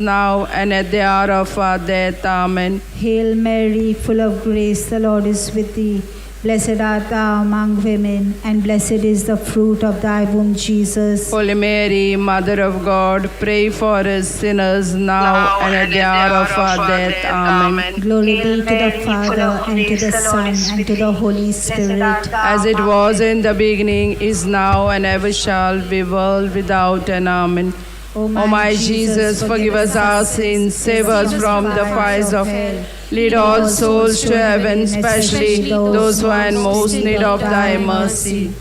now and at the hour of our death. Amen. Hail Mary, full of grace, the Lord is with thee. Blessed art thou among women, and blessed is the fruit of thy womb, Jesus. Holy Mary, Mother of God, pray for us sinners now and at the hour of our death. Amen. Glory be to the Father, and to the Son, and to the Holy Spirit. As it was in the beginning, is now, and ever shall be, world without end. Amen. O O my Jesus, forgive us our sins, save us from the fires of hell. Lead all souls to heaven, especially those who are in most need of thy mercy.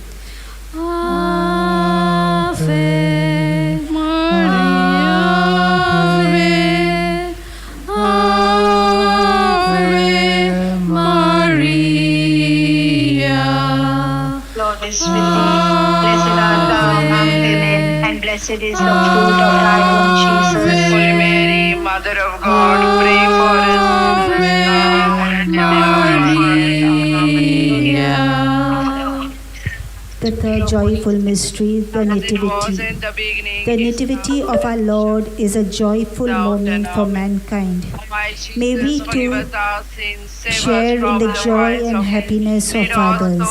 Ave Maria, Ave Maria. Lord is with thee. Blessed art thou among women, and blessed is the fruit of thy womb, Jesus. Holy Mary, Mother of God, pray for us sinners now and at the hour of our death. Amen. The third joyful mystery, the Nativity. The Nativity of our Lord is a joyful moment for mankind. May we too share in the joy and happiness of others.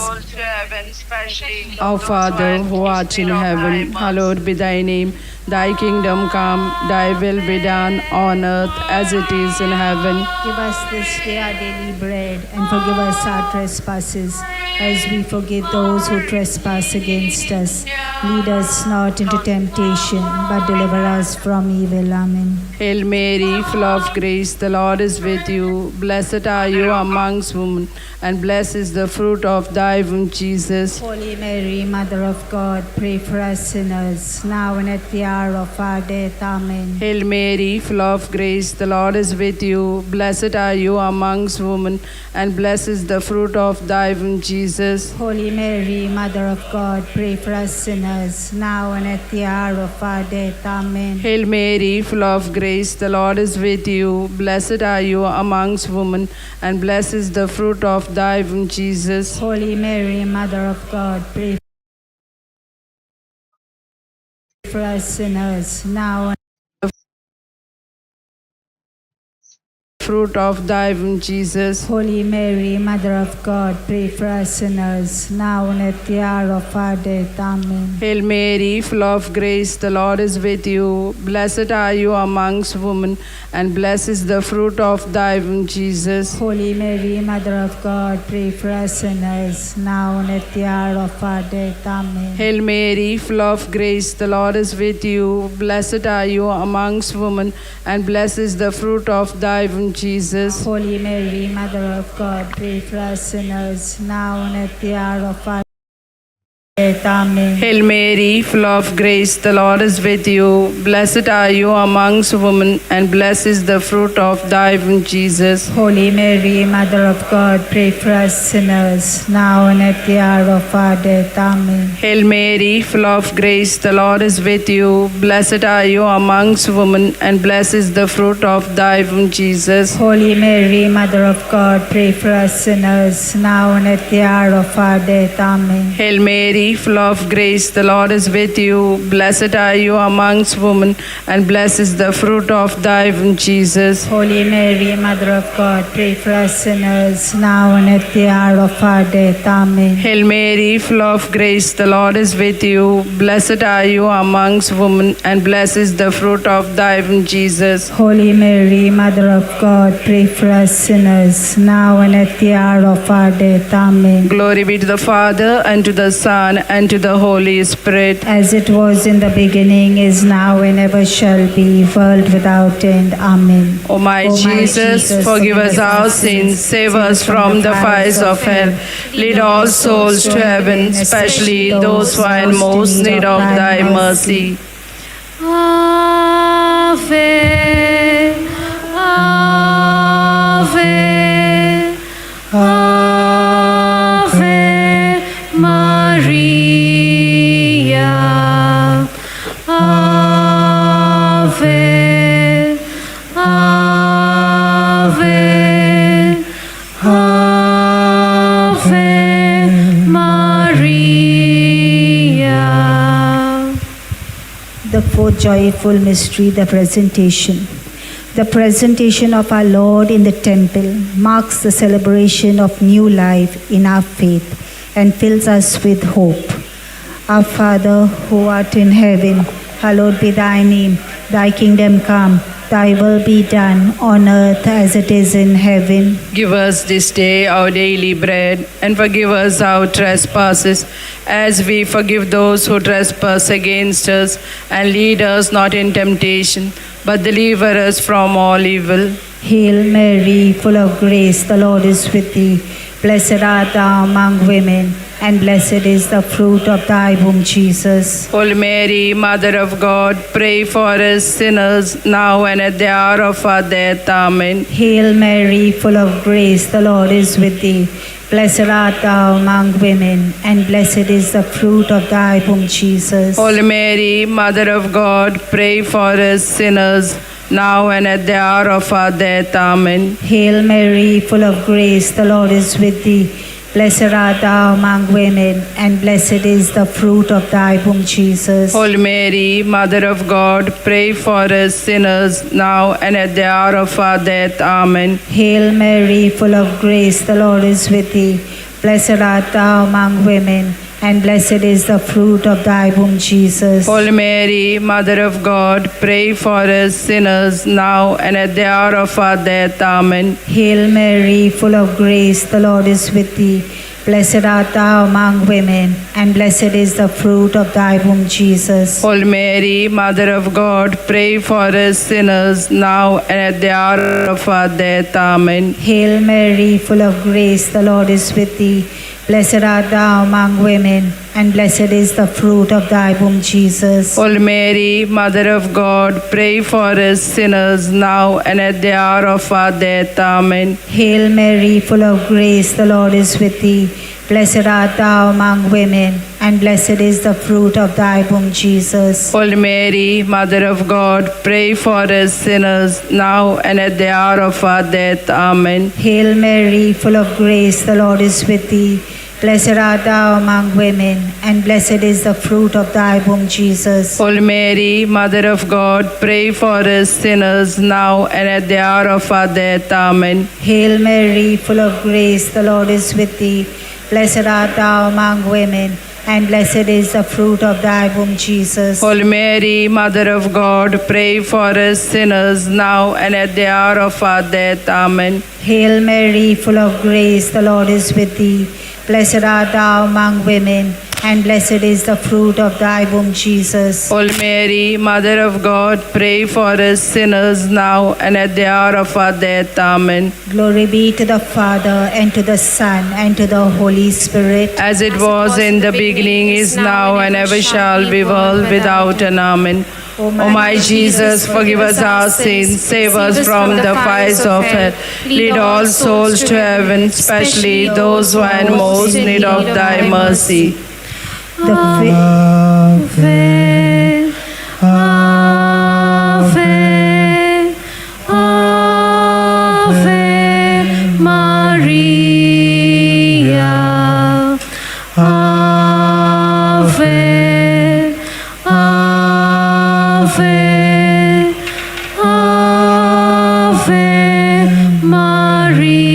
Our Father, who art in heaven, hallowed be thy name. Thy kingdom come, thy will be done on earth as it is in heaven. Give us this day our daily bread, and forgive us our trespasses, as we forgive those who trespass against us. Lead us not into temptation, but deliver us from evil. Amen. Hail Mary, full of grace, the Lord is with you. Blessed are you amongst women, and blessed is the fruit of thy womb, Jesus. Holy Mary, Mother of God, pray for us sinners, now and at the hour of our death. Amen. Hail Mary, full of grace, the Lord is with you. Blessed are you amongst women, and blessed is the fruit of thy womb, Jesus. Holy Mary, Mother of God, pray for us sinners, now and at the hour of our death. Amen. Hail Mary, full of grace, the Lord is with you. Blessed are you amongst women, and blessed is the fruit of thy womb, Jesus. Holy Mary, Mother of God, pray for us sinners, now and Fruit of thy womb, Jesus. Holy Mary, Mother of God, pray for us sinners, now and at the hour of our death. Amen. Hail Mary, full of grace, the Lord is with you. Blessed are you amongst women, and blessed is the fruit of thy womb, Jesus. Holy Mary, Mother of God, pray for us sinners, now and at the hour of our death. Amen. Hail Mary, full of grace, the Lord is with you. Blessed are you amongst women, and blessed is the fruit of thy womb, Jesus. Holy Mary, Mother of God, pray for us sinners, now and at the hour of our death. Amen. Hail Mary, full of grace, the Lord is with you. Blessed are you amongst women, and blessed is the fruit of thy womb, Jesus. Holy Mary, Mother of God, pray for us sinners, now and at the hour of our death. Amen. Hail Mary, full of grace, the Lord is with you. Blessed are you amongst women, and blessed is the fruit of thy womb, Jesus. Holy Mary, Mother of God, pray for us sinners, now and at the hour of our death. Amen. Hail Mary, full of grace, the Lord is with you. Blessed are you amongst women, and blessed is the fruit of thy womb, Jesus. Holy Mary, Mother of God, pray for us sinners, now and at the hour of our death. Amen. Hail Mary, full of grace, the Lord is with you. Blessed are you amongst women, and blessed is the fruit of thy womb, Jesus. Holy Mary, Mother of God, pray for us sinners, now and at the hour of our death. Amen. Glory be to the Father, and to the Son, and to the Holy Spirit. As it was in the beginning, is now, and ever shall be, world without end. Amen. O my Jesus, forgive us our sins, save us from the fires of hell. Lead all souls to heaven, especially those who are in most need of thy mercy. Ave, Ave, Ave Maria, Ave, Ave, Ave Maria. The fourth joyful mystery, the presentation. The presentation of our Lord in the temple marks the celebration of new life in our faith and fills us with hope. Our Father, who art in heaven, hallowed be thy name. Thy kingdom come, thy will be done on earth as it is in heaven. Give us this day our daily bread, and forgive us our trespasses, as we forgive those who trespass against us. And lead us not in temptation, but deliver us from all evil. Hail Mary, full of grace, the Lord is with thee. Blessed art thou among women, and blessed is the fruit of thy womb, Jesus. Holy Mary, Mother of God, pray for us sinners, now and at the hour of our death. Amen. Hail Mary, full of grace, the Lord is with thee. Blessed art thou among women, and blessed is the fruit of thy womb, Jesus. Holy Mary, Mother of God, pray for us sinners, now and at the hour of our death. Amen. Hail Mary, full of grace, the Lord is with thee. Blessed art thou among women, and blessed is the fruit of thy womb, Jesus. Holy Mary, Mother of God, pray for us sinners, now and at the hour of our death. Amen. Hail Mary, full of grace, the Lord is with thee. Blessed art thou among women, and blessed is the fruit of thy womb, Jesus. Holy Mary, Mother of God, pray for us sinners, now and at the hour of our death. Amen. Hail Mary, full of grace, the Lord is with thee. Blessed art thou among women, and blessed is the fruit of thy womb, Jesus. Holy Mary, Mother of God, pray for us sinners, now and at the hour of our death. Amen. Hail Mary, full of grace, the Lord is with thee. Blessed art thou among women, and blessed is the fruit of thy womb, Jesus. Holy Mary, Mother of God, pray for us sinners, now and at the hour of our death. Amen. Hail Mary, full of grace, the Lord is with thee. Blessed art thou among women, and blessed is the fruit of thy womb, Jesus. Holy Mary, Mother of God, pray for us sinners, now and at the hour of our death. Amen. Hail Mary, full of grace, the Lord is with thee. Blessed art thou among women, and blessed is the fruit of thy womb, Jesus. Holy Mary, Mother of God, pray for us sinners, now and at the hour of our death. Amen. Hail Mary, full of grace, the Lord is with thee. Blessed art thou among women, and blessed is the fruit of thy womb, Jesus. Holy Mary, Mother of God, pray for us sinners, now and at the hour of our death. Amen. Hail Mary, full of grace, the Lord is with thee. Blessed art thou among women, and blessed is the fruit of thy womb, Jesus. Holy Mary, Mother of God, pray for us sinners, now and at the hour of our death. Amen. Glory be to the Father, and to the Son, and to the Holy Spirit. As it was in the beginning, is now, and ever shall be, world without an Amen. O my Jesus, forgive us our sins, save us from the fires of hell. Lead all souls to heaven, especially those who are in most need of thy mercy. The Ave, Ave, Ave Maria. Ave, Ave, Ave Maria.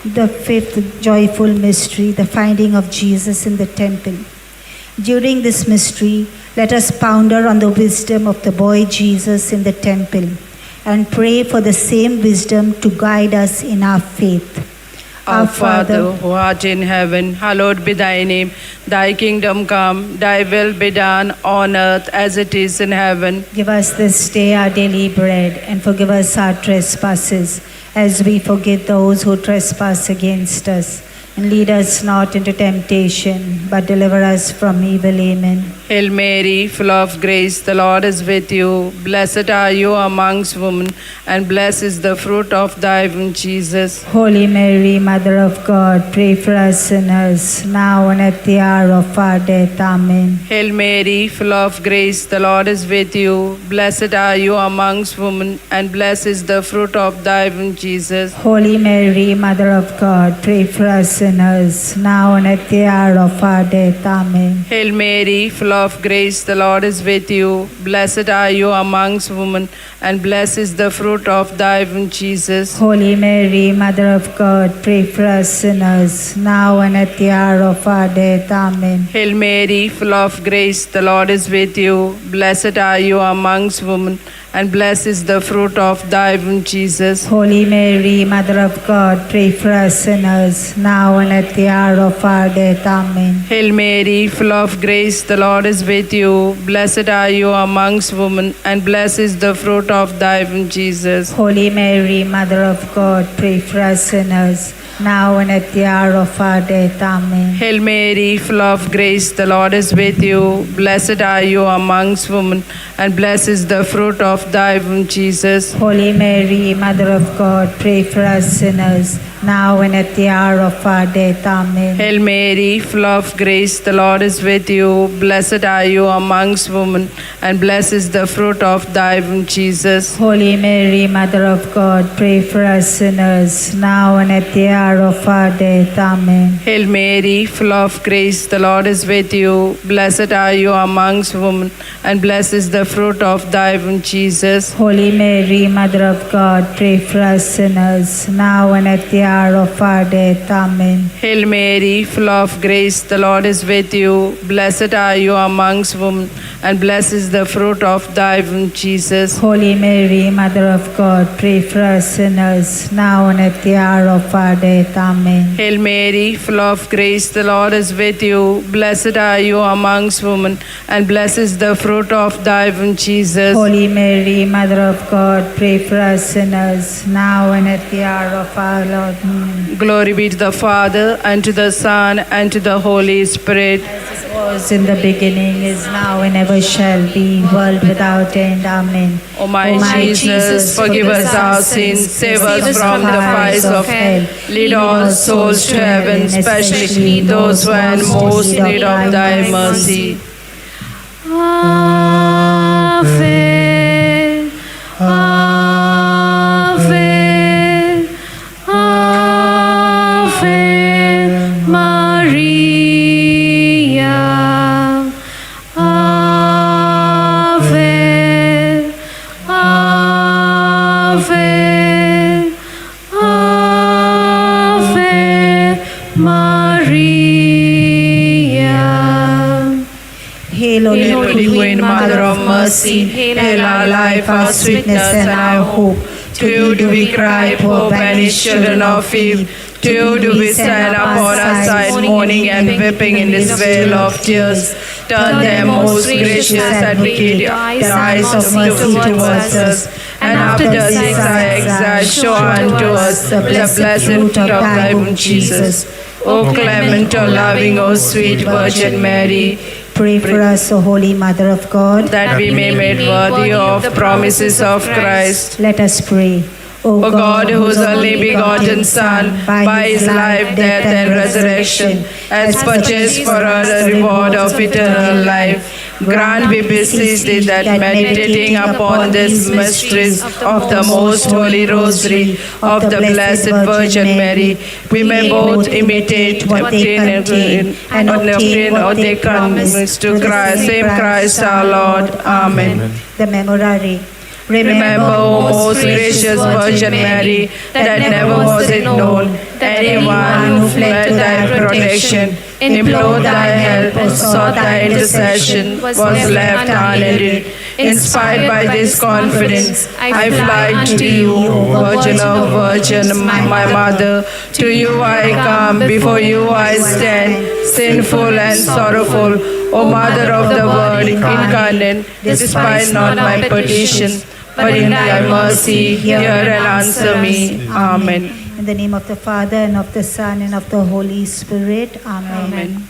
The fifth joyful mystery, the finding of Jesus in the temple. During this mystery, let us ponder on the wisdom of the boy Jesus in the temple and pray for the same wisdom to guide us in our faith. Our Father, who art in heaven, hallowed be thy name. Thy kingdom come, thy will be done on earth as it is in heaven. Give us this day our daily bread, and forgive us our trespasses, as we forgive those who trespass against us. And lead us not into temptation, but deliver us from evil. Amen. Hail Mary, full of grace, the Lord is with you. Blessed are you amongst women, and blessed is the fruit of thy womb, Jesus. Holy Mary, Mother of God, pray for us sinners, now and at the hour of our death. Amen. Hail Mary, full of grace, the Lord is with you. Blessed are you amongst women, and blessed is the fruit of thy womb, Jesus. Holy Mary, Mother of God, pray for us sinners, now and at the hour of our death. Amen. Hail Mary, full of grace, the Lord is with you. Blessed are you amongst women, and blessed is the fruit of thy womb, Jesus. Holy Mary, Mother of God, pray for us sinners, now and at the hour of our death. Amen. Hail Mary, full of grace, the Lord is with you. Blessed are you amongst women, and blessed is the fruit of thy womb, Jesus. Holy Mary, Mother of God, pray for us sinners, now and at the hour of our death. Amen. Hail Mary, full of grace, the Lord is with you. Blessed are you amongst women, and blessed is the fruit of thy womb, Jesus. Holy Mary, Mother of God, pray for us sinners, now and at the hour of our death. Amen. Hail Mary, full of grace, the Lord is with you. Blessed are you amongst women, and blessed is the fruit of thy womb, Jesus. Holy Mary, Mother of God, pray for us sinners, now and at the hour of our death. Amen. Hail Mary, full of grace, the Lord is with you. Blessed are you amongst women, and blessed is the fruit of thy womb, Jesus. Holy Mary, Mother of God, pray for us sinners, now and at the hour of our death. Amen. Hail Mary, full of grace, the Lord is with you. Blessed are you amongst women, and blessed is the fruit of thy womb, Jesus. Holy Mary, Mother of God, pray for us sinners, now and at the hour of our death. Amen. Hail Mary, full of grace, the Lord is with you. Blessed are you amongst women, and blessed is the fruit of thy womb, Jesus. Holy Mary, Mother of God, pray for us sinners, now and at the hour of our death. Amen. Hail Mary, full of grace, the Lord is with you. Blessed are you amongst women, and blessed is the fruit of thy womb, Jesus. Holy Mary, Mother of God, pray for us sinners, now and at the hour of our Lord. Amen. Glory be to the Father, and to the Son, and to the Holy Spirit. As it was in the beginning, is now, and ever shall be, world without end. Amen. O my Jesus, forgive us our sins, save us from the fires of hell. Lead all souls to heaven, especially those who are in most need of thy mercy. Ave, Ave, Ave Maria. Ave, Ave, Ave Maria. Hail, Hail, Holy Holy Queen, Mother of Mercy, hail our life, our sweetness, and our hope. To you do we cry, poor banished children of Eve. To you do we stand upon our side, mourning and weeping in this vale of tears. Turn them, most gracious advocate, your eyes of mercy towards us. And after this our exile, show unto us the blessed fruit of thy womb, Jesus. O clement, O loving, O sweet Virgin Mary, Pray for us, O Holy Mother of God, that we may be made worthy of the promises of Christ. let us pray. O God, whose only begotten Son, by his life, death, and resurrection, has purchased for us the reward of eternal life, grant, we beseech thee, that meditating upon these mysteries of the most holy rosary of the Blessed Virgin Mary, we may both imitate, obtain, and obtain what they promise to Christ, same Christ our Lord. Amen. The Memorare. Remember, O most gracious Virgin Mary, that never was it known anyone who fled thy protection, implored thy help, or sought thy intercession, was left unaided. Inspired by this confidence, I fly to you, O Virgin of Virgin, my Mother. To you I come, before you I stand, sinful and sorrowful. O Mother of the Word incarnate, despise not my petition, but in thy mercy hear and answer me. Amen. In the name of the Father, and of the Son, and of the Holy Spirit. Amen. Amen.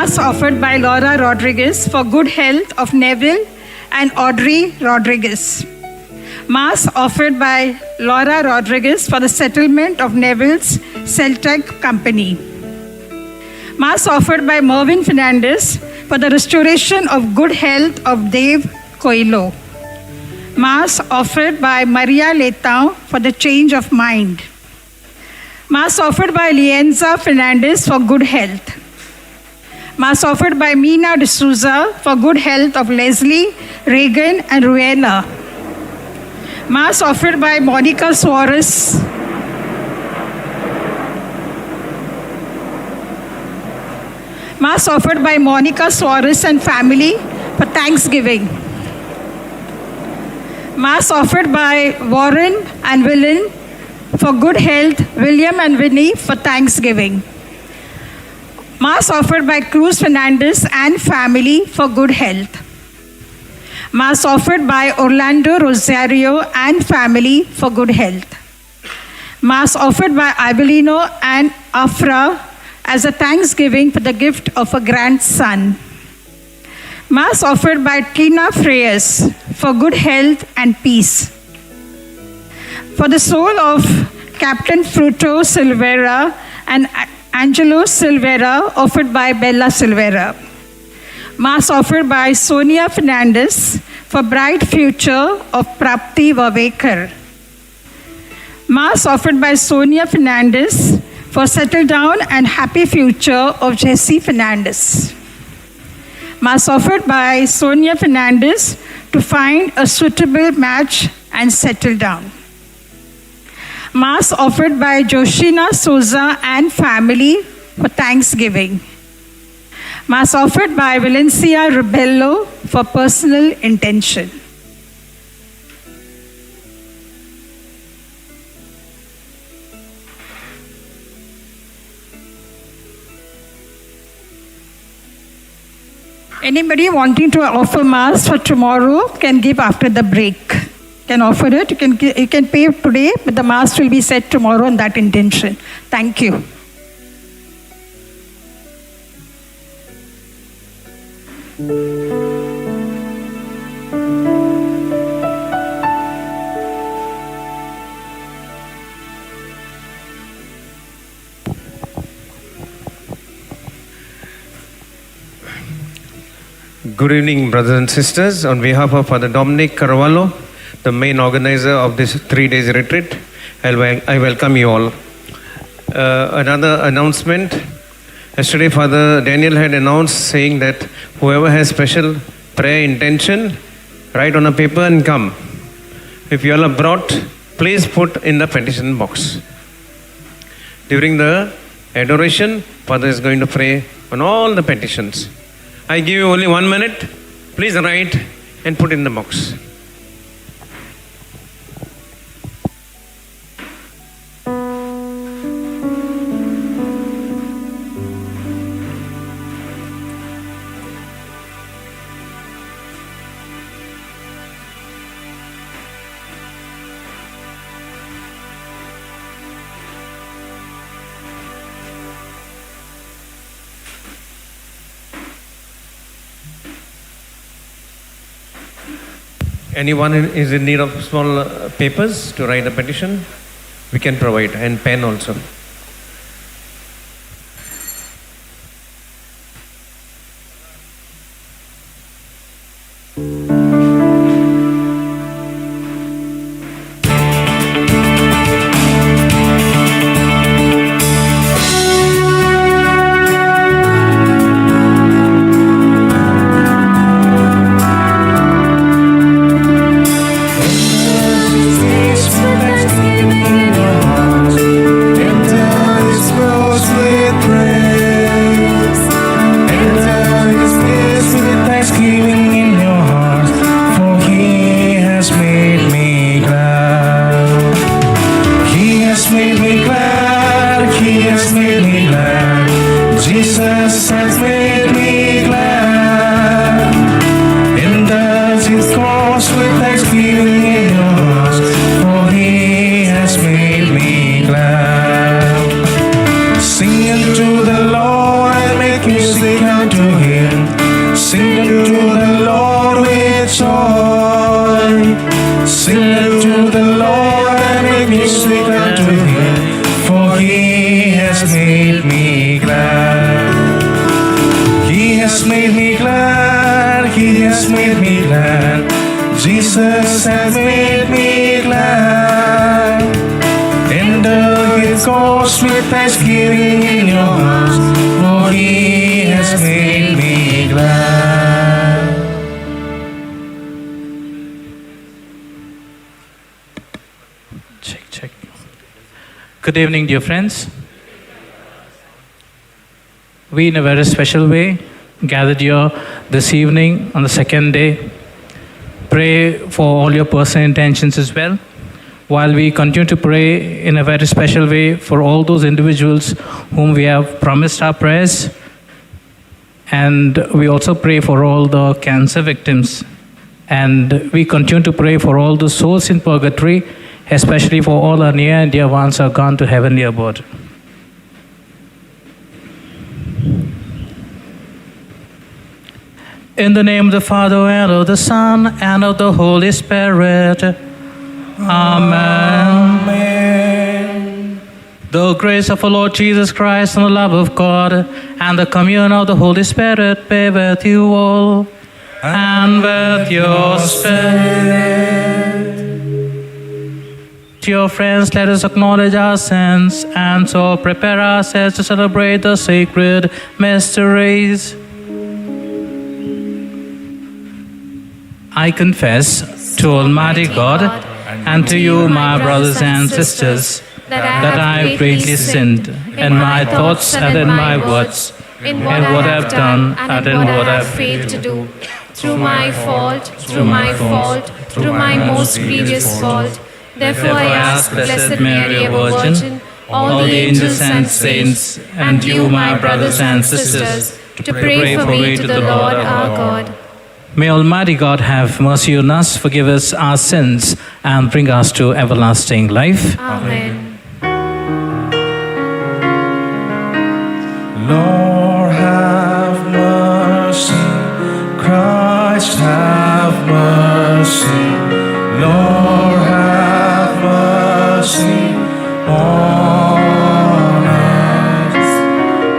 Mass offered by Laura Rodriguez for good health of Neville and Audrey Rodriguez. Mass offered by Laura Rodriguez for the settlement of Neville's Celtec company. Mass offered by Mervyn Fernandez for the restoration of good health of Dave Coelho. Mass offered by Maria Letao for the change of mind. Mass offered by Lienza Fernandez for good health. Mass offered by Mina D'Souza for good health of Leslie, Reagan, and Ruela. Mass offered by Monica Suarez. Mass offered by Monica Suarez and family for Thanksgiving. Mass offered by Warren and Willen for good health, William and Winnie for Thanksgiving. Mass offered by Cruz Fernandez and family for good health. Mass offered by Orlando Rosario and family for good health. Mass offered by Avelino and Afra as a thanksgiving for the gift of a grandson. Mass offered by Tina Freyes for good health and peace. For the soul of Captain Fruto Silvera and Angelo Silvera, offered by Bella Silvera. Mass offered by Sonia Fernandez for bright future of Prapti Vavekar. Mass offered by Sonia Fernandez for settle down and happy future of Jesse Fernandez. Mass offered by Sonia Fernandez to find a suitable match and settle down. Mass offered by Joshina Souza and family for Thanksgiving. Mass offered by Valencia Rebello for personal intention. Anybody wanting to offer Mass for tomorrow can give after the break. Can offer it. You can pay today, but the Mass will be said tomorrow on that intention. Thank you. Good evening, brothers and sisters. On behalf of Father Dominic Carvalho, the main organizer of this 3 days retreat, I welcome you all. Another announcement. Yesterday, Father Daniel had announced saying that whoever has special prayer intention, write on a paper and come. If you all are brought, please put in the petition box. During the adoration, Father is going to pray on all the petitions. I give you only 1 minute. Please write and put in the box. Anyone is in need of small papers to write a petition? We can provide, and pen also. Thanksgiving in your heart. glad. Jesus has made me glad. Enter his courts with thanksgiving in your hearts, for he has made me glad. Check. Good evening, dear friends. We, in a very special way, gathered here this evening on the second day. Pray for all your personal intentions as well. While we continue to pray in a very special way for all those individuals whom we have promised our prayers, and we also pray for all the cancer victims, and we continue to pray for all the souls in purgatory, especially for all our near and dear ones who have gone to heavenly abode. In the name of the Father, and of the Son, and of the Holy Spirit. Amen. The grace of our Lord Jesus Christ, and the love of God, and the communion of the Holy Spirit be with you all, and with your spirit. Dear friends, let us acknowledge our sins, and so prepare ourselves to celebrate the sacred mysteries. I confess to Almighty God and to you, my brothers and sisters, that I have greatly sinned in my thoughts and in my words, in what I have done and in what I have failed to do. Through my fault, through my most grievous fault. Therefore I ask Blessed Mary, ever Virgin, all the angels and saints, and you, my brothers and sisters, to pray for me to the Lord our God. May Almighty God have mercy on us, forgive us our sins, and bring us to everlasting life. Amen. Lord, have mercy. Christ, have mercy. Lord, have mercy on us.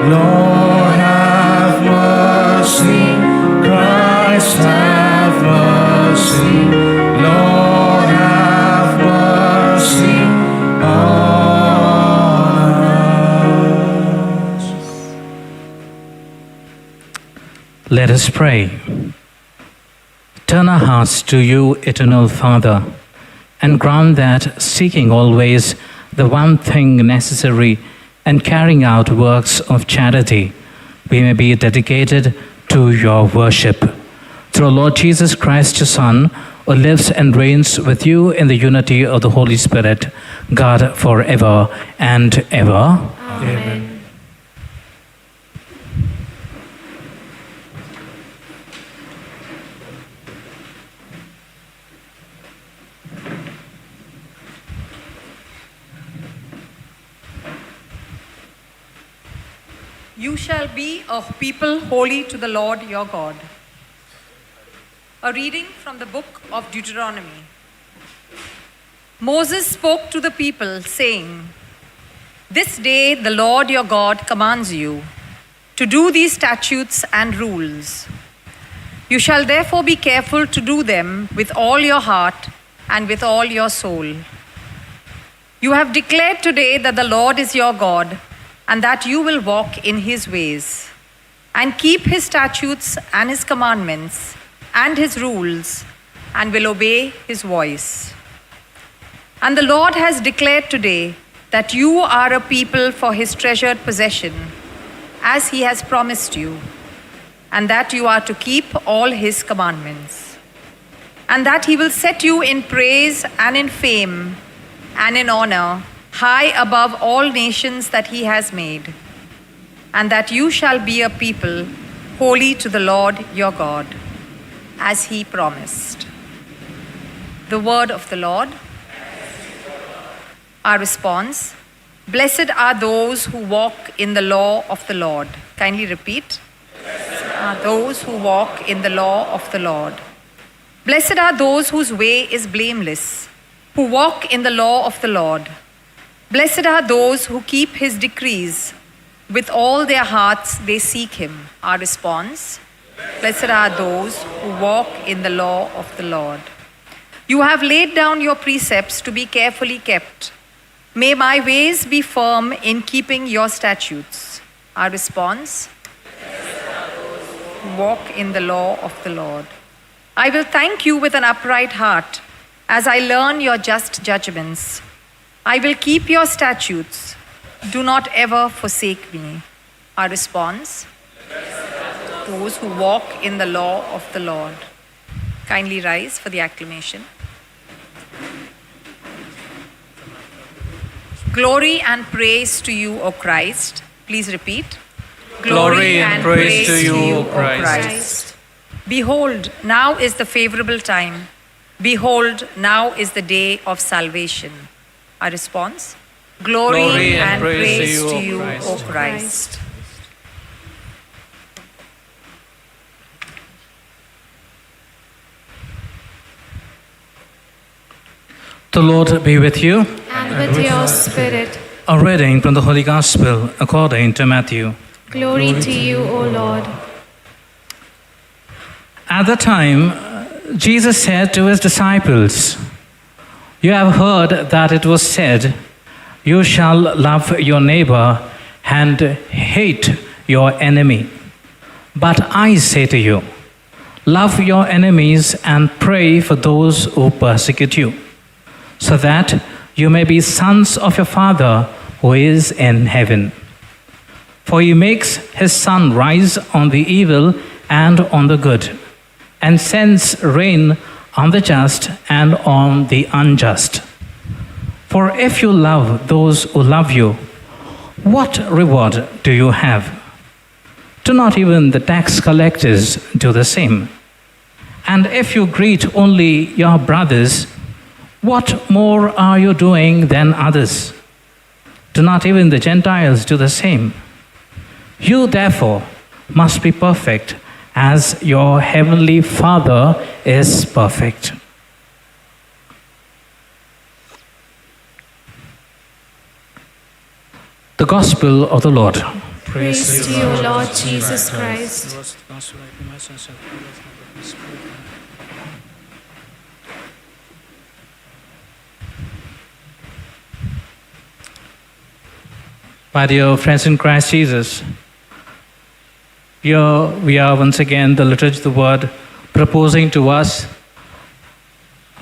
Lord, have mercy. Christ, have mercy. Lord, have mercy on us. Let us pray. Turn our hearts to you, eternal Father, and grant that, seeking always the one thing necessary and carrying out works of charity, we may be dedicated to your worship. Through our Lord Jesus Christ, your Son, who lives and reigns with you in the unity of the Holy Spirit, God forever and ever. Amen. You shall be a people holy to the Lord your God. A reading from the book of Deuteronomy. Moses spoke to the people, saying, This day the Lord your God commands you to do these statutes and rules. You shall therefore be careful to do them with all your heart and with all your soul. You have declared today that the Lord is your God, and that you will walk in his ways, and keep his statutes and his commandments and his rules, and will obey his voice. And the Lord has declared today that you are a people for his treasured possession, as he has promised you, and that you are to keep all his commandments, and that he will set you in praise and in fame and in honor, high above all nations that he has made, and that you shall be a people holy to the Lord your God, as he promised. The word of the Lord. Our response: Blessed are those who walk in the law of the Lord. Kindly repeat. Blessed are those who walk in the law of the Lord. Blessed are those whose way is blameless, who walk in the law of the Lord. Blessed are those who keep his decrees. With all their hearts they seek him. Our response: Blessed are those who walk in the law of the Lord. You have laid down your precepts to be carefully kept. May my ways be firm in keeping your statutes. Our response: walk in the law of the Lord. I will thank you with an upright heart as I learn your just judgments. I will keep your statutes. Do not ever forsake me. Our response: those who walk in the law of the Lord. Kindly rise for the acclamation. Glory and praise to you, O Christ. Please repeat. Glory and praise to you, O Christ. Behold, now is the favorable time. Behold, now is the day of salvation. Our response: glory and praise to you, O Christ. The Lord be with you. And with your spirit. A reading from the Holy Gospel according to Matthew. Glory to you, O Lord. At the time, Jesus said to his disciples, "You have heard that it was said, 'You shall love your neighbor and hate your enemy.' But I say to you, love your enemies and pray for those who persecute you, so that you may be sons of your Father who is in heaven. For he makes his sun rise on the evil and on the good, and sends rain on the just and on the unjust. For if you love those who love you, what reward do you have? Do not even the tax collectors do the same? And if you greet only your brothers, what more are you doing than others? Do not even the Gentiles do the same? You therefore must be perfect as your heavenly Father is perfect." The Gospel of the Lord. Praise to you, Lord Jesus Christ. My dear friends in Christ Jesus, here we are once again, the liturgy of the word, proposing to us,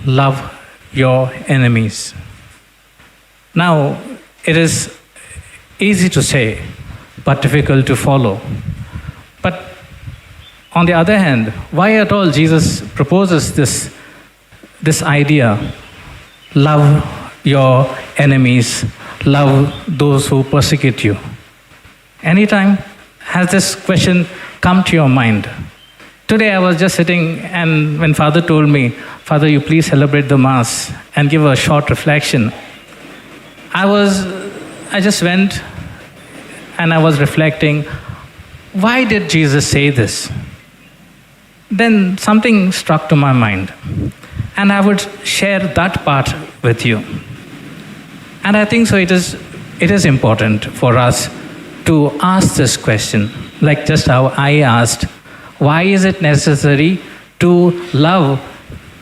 love your enemies. Now, it is easy to say, but difficult to follow. But on the other hand, why at all Jesus proposes this idea, love your enemies, love those who persecute you? Anytime has this question come to your mind? Today I was just sitting, and when Father told me, "Father, you please celebrate the Mass and give a short reflection," I just went and I was reflecting, why did Jesus say this? Then something struck to my mind, and I would share that part with you. And I think so it is important for us to ask this question, like just how I asked, why is it necessary to love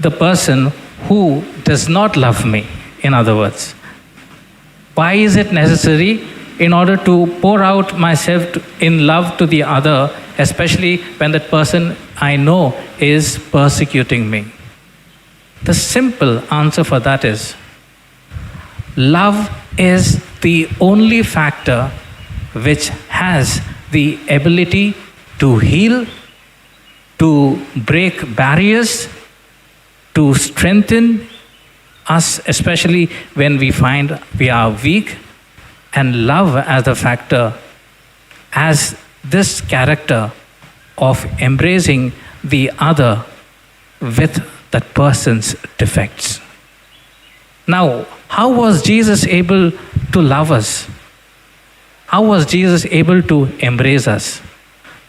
the person who does not love me? In other words, why is it necessary in order to pour out myself in love to the other, especially when that person I know is persecuting me? The simple answer for that is, love is the only factor which has the ability to heal, to break barriers, to strengthen us, especially when we find we are weak. And love as a factor has this character of embracing the other with that person's defects. Now, how was Jesus able to love us? How was Jesus able to embrace us?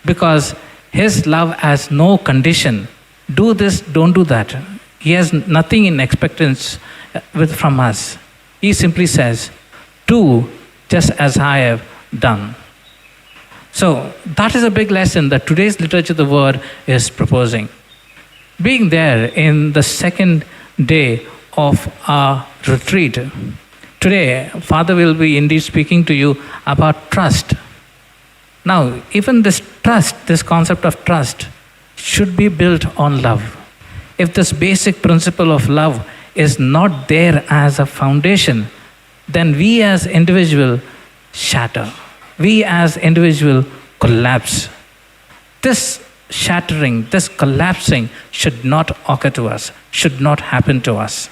Because his love has no condition. Do this, don't do that. He has nothing in expectance from us. He simply says, do just as I have done. So that is a big lesson that today's liturgy of the word is proposing. Being there in the second day of our retreat, today Father will be indeed speaking to you about trust. Now, even this trust, this concept of trust, should be built on love. If this basic principle of love is not there as a foundation, then we as individuals shatter. We as individuals collapse. This shattering, this collapsing should not occur to us, should not happen to us.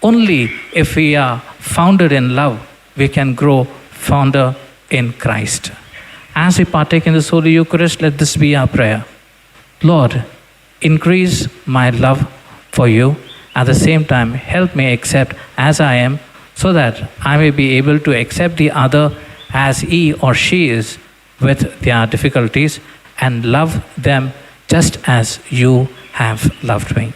Only if we are founded in love, we can grow founder in Christ. As we partake in this Holy Eucharist, let this be our prayer. Lord, increase my love for you. At the same time, help me accept as I am, so that I may be able to accept the other as he or she is with their difficulties and love them just as you have loved me.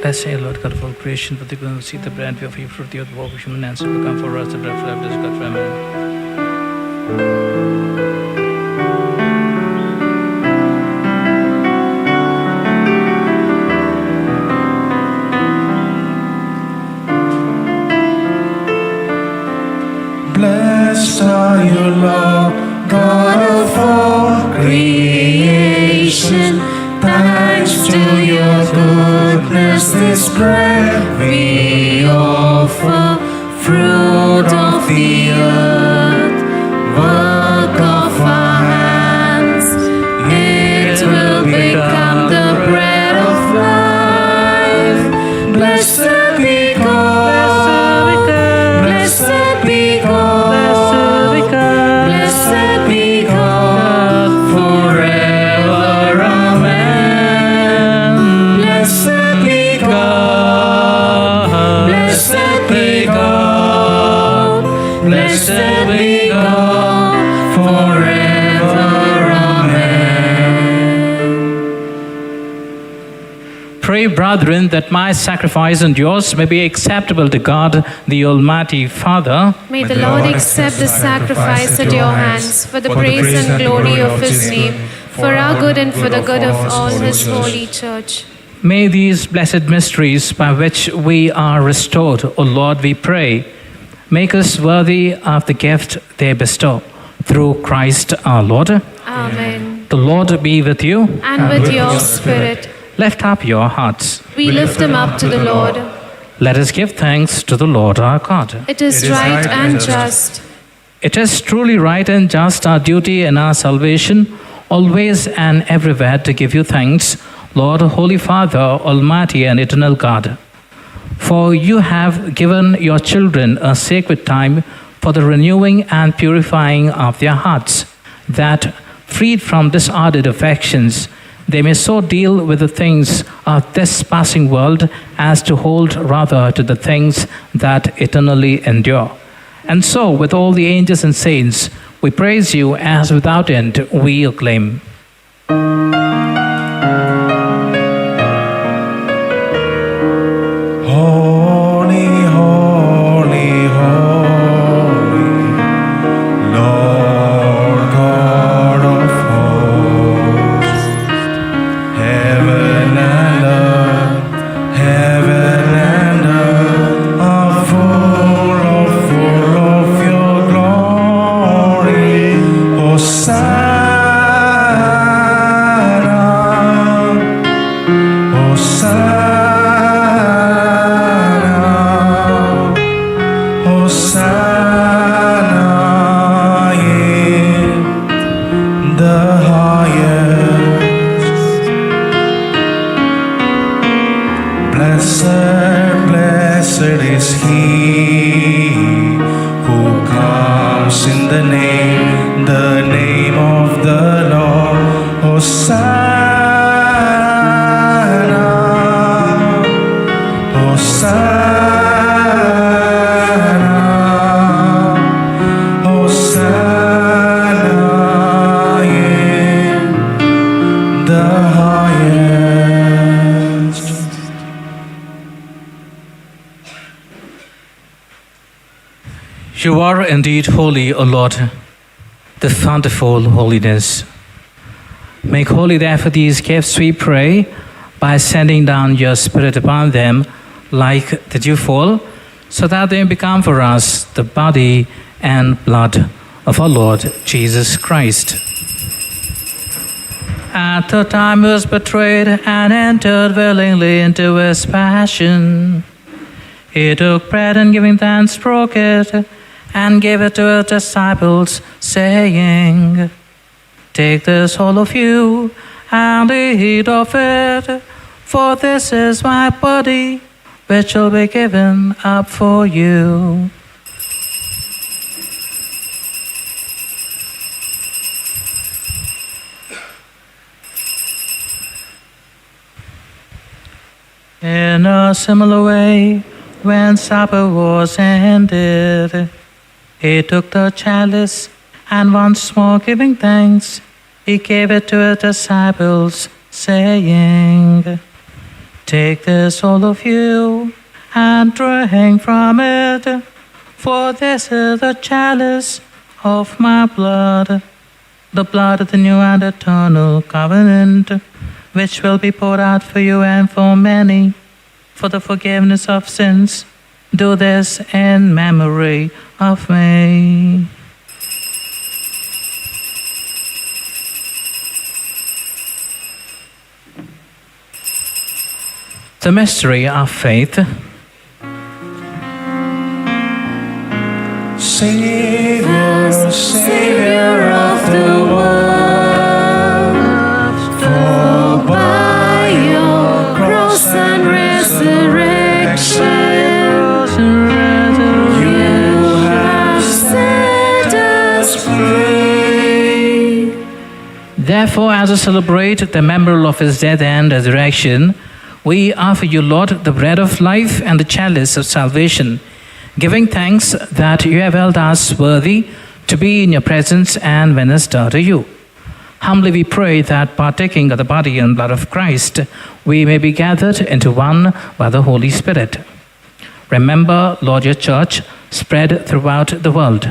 Let's say, Lord God of all creation, for the good of see the bread, we offer you fruit, the earth, walk of human answer, become for us the bread for life, bless God forever. Blessed are you, Lord, God of all creation. Thanks to your goodness, this bread we offer, fruit of the earth, work of our hands. It will become the bread of life. Blessed be God, blessed be God, blessed be God forever. Amen. Blessed be God, blessed be God, blessed be God forever. Amen. Pray, brethren, that my sacrifice and yours may be acceptable to God, the Almighty Father. May the Lord accept the sacrifice at your hands for the praise and glory of his name, for our good and for the good of all his holy church. May these blessed mysteries by which we are restored, O Lord, we pray, make us worthy of the gift they bestow. Through Christ our Lord. Amen. The Lord be with you. And with your spirit. Lift up your hearts. We lift them up to the Lord. Let us give thanks to the Lord our God. It is right and just. It is truly right and just, our duty and our salvation, always and everywhere to give you thanks, Lord, Holy Father, Almighty and eternal God. For you have given your children a sacred time for the renewing and purifying of their hearts, that, freed from disordered affections, they may so deal with the things of this passing world as to hold rather to the things that eternally endure. And so, with all the angels and saints, we praise you as without end we acclaim. Holy, holy, holy, Lord God of hosts. Heaven and earth are full of your glory. Hosanna. are indeed holy, O Lord, the fountiful holiness. Make holy therefore these gifts, we pray, by sending down your Spirit upon them like the dewfall, so that they become for us the body and blood of our Lord Jesus Christ. At the time he was betrayed and entered willingly into his passion, he took bread and giving thanks broke it and gave it to his disciples, saying, "Take this, all of you, and eat of it, for this is my body, which will be given up for you." In a similar way, when supper was ended, he took the chalice, and once more giving thanks, he gave it to his disciples, saying, "Take this, all of you, and drink from it, for this is the chalice of my blood, the blood of the new and eternal covenant, which will be poured out for you and for many, for the forgiveness of sins. Do this in memory of me." The mystery of faith. Savior, Savior of the world, for by your cross and resurrection, you have set us free. Therefore, as we celebrate the memorial of his death and resurrection, we offer you, Lord, the bread of life and the chalice of salvation, giving thanks that you have held us worthy to be in your presence and minister to you. Humbly we pray that, partaking of the body and blood of Christ, we may be gathered into one by the Holy Spirit. Remember, Lord, your church spread throughout the world,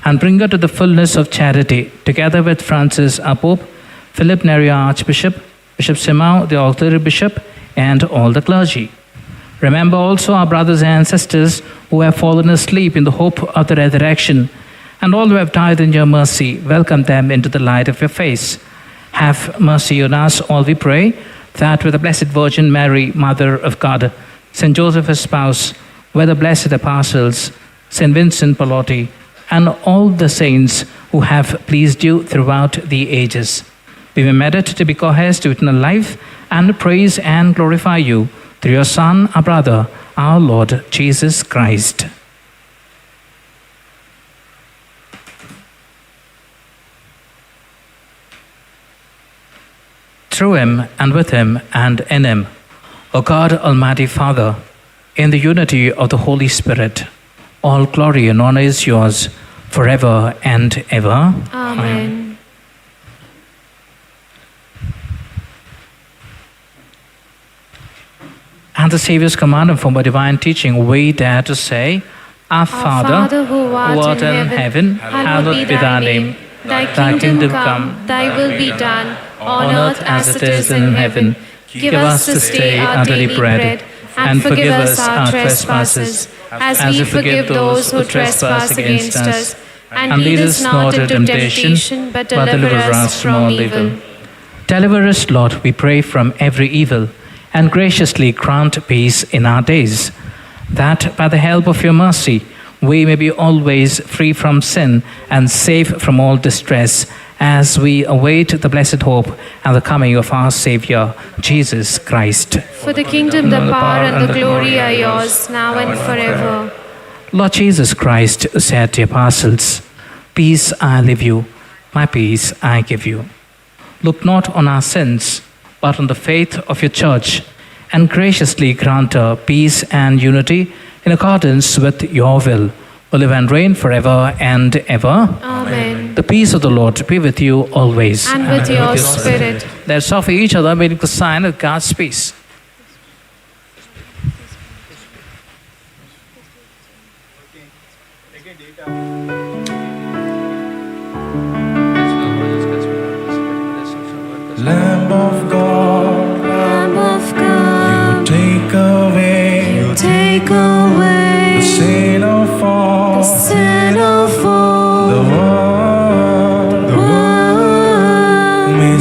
and bring her to the fullness of charity, together with Francis, our Pope, Philip Neri, our Archbishop, Bishop Simao, the Auxiliary Bishop, and all the clergy. Remember also our brothers and sisters who have fallen asleep in the hope of the resurrection, and all who have died in your mercy. Welcome them into the light of your face. Have mercy on us, all we pray, that with the Blessed Virgin Mary, Mother of God, St. Joseph, his spouse, with the blessed apostles, St. Vincent Pallotti, and all the saints who have pleased you throughout the ages, we may merit to be co-heirs to eternal life and praise and glorify you through your Son, our brother, our Lord Jesus Christ. Through him, and with him, and in him, O God, Almighty Father, in the unity of the Holy Spirit, all glory and honor is yours forever and ever. Amen. And the Saviour's command from a divine teaching, we dare to say, Our Father, who art in heaven, hallowed be thy name. Thy kingdom come, thy will be done, on earth as it is in heaven. Give us this day our daily bread, and forgive us our trespasses, as we forgive those who trespass against us. And lead us not into temptation, but deliver us from all evil. Deliver us, Lord, we pray, from every evil, and graciously grant peace in our days, that by the help of your mercy we may be always free from sin and safe from all distress, as we await the blessed hope and the coming of our Saviour, Jesus Christ. For the kingdom, the power, and the glory are yours, now and forever. Lord Jesus Christ said to the apostles, Peace I leave you, my peace I give you. Look not on our sins, but on the faith of your church, and graciously grant her peace and unity in accordance with your will, who live and reign forever and ever. Amen. The peace of the Lord be with you always. And with your spirit. Let's offer each other, making the sign of God's peace. Again, data.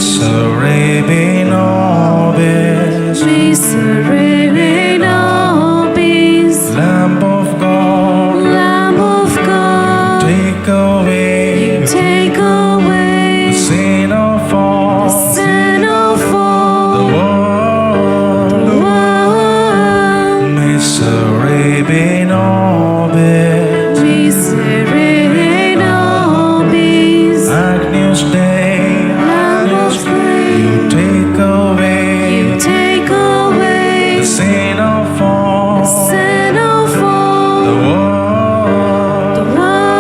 Miserere nobis, Miserere nobis, Lamb of God, Lamb of God, take away take the away sin of all sin of the all world. the world. Miserere nobis, Miserere nobis, Agnus Dei, Lamb of you God, take away you take away the sin of the all sin of the all world. the world.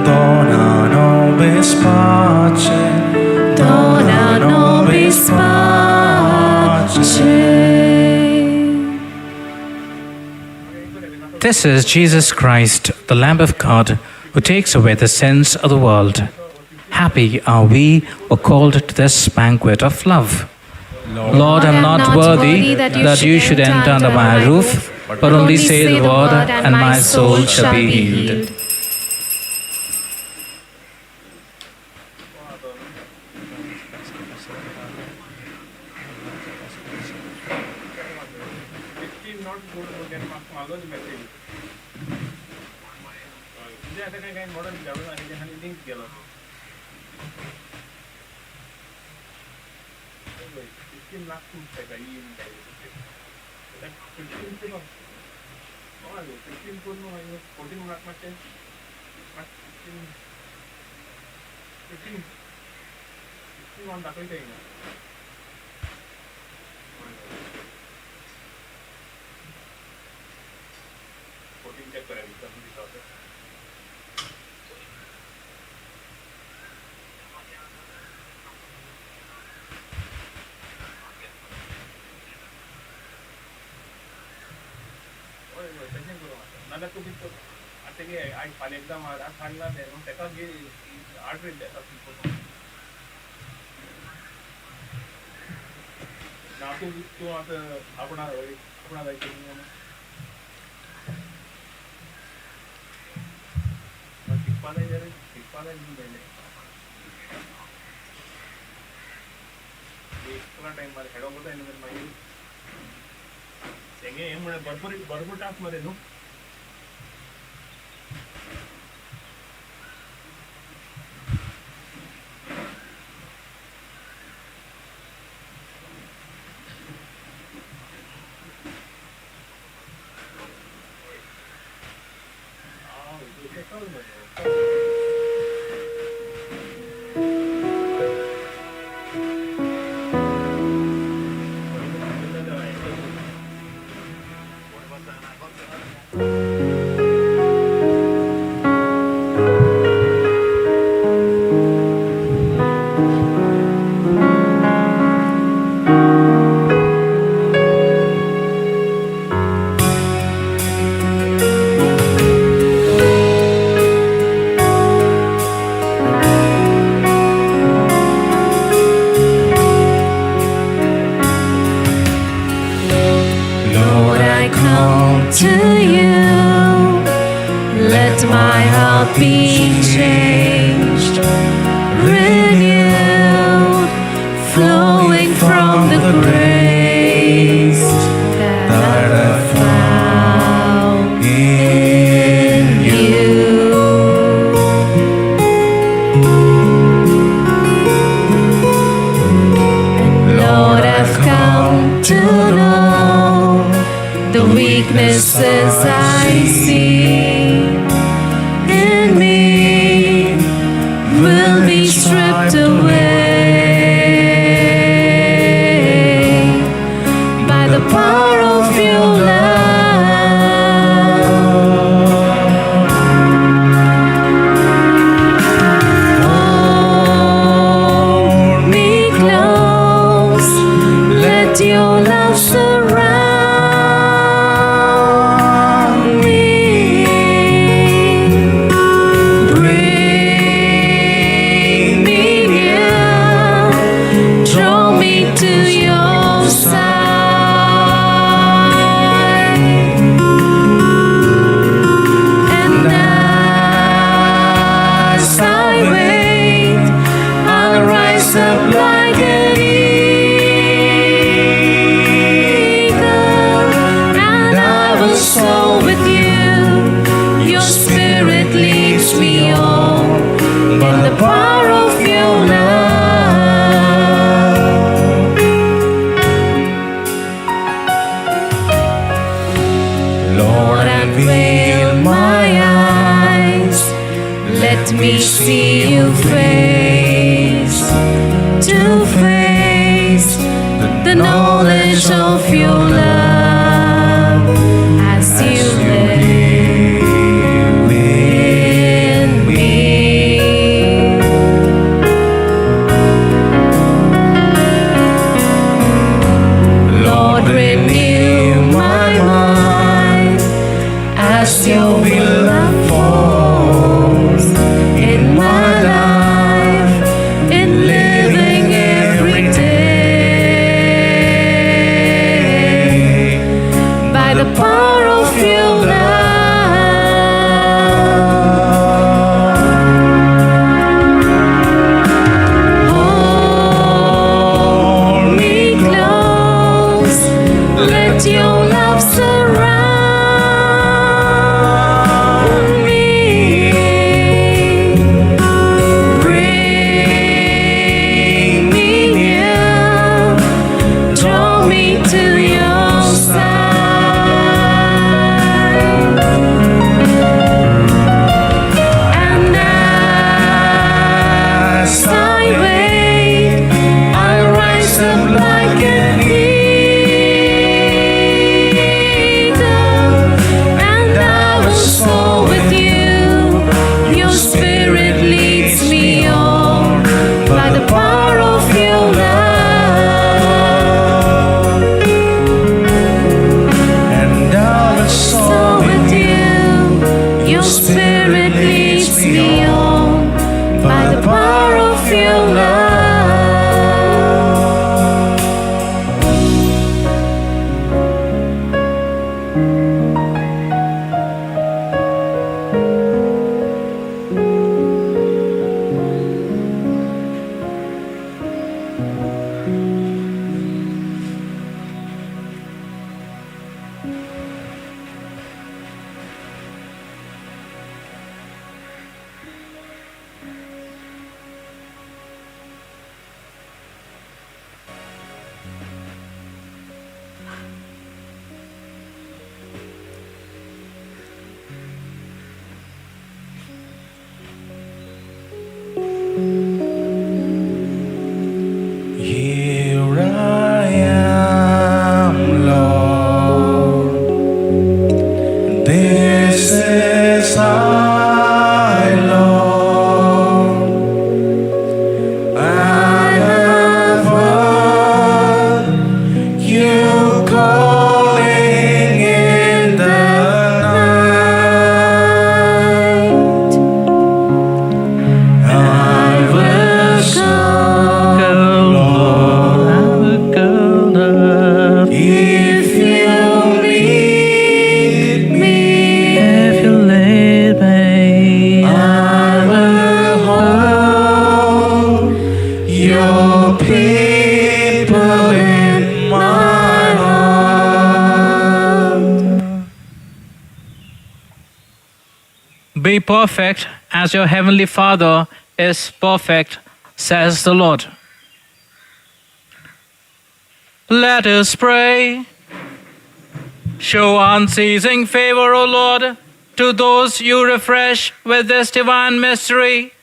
Dona nobis pace, Dona nobis pace. This is Jesus Christ, the Lamb of God, who takes away the sins of the world. Happy are we who are called to this banquet of love. Lord, I am not worthy that you should enter under my roof, but only say the word, and my soul shall be healed. Lord, I come To you, let my heart be changed, renewed, flowing from the grace that I found in you. Lord, I've come to know the weaknesses I see in me will be stripped away by the power of your love. Hold me close, let your love surround perfect as your heavenly Father is perfect, says the Lord. Let us pray. Show unceasing favor, O Lord, to those you refresh with this divine mystery,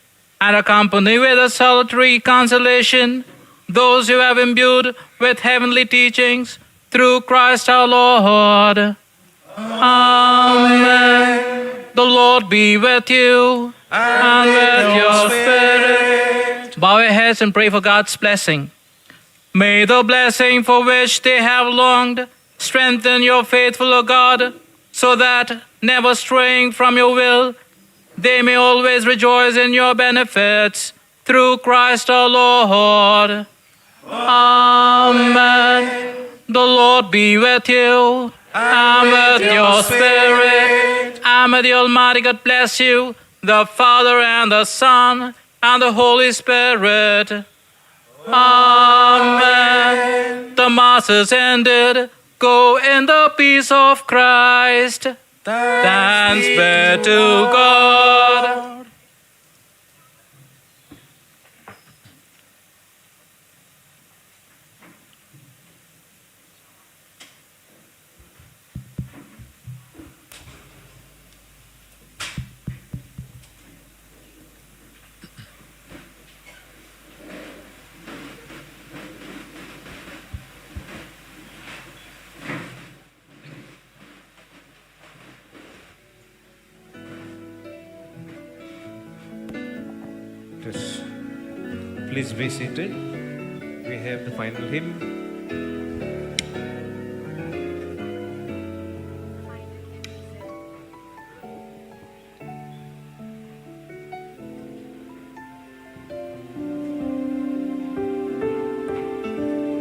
and accompany with a salutary consolation those you have imbued with heavenly teachings through Christ our Lord. Amen. The Lord be with you and with your spirit. Bow your heads and pray for God's blessing. May the blessing for which they have longed strengthen your faithful, O God, so that, never straying from your will, they may always rejoice in your benefits through Christ our Lord. Amen. The Lord be with you and with your spirit. And may the Almighty God bless you, the Father and the Son and the Holy Spirit. Amen. The Mass is ended. Go in the peace of Christ. Thanks be to God. Please be seated. We have the final hymn.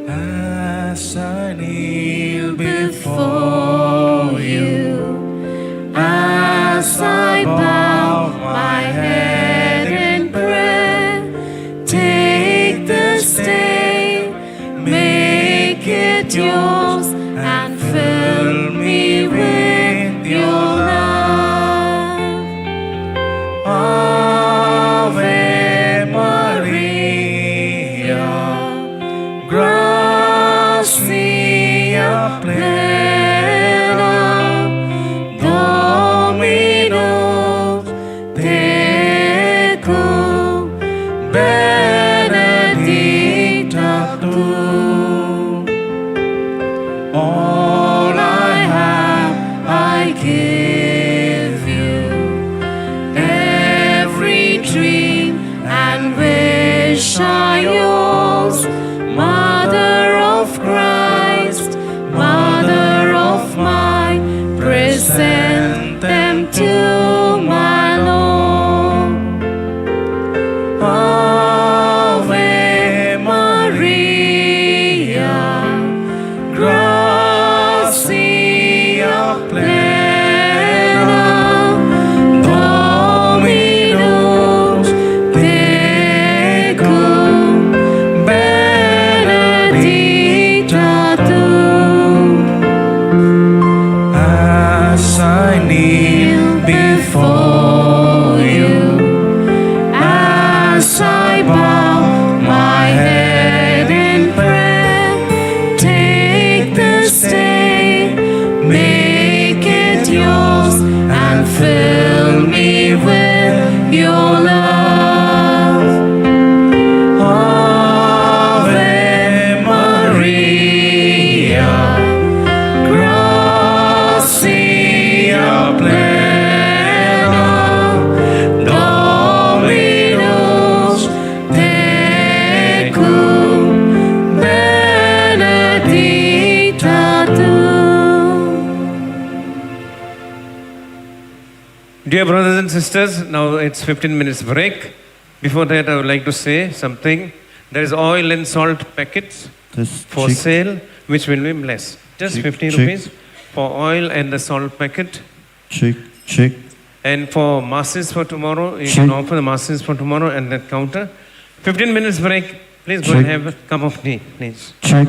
As I kneel before you, as I bow my head in prayer, take this day, make it yours, and fill me with your love. Ave Maria, gracia plena, Dominus tecum, benedicta tu. All I have, I give you. Every dream and wish are yours. Mother of Christ, Mother of mine, present them to my Lord. Ave Maria, gracia plena, Dominus tecum, benedicta tu. As I kneel before you, as I bow my head in prayer, take this day, make it yours, and fill me with your love. Ave Maria, gracia plena, Dominus tecum, benedicta tu. Dear brothers and sisters, now it's 15 minutes break. Before that, I would like to say something. There is oil and salt packets for sale, which will be blessed. Just 15 rupees for oil and the salt packet. Check. And for masses for tomorrow, you can offer the masses for tomorrow at that counter. 15 minutes break. Please go and have a cup of tea, please. Check.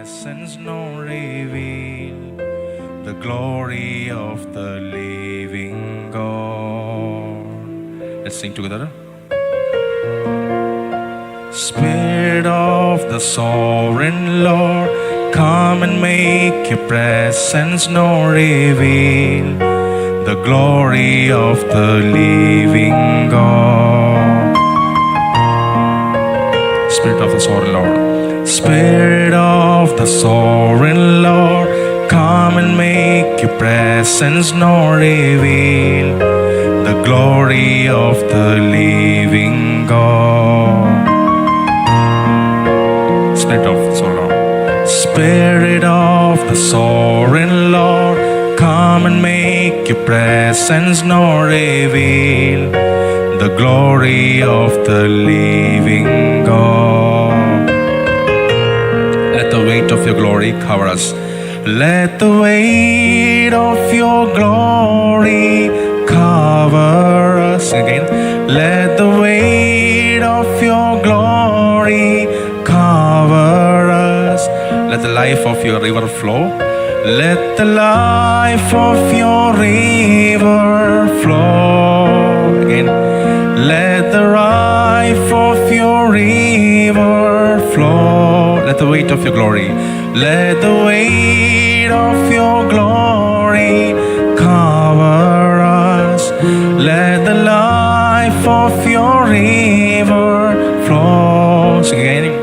presence known reveal the glory of the living God. Let's sing together. Spirit of the sovereign Lord, come and make your presence known, reveal the glory of the living God. Spirit of the sovereign Lord, Spirit of the sovereign Lord, come and make your presence known, reveal the glory of the living God. Spirit of the sovereign Lord, Spirit of the sovereign Lord, come and make your presence known, reveal the glory of the living God. Let the weight of your glory cover us. Let the weight of your glory cover us. Again, let the weight of your glory cover us. Let the life of your river flow. Let the life of your river flow. Again, let the life of your weight of your glory. Let the weight of your glory cover us. Let the life of your river flow. Sing again.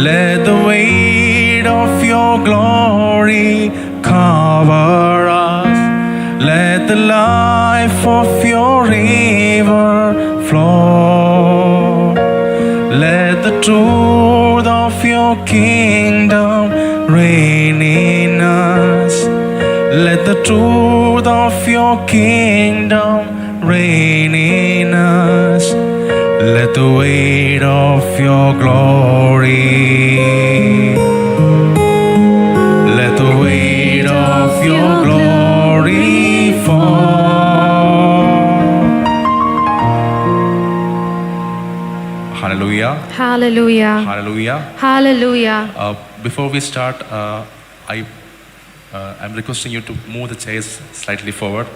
Let the weight of your glory cover us. Let the life of your river flow. Let the truth of your kingdom reign in us. Let the truth of your kingdom reign in us. Let the weight of your glory, let the weight of your glory fall. Hallelujah. Hallelujah. Hallelujah. Hallelujah. Before we start, I'm requesting you to move the chairs slightly forward.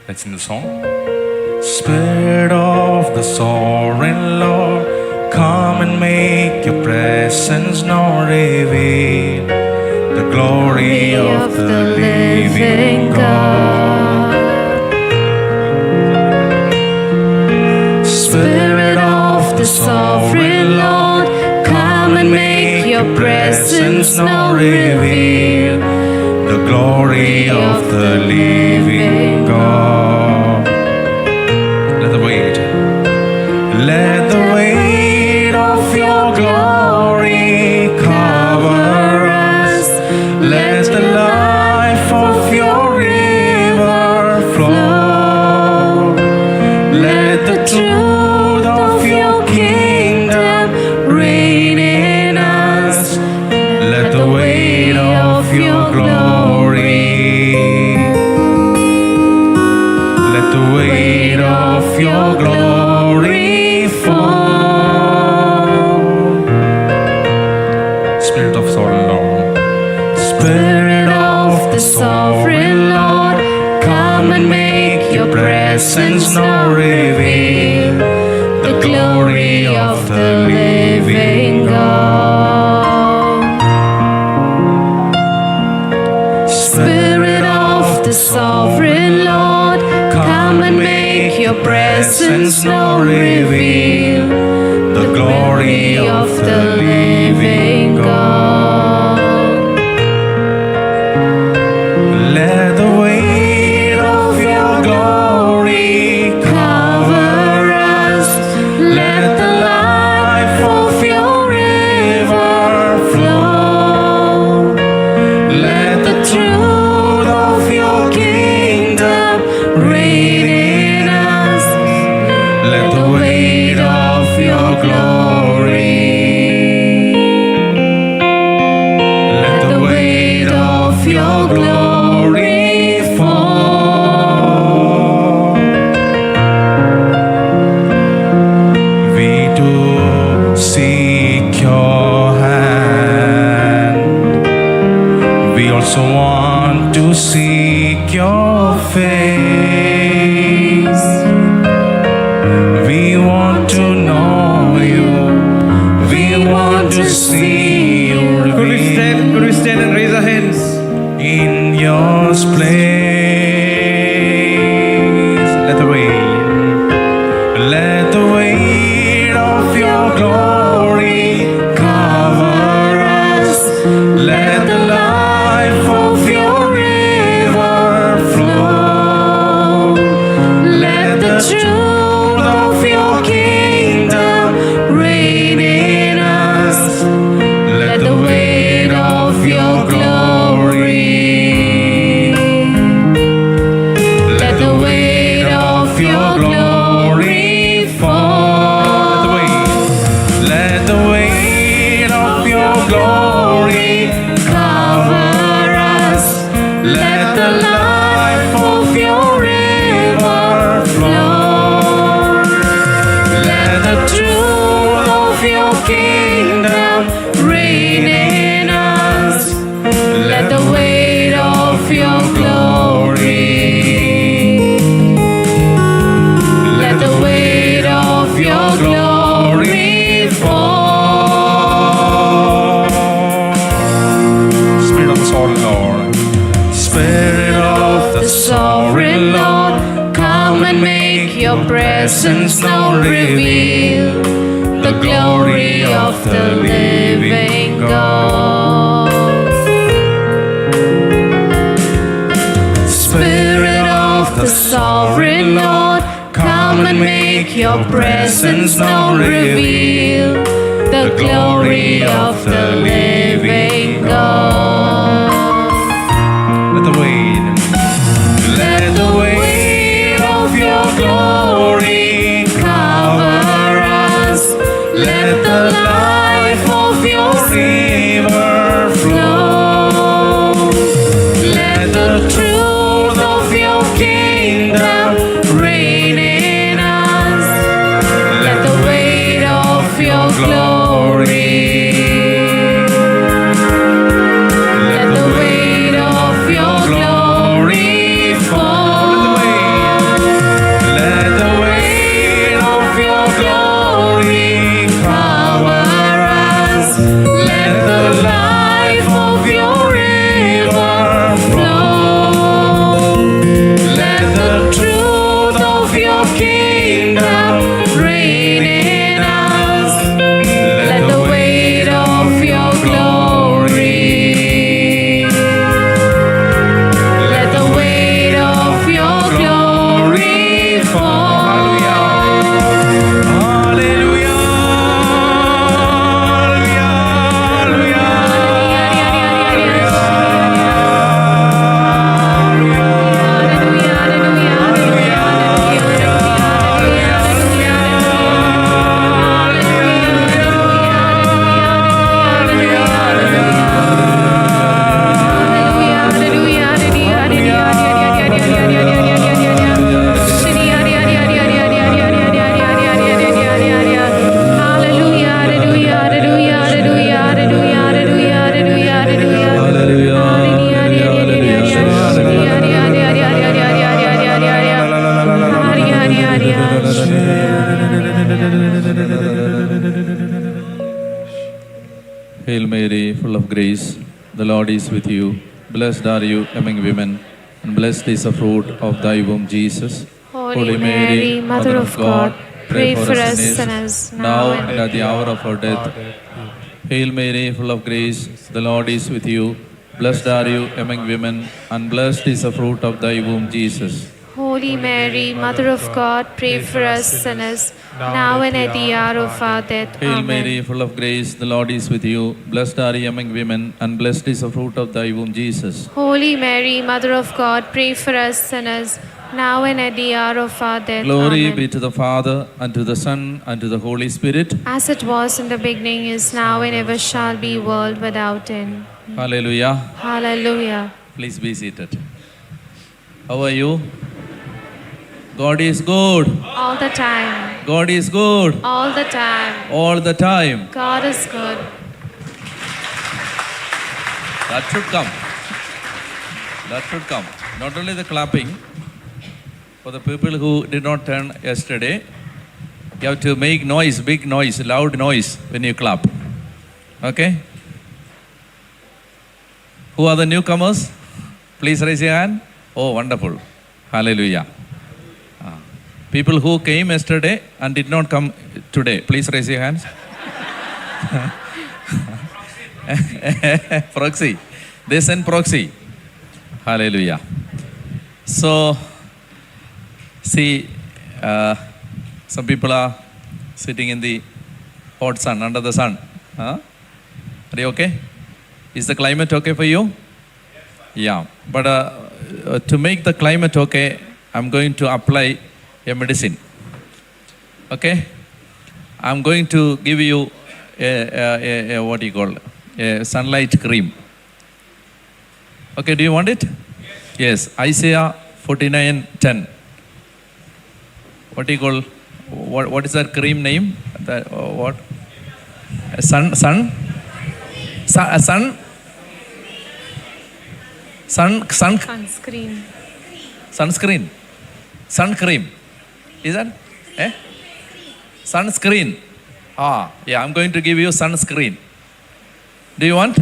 Let's sing the song. Spirit of the sovereign Lord, come and make your presence known. Reveal the glory of the living God. Spirit of the sovereign Lord, come and make your presence known. Reveal the glory of the living God. Let the weight of your glory cover us. Let the life of your river flow. Let the truth of your kingdom reign in us. Let the weight of your glory, let the weight of your glory fall. Spirit of sovereign Lord, Spirit of the sovereign Lord, come and make your presence known. Reveal the glory of the living God. Spirit of the sovereign Lord, come and make your presence known. Reveal the glory of the living God. Let the weight of your glory Cover us, let the life of your river flow. let the Truth of your kingdom reign in us. let the weight of your glory, let the weight of your glory fall. We do seek your hand. We also want to seek your face. We want to know you. We want to see you Could we stand and raise our hands? in your splendor. presence now reveal the glory of the living God. Spirit of the sovereign Lord, come and make your presence now reveal the glory of the living God. Let the weight, let the weight of your glory cover us. Let the life of your river flow. Let the truth of your kingdom reign in us. Let the weight of your glory. Let the weight of your glory fall. Let the weight of your glory cover us. Let the life of your river flow. Let the truth of your kingdom reign in us. Let the weight of your glory. Let the weight of your glory fall. Hallelujah. Hail Mary, full of grace, the Lord is with you. Blessed are you among women, and blessed is the fruit of thy womb, Jesus. Holy Mary, Mother of God, pray for us sinners, now and at the hour of our death. Hail Mary, full of grace, the Lord is with you. Blessed are you among women, and blessed is the fruit of thy womb, Jesus. Holy Mary, Mother of God, pray for us sinners, now and at the hour of our death. Hail Amen. Mary, full of grace, the Lord is with you. Blessed are you among women, and blessed is the fruit of thy womb, Jesus. Holy Mary, Mother of God, pray for us sinners, now and at the hour of our death. Glory Amen. be to the Father, and to the Son, and to the Holy Spirit. As it was in the beginning, is now, and ever shall be, world without end. Hallelujah. Hallelujah. Please be seated. How are you? God is good. All the time. God is good. All the time. All the time. God is good. That should come. That should come. Not only the clapping, for the people who did not turn yesterday, you have to make noise, big noise, loud noise when you clap. Okay? Who are the newcomers? Please raise your hand. Oh, wonderful. Hallelujah. People who came yesterday and did not come today, please raise your hands. Proxy. They send proxy. Hallelujah. So, see, some people are sitting in the hot sun, under the sun. Huh? Are you okay? Is the climate okay for you? Yeah. But to make the climate okay, I'm going to apply a medicine. Okay? I'm going to give you a what do you call, a sunlight cream. Okay, do you want it? Yes. Isaiah 49:10. What do you call, what is that cream name? That, what? Sunscreen. Sun cream. Is that? Sunscreen. Yeah, I'm going to give you sunscreen. Do you want?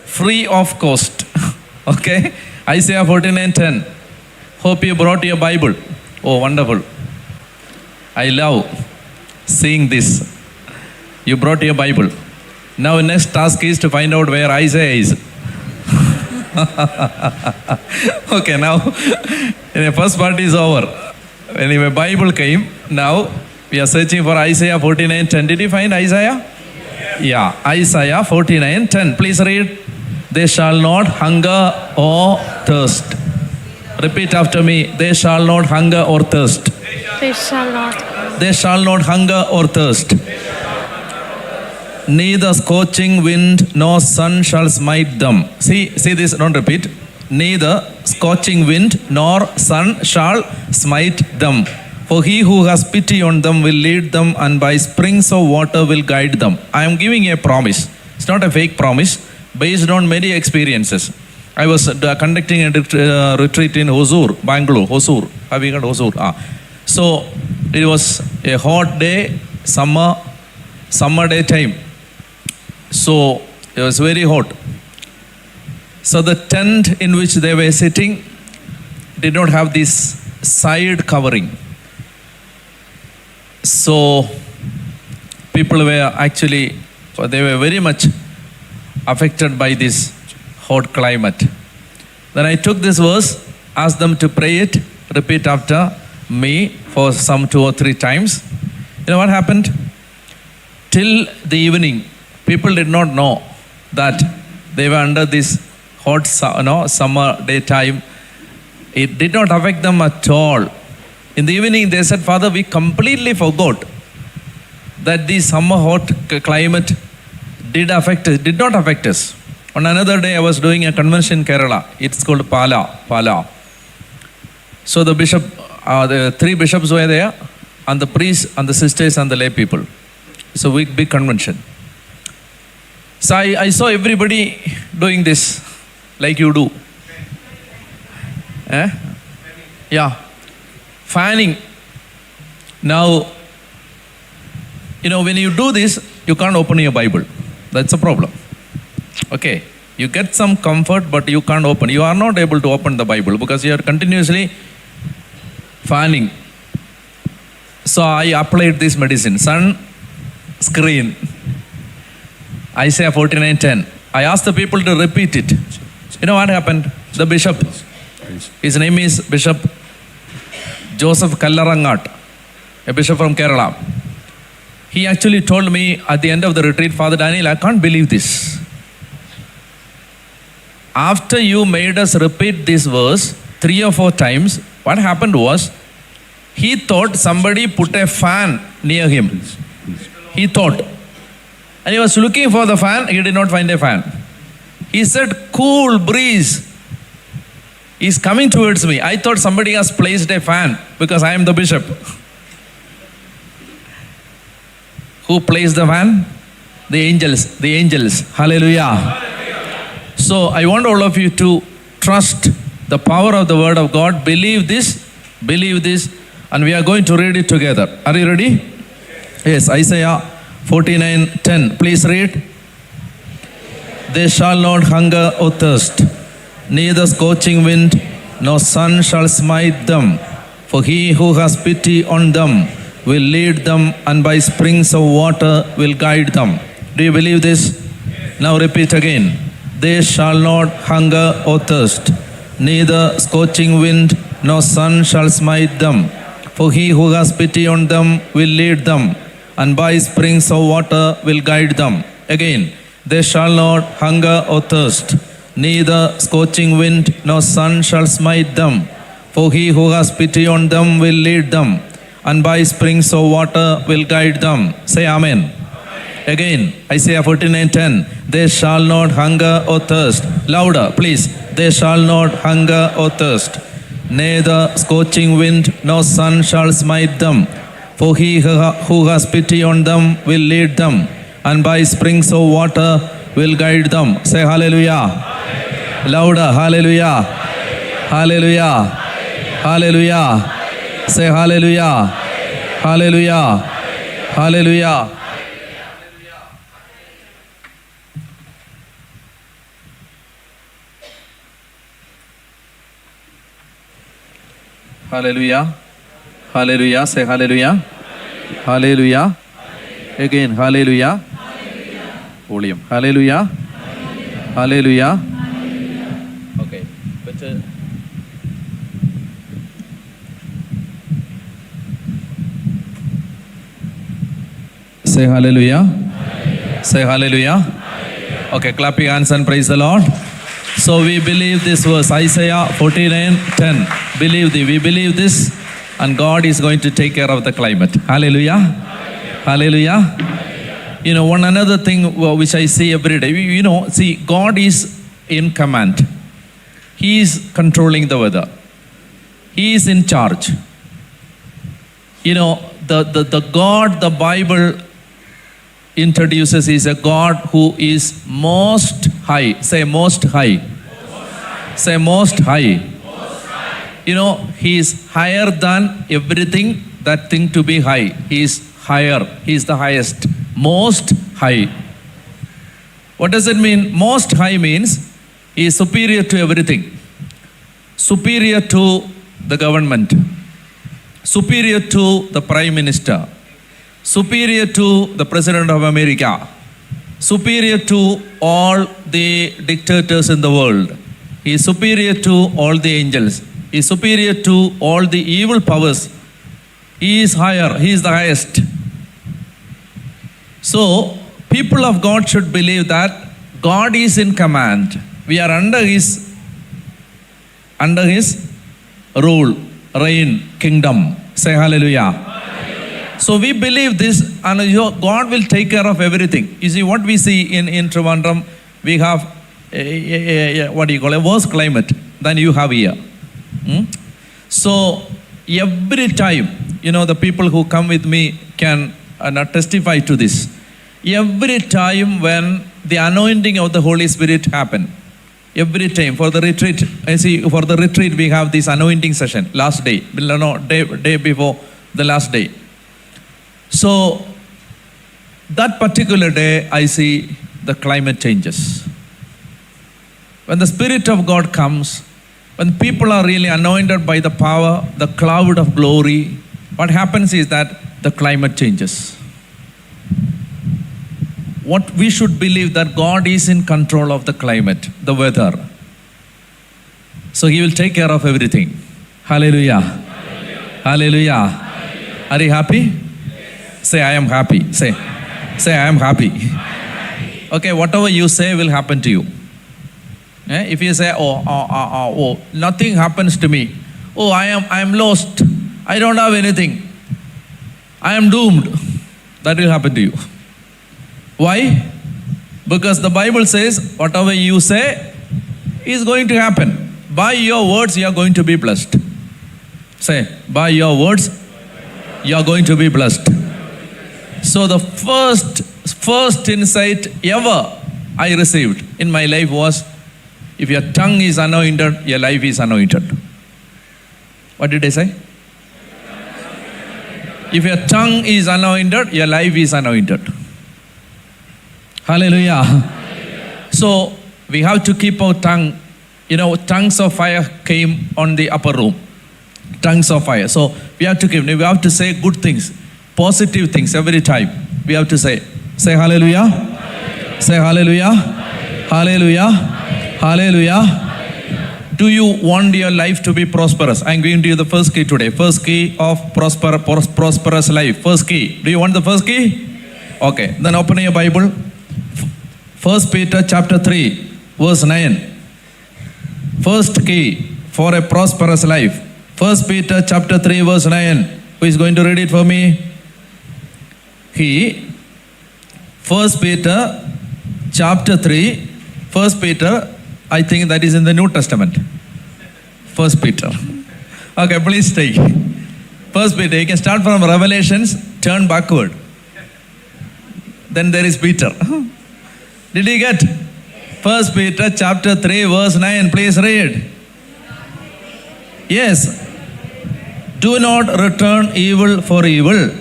Free of cost. Okay? Isaiah 49:10. Hope you brought your Bible. Oh, wonderful. I love seeing this. You brought your Bible. Now next task is to find out where Isaiah is. Okay, now the first part is over. When the Bible came, now we are searching for Isaiah 49:10. Did you find Isaiah? Yeah, Isaiah 49:10. Please read. They shall not hunger or thirst. Repeat after me. They shall not hunger or thirst. They shall not. They shall not hunger or thirst. Neither scorching wind nor sun shall smite them. See this, don't repeat. Neither scorching wind nor sun shall smite them. For he who has pity on them will lead them, and by springs of water will guide them. I am giving a promise. It's not a fake promise, based on many experiences. I was conducting a retreat in Hosur, Bangalore. Hosur. Have you heard Hosur? So it was a hot day, summer day time. So it was very hot. So the tent in which they were sitting did not have this side covering. So people were actually, they were very much affected by this hot climate. Then I took this verse, asked them to pray it, repeat after me for some 2 or 3 times. You know what happened? Till the evening, people did not know that they were under this hot summer daytime. It did not affect them at all. In the evening, they said, Father, we completely forgot that the summer hot climate did not affect us. On another day, I was doing a convention in Kerala. It's called Pala. So the bishop, the 3 bishops were there, and the priests and the sisters and the lay people. It's a big convention. So I saw everybody doing this, like you do. Yeah. Fanning. Now, when you do this, you can't open your Bible. That's a problem. Okay. You get some comfort, but you can't open. You are not able to open the Bible because you are continuously fanning. So I applied this medicine. Sun, screen. Isaiah 49:10. I asked the people to repeat it. You know what happened? The bishop, his name is Bishop Joseph Kallarangat, a bishop from Kerala. He actually told me at the end of the retreat, Father Daniel, I can't believe this. After you made us repeat this verse 3 or 4 times, what happened was, he thought somebody put a fan near him. He thought. And he was looking for the fan, he did not find a fan. He said, cool breeze is coming towards me. I thought somebody has placed a fan because I am the bishop. Who placed the fan? The angels. Hallelujah. So I want all of you to trust the power of the word of God. Believe this, and we are going to read it together. Are you ready? Yes, Isaiah 49:10. Please read. They shall not hunger or thirst, neither scorching wind nor sun shall smite them. For he who has pity on them will lead them, and by springs of water will guide them. Do you believe this? Now repeat again. They shall not hunger or thirst, neither scorching wind nor sun shall smite them. For he who has pity on them will lead them, and by springs of water will guide them. Again, they shall not hunger or thirst, neither scorching wind nor sun shall smite them. For he who has pity on them will lead them, and by springs of water will guide them. Say Amen. Again, Isaiah 49:10. They shall not hunger or thirst. Louder, please. They shall not hunger or thirst, neither scorching wind nor sun shall smite them. For he who has pity on them will lead them, and by springs of water will guide them. Say hallelujah. Louder, hallelujah. Hallelujah. Hallelujah. Say hallelujah. Hallelujah. Hallelujah. Hallelujah. Hallelujah. Say hallelujah. Hallelujah. Again, hallelujah. Volume. Hallelujah. Hallelujah. Okay. Better. Say hallelujah. Say hallelujah. Okay, clap your hands and praise the Lord. So we believe this verse, Isaiah 49:10. We believe this, and God is going to take care of the climate. Hallelujah. Hallelujah. You know, one another thing which I see every day. See, God is in command. He is controlling the weather. He is in charge. You know, the God the Bible introduces is a God who is most high. Say most high. Say most high. You know, He is higher than everything that thing to be high. He is higher. He is the highest. Most high. What does it mean? Most high means He is superior to everything. Superior to the government. Superior to the Prime Minister. Superior to the President of America. Superior to all the dictators in the world. He is superior to all the angels. He is superior to all the evil powers. He is higher. He is the highest. So, people of God should believe that God is in command. We are under His rule, reign, kingdom. Say hallelujah. So we believe this, and God will take care of everything. You see, what we see in Trivandrum, we have a worse climate than you have here. So every time, the people who come with me can testify to this. Every time when the anointing of the Holy Spirit happen, every time for the retreat, we have this anointing session last day, day before the last day. So that particular day, I see the climate changes. When the Spirit of God comes, when people are really anointed by the power, the cloud of glory, what happens is that the climate changes. What we should believe that God is in control of the climate, the weather. So He will take care of everything. Hallelujah. Hallelujah. Hallelujah. Are you happy? Say, I am happy. Say, I am happy. Okay, whatever you say will happen to you. If you say, nothing happens to me. I am lost. I don't have anything. I am doomed. That will happen to you. Why? Because the Bible says, whatever you say is going to happen. By your words, you are going to be blessed. Say, by your words, you are going to be blessed. So the first insight ever I received in my life was, if your tongue is anointed, your life is anointed. What did I say? If your tongue is anointed, your life is anointed. Hallelujah. So we have to keep our tongue. Tongues of fire came on the upper room. Tongues of fire. So we have to say good things, positive things every time. We have to say hallelujah. Hallelujah. Say hallelujah. Hallelujah. Hallelujah. Hallelujah. Do you want your life to be prosperous? I'm going to give the first key today. First key of prosperous life. First key. Do you want the first key? Okay. Then open your Bible. 1 Peter chapter 3, verse 9. First key for a prosperous life. 1 Peter chapter 3, verse 9. Who is going to read it for me? 1 Peter chapter 3. 1 Peter, I think that is in the New Testament. 1 Peter. Okay, please take. 1 Peter, you can start from Revelations, turn backward. Then there is Peter. Did you get? 1 Peter chapter 3 verse 9. Please read. Yes. Do not return evil for evil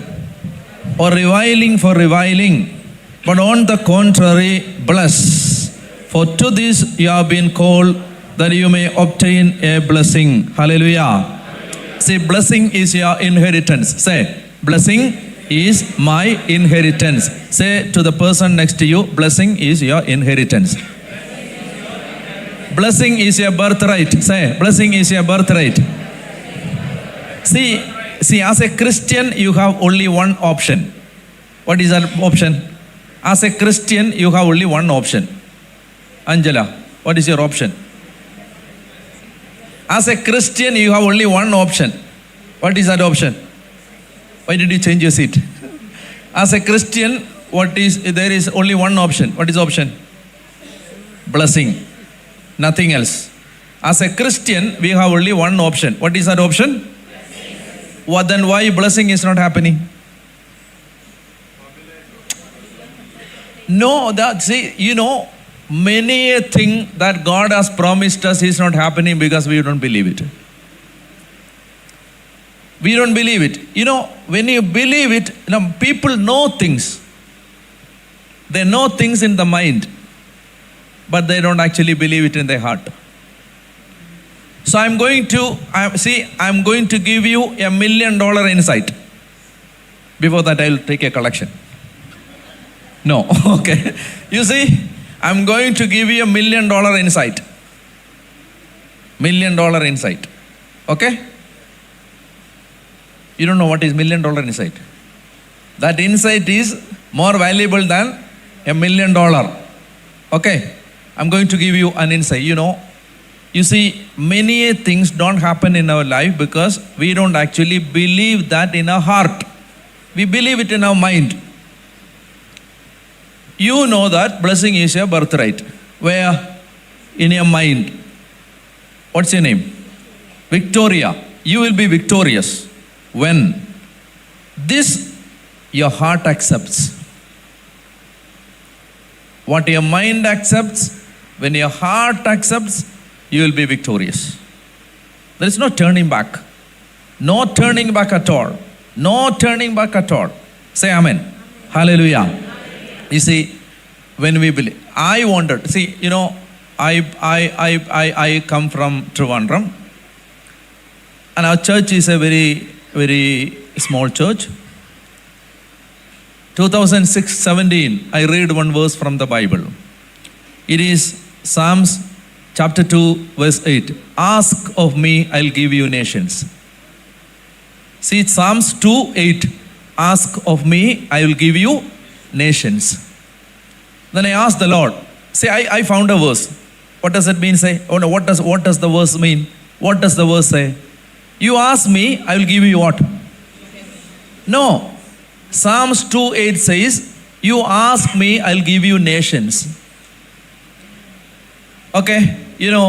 or reviling for reviling, but on the contrary, bless. For to this you have been called, that you may obtain a blessing. Hallelujah. Say, blessing is your inheritance. Say, blessing is my inheritance. Say to the person next to you, blessing is your inheritance. Blessing is your birthright. Say, blessing is your birthright. See, as a Christian, you have only one option. What is that option? As a Christian, you have only one option. Angela, what is your option? As a Christian, you have only one option. What is that option? Why did you change your seat? As a Christian, there is only one option. What is the option? Blessing. Nothing else. As a Christian, we have only one option. What is that option? Well, then why blessing is not happening? No, many a thing that God has promised us is not happening because we don't believe it. We don't believe it. When you believe it, people know things. They know things in the mind, but they don't actually believe it in their heart. So I'm going to give you $1 million insight. Before that, I'll take a collection. No, okay. You see, I'm going to give you $1 million insight. $1 million insight. Okay? You don't know what is $1 million insight. That insight is more valuable than $1 million. Okay? I'm going to give you an insight. You see, many things don't happen in our life because we don't actually believe that in our heart. We believe it in our mind. You know that blessing is your birthright. Where? In your mind. What's your name? Victoria. You will be victorious when this your heart accepts. What your mind accepts, when your heart accepts, you will be victorious. There is no turning back. No turning back at all. No turning back at all. Say amen. Hallelujah. You see, when we believe, I come from Trivandrum, and our church is a very, very small church. 2006-17, I read one verse from the Bible. It is Psalms chapter 2, verse 8. Ask of me, I'll give you nations. See, Psalms 2:8. Ask of me, I will give you nations. Then I asked the Lord. Say, I found a verse. What does it mean? Say, oh no, what does the verse mean? What does the verse say? You ask me, I will give you what? No. Psalms 2:8 says, you ask me, I'll give you nations. Okay,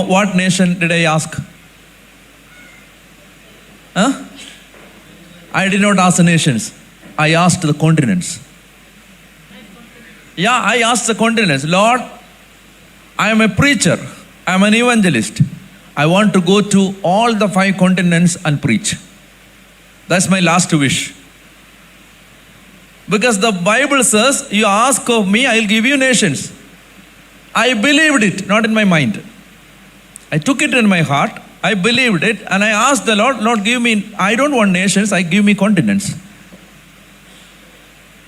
what nation did I ask? Huh? I did not ask the nations. I asked the continents. Yeah, I asked the continents. Lord, I am a preacher. I am an evangelist. I want to go to all the 5 continents and preach. That's my last wish. Because the Bible says, you ask of me, I will give you nations. I believed it, not in my mind. I took it in my heart. I believed it, and I asked the Lord, Lord, give me, I don't want nations, give me continents.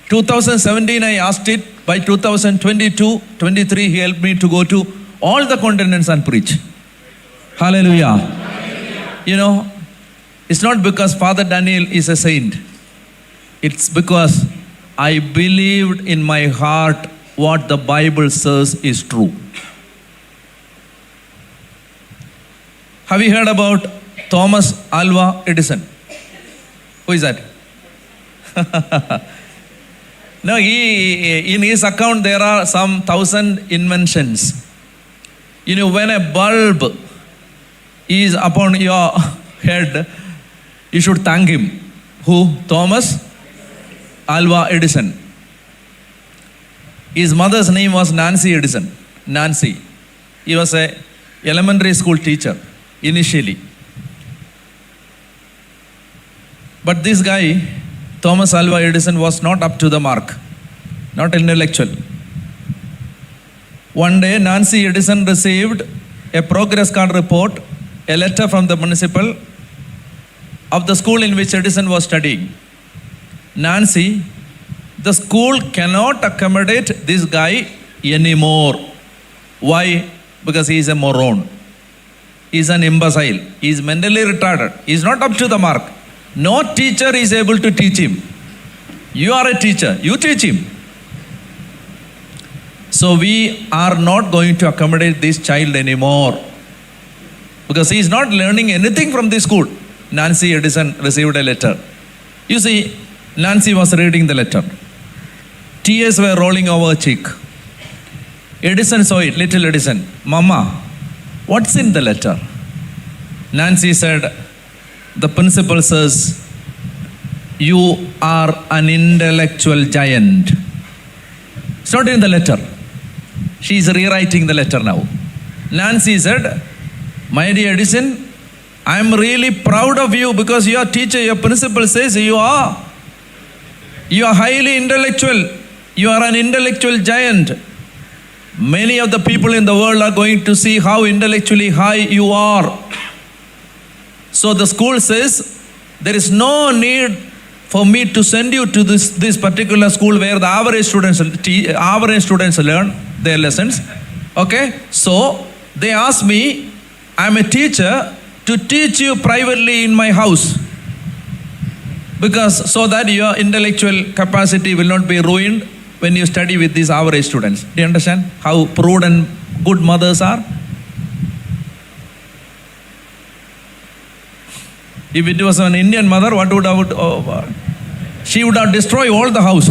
2017, I asked it. By 2022-23, He helped me to go to all the continents and preach. Hallelujah. It's not because Father Daniel is a saint. It's because I believed in my heart what the Bible says is true. Have you heard about Thomas Alva Edison? Who is that? No, in his account there are some 1,000 inventions. When a bulb is upon your head, you should thank him. Who? Thomas Alva Edison. His mother's name was Nancy Edison. Nancy. He was an elementary school teacher initially. But this guy, Thomas Alva Edison, was not up to the mark, not intellectual. One day, Nancy Edison received a progress card report, a letter from the principal of the school in which Edison was studying. Nancy, the school cannot accommodate this guy anymore. Why? Because he is a moron. He is an imbecile. He is mentally retarded. He is not up to the mark. No teacher is able to teach him. You are a teacher. You teach him. So we are not going to accommodate this child anymore. Because he is not learning anything from this school. Nancy Edison received a letter. You see, Nancy was reading the letter. Tears were rolling over her cheek. Edison saw it, little Edison. Mama, what's in the letter? Nancy said, the principal says, you are an intellectual giant. It's not in the letter. She is rewriting the letter now. Nancy said, my dear Edison, I am really proud of you because your teacher, your principal says you are highly intellectual. You are an intellectual giant. Many of the people in the world are going to see how intellectually high you are. So the school says, there is no need for me to send you to this particular school where the average students learn their lessons. Okay? So they asked me, I am a teacher, to teach you privately in my house. Because so that your intellectual capacity will not be ruined when you study with these average students. Do you understand how prudent, good mothers are? If it was an Indian mother, what would she would have destroyed all the house.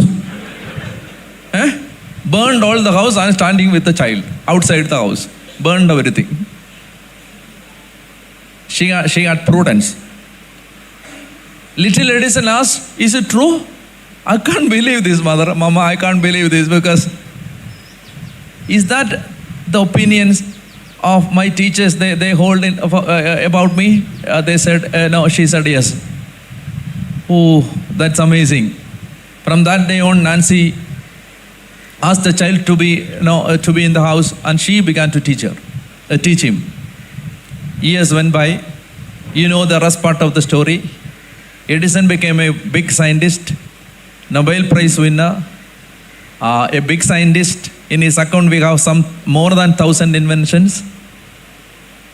Burned all the house and standing with the child outside the house. Burned everything. She had prudence. Little Edison asked, is it true? I can't believe this, Mama, I can't believe this, because is that the opinions of my teachers they hold in about me? They said, no, she said yes. Oh, that's amazing. From that day on, Nancy asked the child to be in the house, and she began to teach him. Years went by. You know the rest part of the story. Edison became a big scientist, Nobel Prize winner, a big scientist. In his account, we have some more than 1,000 inventions.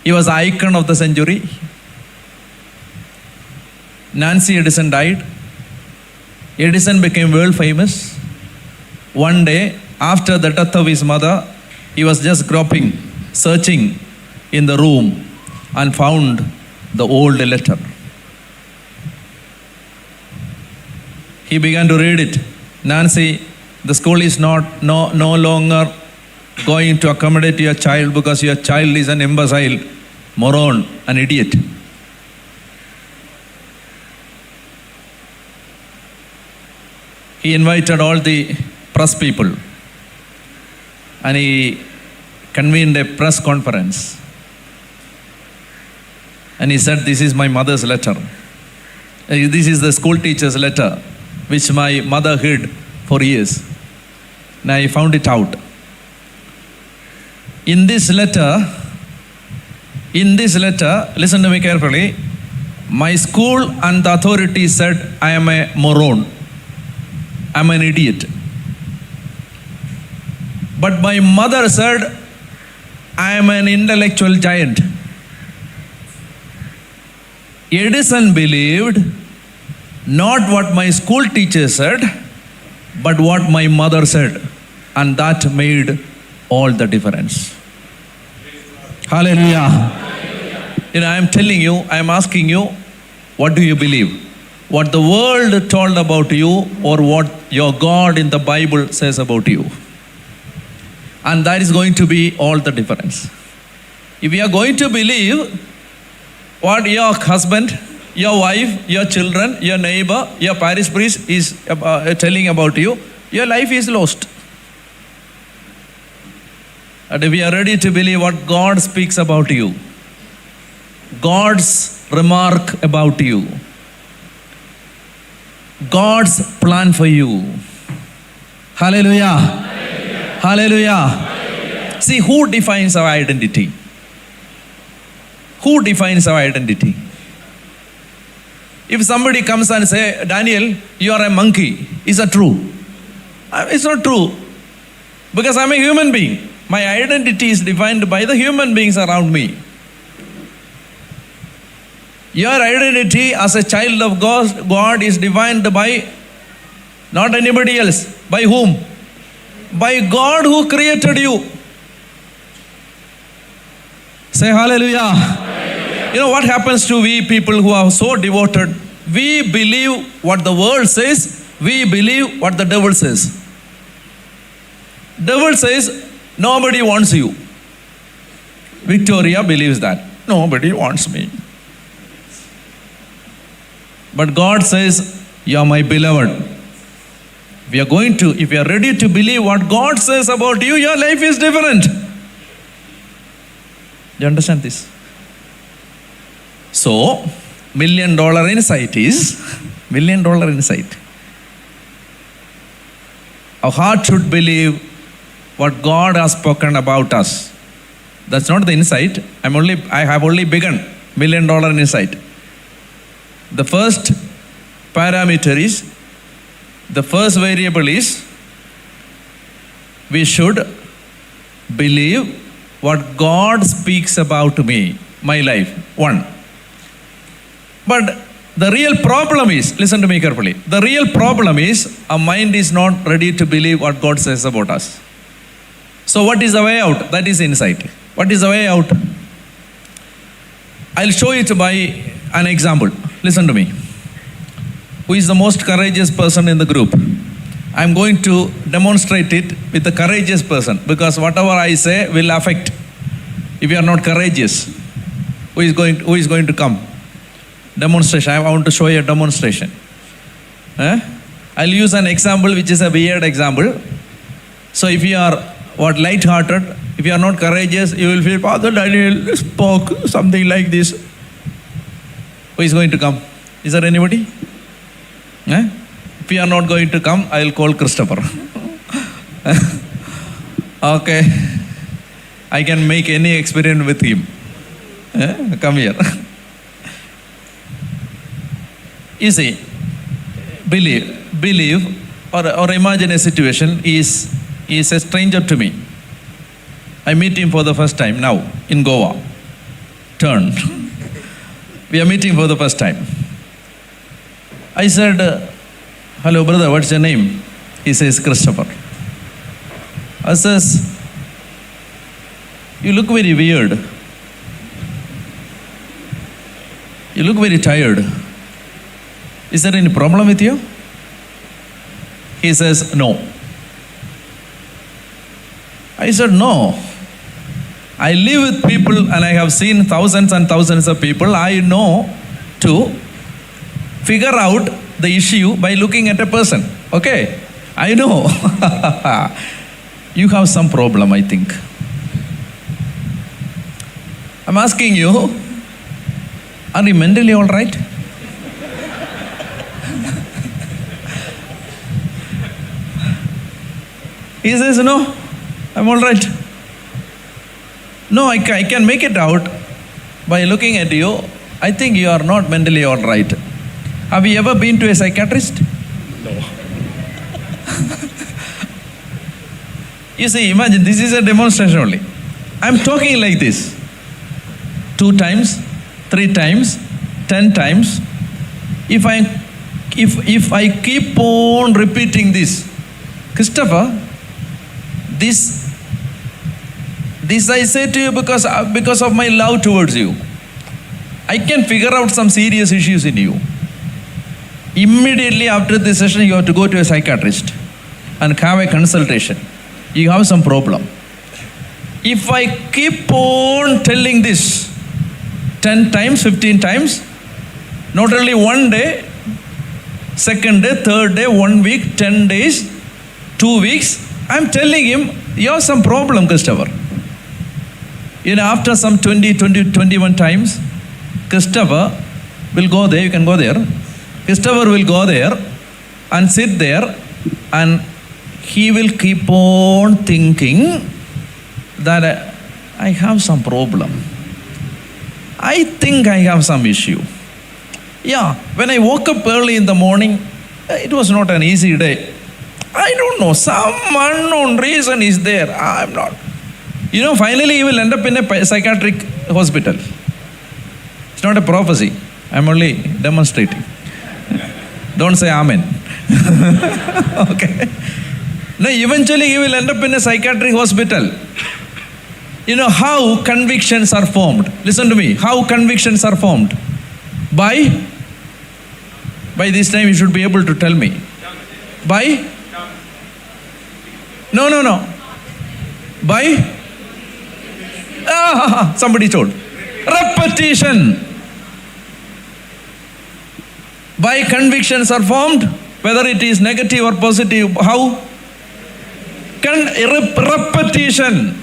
He was the icon of the century. Nancy Edison died. Edison became world famous. One day, after the death of his mother, he was just groping, searching in the room, and found the old letter. He began to read it. Nancy, the school is no longer going to accommodate your child because your child is an imbecile, moron, an idiot. He invited all the press people and he convened a press conference. And he said, this is my mother's letter. This is the school teacher's letter, which my mother hid for years. Now I found it out. In this letter, listen to me carefully. My school and the authorities said I am a moron. I am an idiot. But my mother said I am an intellectual giant. Edison believed not what my school teacher said, but what my mother said. And that made all the difference. Hallelujah. I am telling you, I am asking you, what do you believe? What the world told about you or what your God in the Bible says about you? And that is going to be all the difference. If you are going to believe what your husband, your wife, your children, your neighbor, your parish priest is telling about you, your life is lost. And if you are ready to believe what God speaks about you, God's remark about you, God's plan for you. Hallelujah. Hallelujah. Hallelujah. See, who defines our identity? Who defines our identity? If somebody comes and say, Daniel, you are a monkey, is that true? It's not true. Because I'm a human being. My identity is defined by the human beings around me. Your identity as a child of God is defined by not anybody else. By whom? By God who created you. Say hallelujah. Hallelujah. You know what happens to we people who are so devoted? We believe what the world says. We believe what the devil says. Devil says, nobody wants you. Victoria believes that. Nobody wants me. But God says, you are my beloved. If you are ready to believe what God says about you, your life is different. Do you understand this? So, $1 million insight is, $1 million insight. Our heart should believe what God has spoken about us. That's not the insight. I have only begun. $1 million insight. The first parameter is, the first variable is, we should believe what God speaks about me, my life. One. But the real problem is, listen to me carefully, the real problem is our mind is not ready to believe what God says about us. So what is the way out? That is insight. What is the way out? I'll show it by an example. Listen to me. Who is the most courageous person in the group? I'm going to demonstrate it with a courageous person, because whatever I say will affect. If you are not courageous, who is going to come? Demonstration. I want to show you a demonstration. I'll use an example which is a weird example. So if you are light-hearted, if you are not courageous, you will feel, Father Daniel spoke something like this. Who is going to come? Is there anybody? If you are not going to come, I will call Christopher. Okay. I can make any experiment with him. Come here. You see, believe or imagine a situation is a stranger to me. I meet him for the first time now in Goa. Turn. We are meeting for the first time. I said, hello brother, what's your name? He says, Christopher. I says, you look very weird. You look very tired. Is there any problem with you? He says, no. I said, no. I live with people and I have seen thousands and thousands of people. I know to figure out the issue by looking at a person. Okay? I know. You have some problem, I think. I'm asking you, are you mentally all right? He says, no, I'm all right. No, I can make it out by looking at you. I think you are not mentally all right. Have you ever been to a psychiatrist? No. You see, imagine, this is a demonstration only. I'm talking like this. 2 times, 3 times, 10 times. If I keep on repeating this, Christopher, this I say to you because of my love towards you. I can figure out some serious issues in you. Immediately after this session, you have to go to a psychiatrist and have a consultation. You have some problem. If I keep on telling this 10 times, 15 times, not only one day, second day, third day, 1 week, 10 days, 2 weeks, I'm telling him, you have some problem, Christopher. After some 21 times, Christopher will go there, you can go there. Christopher will go there and sit there and he will keep on thinking that I have some problem. I think I have some issue. Yeah, when I woke up early in the morning, it was not an easy day. I don't know, some unknown reason is there. I'm not. Finally you will end up in a psychiatric hospital. It's not a prophecy. I'm only demonstrating. Don't say amen. Okay. No, eventually you will end up in a psychiatric hospital. How convictions are formed. Listen to me. How convictions are formed? By this time you should be able to tell me. By? No. By? Somebody told. Repetition. By convictions are formed, whether it is negative or positive. How? Repetition.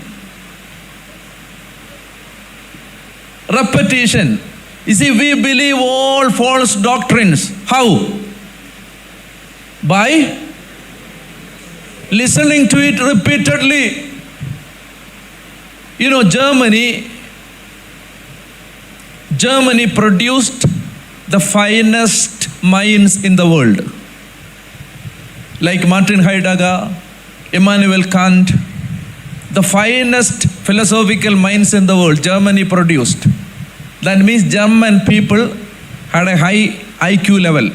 Repetition. You see, we believe all false doctrines. How? By listening to it repeatedly. Germany produced the finest minds in the world. Like Martin Heidegger, Immanuel Kant, the finest philosophical minds in the world, Germany produced. That means German people had a high IQ level.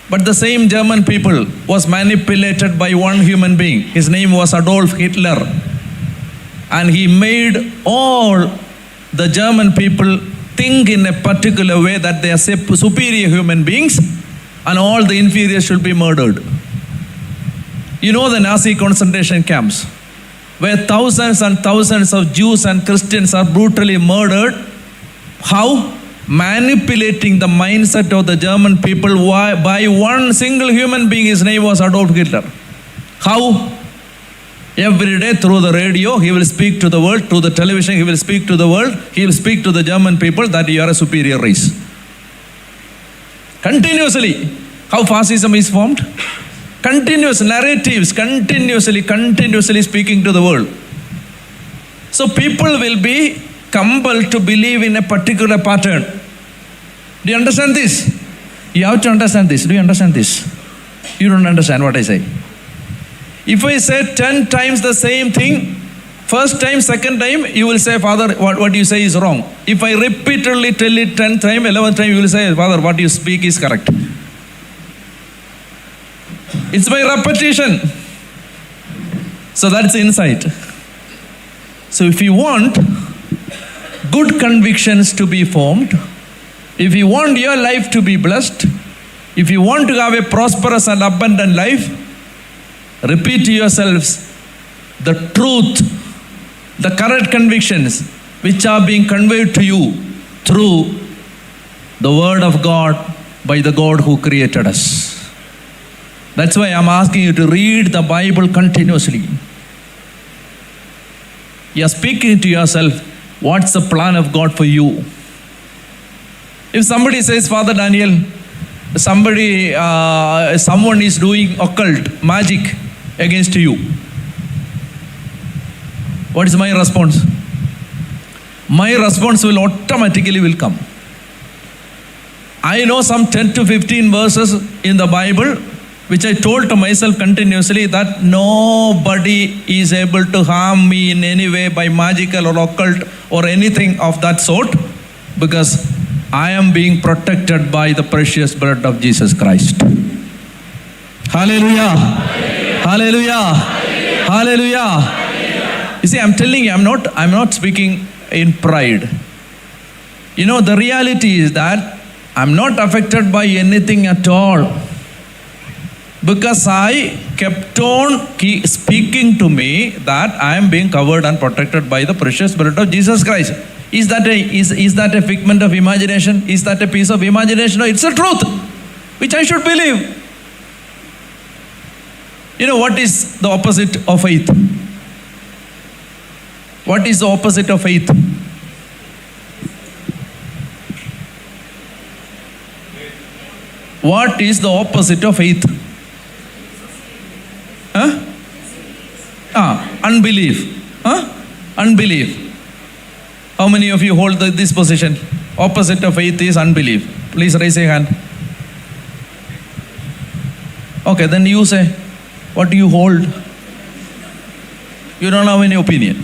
But the same German people was manipulated by one human being. His name was Adolf Hitler. And he made all the German people think in a particular way that they are superior human beings and all the inferiors should be murdered. The Nazi concentration camps, where thousands and thousands of Jews and Christians are brutally murdered. How? Manipulating the mindset of the German people by one single human being. His name was Adolf Hitler. How? Every day through the radio, he will speak to the world. Through the television, he will speak to the world. He will speak to the German people that you are a superior race. Continuously. How fascism is formed? Continuous narratives, continuously speaking to the world. So people will be compelled to believe in a particular pattern. Do you understand this? You have to understand this. Do you understand this? You don't understand what I say. If I say 10 times the same thing, first time, second time, you will say, Father, what you say is wrong. If I repeatedly tell it 10 times, 11th time, you will say, Father, what you speak is correct. It's by repetition. So that's insight. So if you want good convictions to be formed, if you want your life to be blessed, if you want to have a prosperous and abundant life, repeat to yourselves the truth, the correct convictions which are being conveyed to you through the Word of God by the God who created us. That's why I'm asking you to read the Bible continuously. You're speaking to yourself, what's the plan of God for you? If somebody says, Father Daniel, someone is doing occult, magic against you, what is my response? My response will automatically come. I know some 10 to 15 verses in the Bible which I told to myself continuously that nobody is able to harm me in any way by magical or occult or anything of that sort, because I am being protected by the precious blood of Jesus Christ. Hallelujah. Hallelujah. Hallelujah. You see, I'm telling you, I'm not speaking in pride. The reality is that I'm not affected by anything at all, because I kept on speaking to me that I am being covered and protected by the precious blood of Jesus Christ. Is that a figment of imagination? Is that a piece of imagination? No, it's a truth which I should believe. What is the opposite of faith? What is the opposite of faith? What is the opposite of faith? Unbelief. Unbelief. How many of you hold this position? Opposite of faith is unbelief. Please raise your hand. Okay, then you say, what do you hold? You don't have any opinion.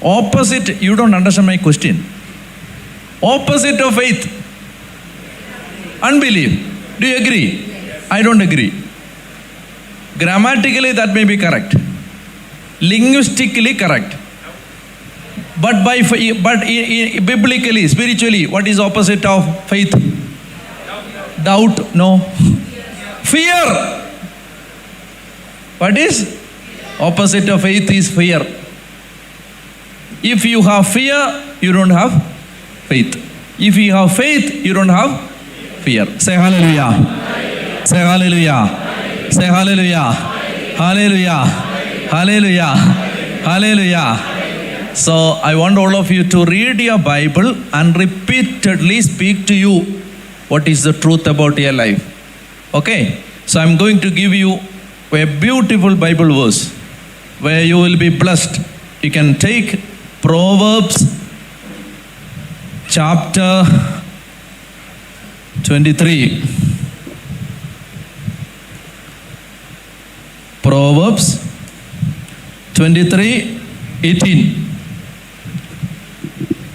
Opposite, you don't understand my question. Opposite of faith, unbelief. Do you agree? I don't agree. Grammatically, that may be correct. Linguistically correct. But biblically, spiritually, what is opposite of faith? Doubt? No. Fear. What is? Opposite of faith is fear. If you have fear, you don't have faith. If you have faith, you don't have fear. Say hallelujah. Say hallelujah. Say hallelujah. Hallelujah. Hallelujah. Hallelujah. So I want all of you to read your Bible and repeatedly speak to you what is the truth about your life. Okay? So I'm going to give you a beautiful Bible verse where you will be blessed. You can take Proverbs chapter 23. Proverbs 23:18.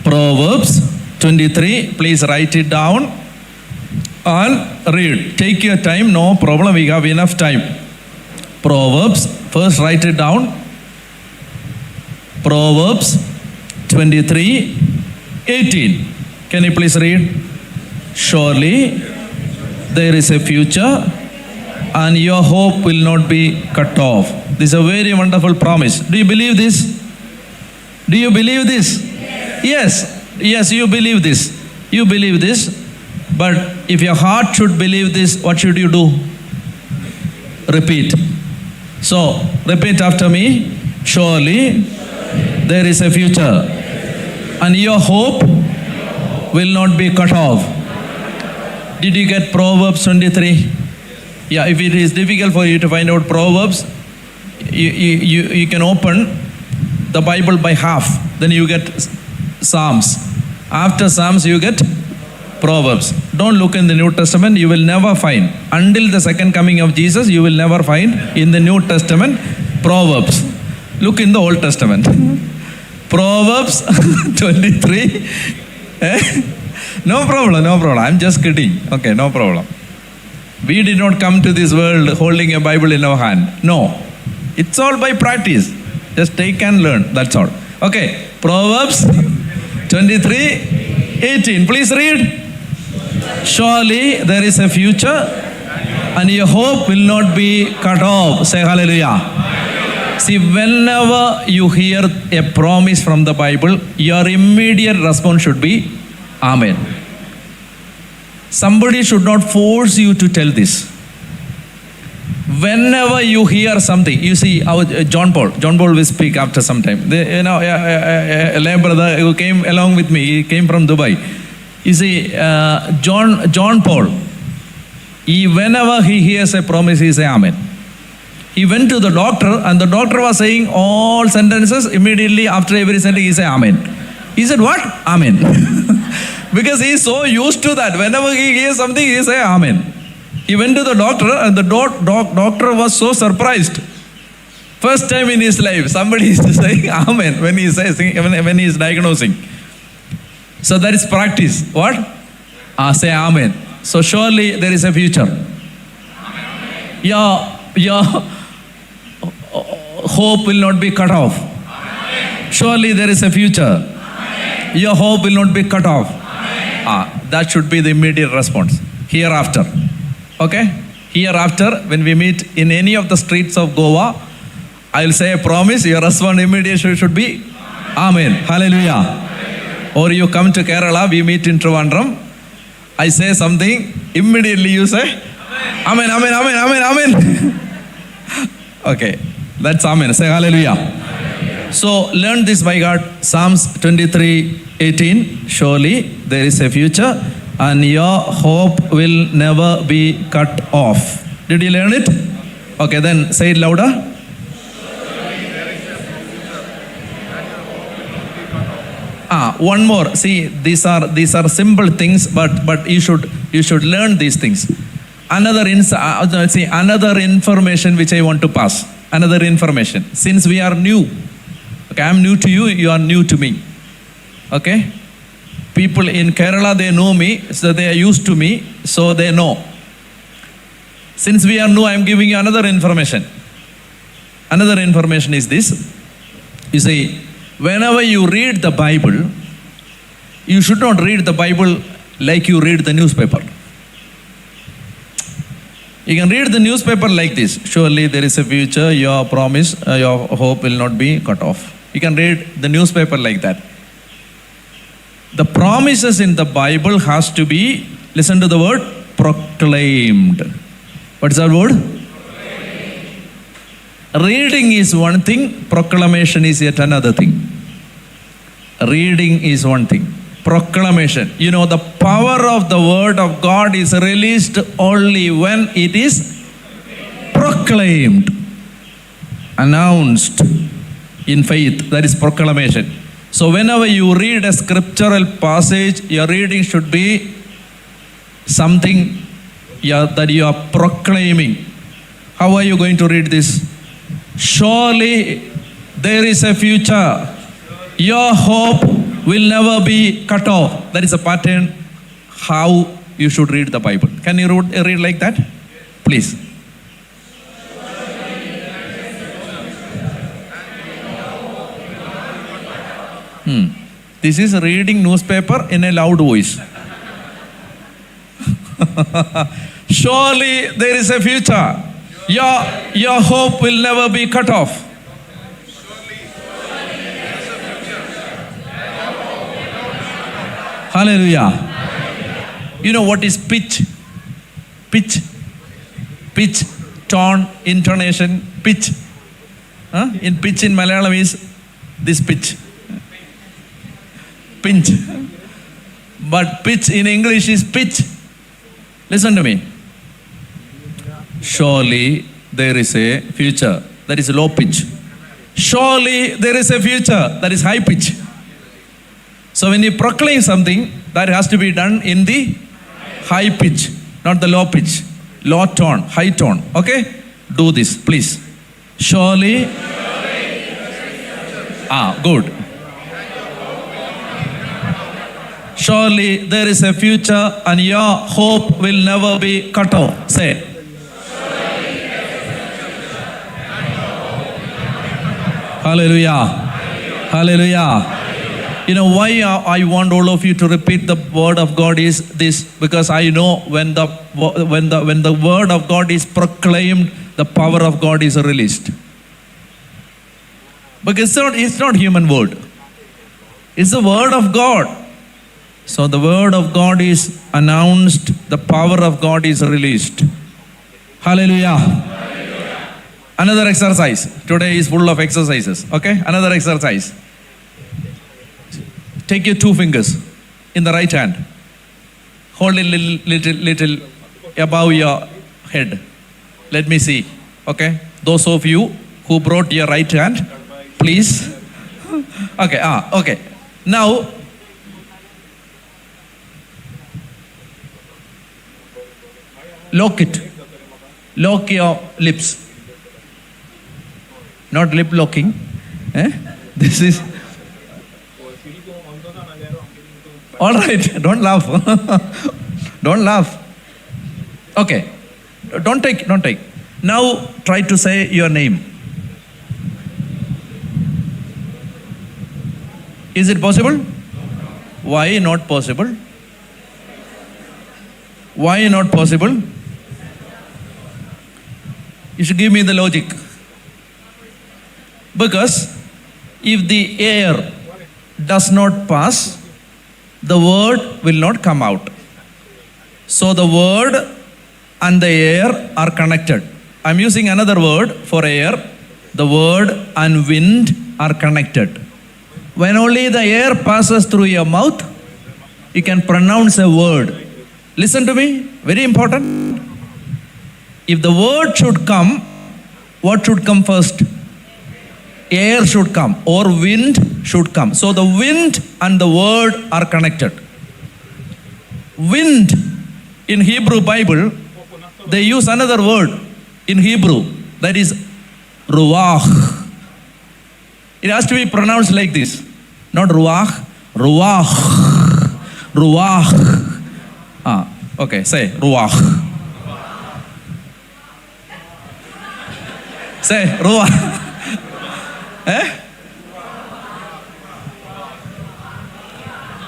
Proverbs 23. Please write it down and read. Take your time, no problem, we have enough time. Proverbs, first write it down. Proverbs 23:18. Can you please read? Surely there is a future and your hope will not be cut off. This is a very wonderful promise. Do you believe this? Do you believe this? Yes. Yes, you believe this. You believe this. But if your heart should believe this, what should you do? Repeat. So, repeat after me. Surely there is a future and your hope will not be cut off. Did you get Proverbs 23? Yeah, if it is difficult for you to find out Proverbs, you can open the Bible by half. Then you get Psalms. After Psalms, you get Proverbs. Don't look in the New Testament, you will never find. Until the second coming of Jesus, you will never find in the New Testament Proverbs. Look in the Old Testament. Proverbs 23. No problem, no problem. I'm just kidding. Okay, no problem. We did not come to this world holding a Bible in our hand. No. It's all by practice. Just take and learn. That's all. Okay. Proverbs 23:18. Please read. Surely there is a future and your hope will not be cut off. Say hallelujah. See, whenever you hear a promise from the Bible, your immediate response should be Amen. Somebody should not force you to tell this. Whenever you hear something, you see, our John Paul will speak after some time. A lay brother who came along with me, he came from Dubai. You see, John Paul, whenever he hears a promise, he say Amen. He went to the doctor and the doctor was saying all sentences. Immediately after every sentence, he say Amen. He said, what? Amen. Because he is so used to that. Whenever he hears something, he say Amen. He went to the doctor and the doctor was so surprised. First time in his life, somebody is saying Amen when he is diagnosing. So that is practice. What? Say Amen. So surely there is a future. Your hope will not be cut off. Surely there is a future. Your hope will not be cut off. That should be the immediate response. Hereafter. Okay? Hereafter, when we meet in any of the streets of Goa, I will say a promise. Your response immediately should be Amen. Hallelujah. Or you come to Kerala, we meet in Trivandrum. I say something, immediately you say Amen, Amen, Amen, Amen, Amen. Okay, that's Amen. Say hallelujah. So learn this by God. Psalms 23:18. Surely there is a future and your hope will never be cut off. Did you learn it? Okay, then say it louder. one more. See, these are simple things, but you should learn these things. Another information which I want to pass. Another information. Since we are new, okay, I am new to you, you are new to me. Okay? People in Kerala, they know me, so they are used to me, so they know. Since we are new, I am giving you another information. Another information is this. You see, whenever you read the Bible, you should not read the Bible like you read the newspaper. You can read the newspaper like this. Surely there is a future, your promise, your hope will not be cut off. You can read the newspaper like that. The promises in the Bible has to be, listen to the word, proclaimed. What is that word? Reading is one thing, proclamation is yet another thing. Reading is one thing. Proclamation. You know, the power of the word of God is released only when it is proclaimed, announced in faith. That is proclamation. So whenever you read a scriptural passage, your reading should be something that you are proclaiming. How are you going to read this? Surely there is a future. Your hope will never be cut off. That is a pattern how you should read the Bible. Can you read like that? Please. This is reading newspaper in a loud voice. Surely there is a future. Your hope will never be cut off. Hallelujah. You know what is pitch? Pitch. Pitch, tone, intonation, pitch. In pitch in Malayalam is this pitch. Pinch. But pitch in English is pitch. Listen to me. Surely there is a future. That is low pitch. Surely there is a future. That is high pitch. So when you proclaim something, that has to be done in the high pitch, not the low pitch. Low tone, high tone. Okay? Do this, please. Surely. Good. Surely there is a future and your hope will never be cut off. Say. Hallelujah. Hallelujah. You know why I want all of you to repeat the word of God is this, because I know when the word of God is proclaimed, the power of God is released. Because it's not human word. It's the word of God. So the word of God is announced, the power of God is released. Hallelujah. Another exercise. Today is full of exercises. Okay? Another exercise. Take your 2 fingers in the right hand. Hold it little above your head. Let me see. Okay? Those of you who brought your right hand, please. Okay. Okay. Now, lock it. Lock your lips. Not lip locking. This is. All right. Don't laugh. Don't laugh. Okay. Don't take. Now try to say your name. Is it possible? Why not possible? Why not possible? You should give me the logic. Because if the air does not pass, the word will not come out. So the word and the air are connected. I'm using another word for air. The word and wind are connected. When only the air passes through your mouth, you can pronounce a word. Listen to me, very important. If the word should come, what should come first? Air should come, or wind should come. So the wind and the word are connected. Wind in Hebrew Bible, they use another word in Hebrew, that is ruach. It has to be pronounced like this, not ruach, ruach, ruach. Okay, say ruach. Say ruach.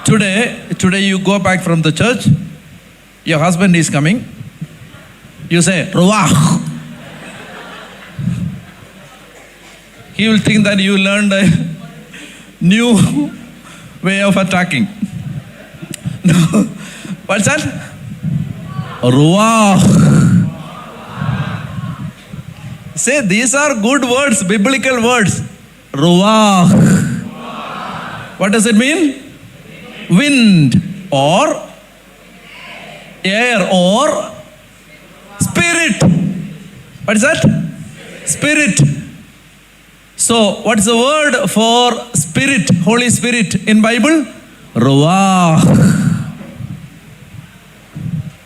Today you go back from the church, your husband is coming, you say ruach. He will think that you learned a new way of attacking. No. What's that? Ruach. Say, these are good words, biblical words. Ruach. What does it mean? Wind or air or spirit. What is that? Spirit. So, what is the word for spirit, Holy Spirit in Bible? Ruach.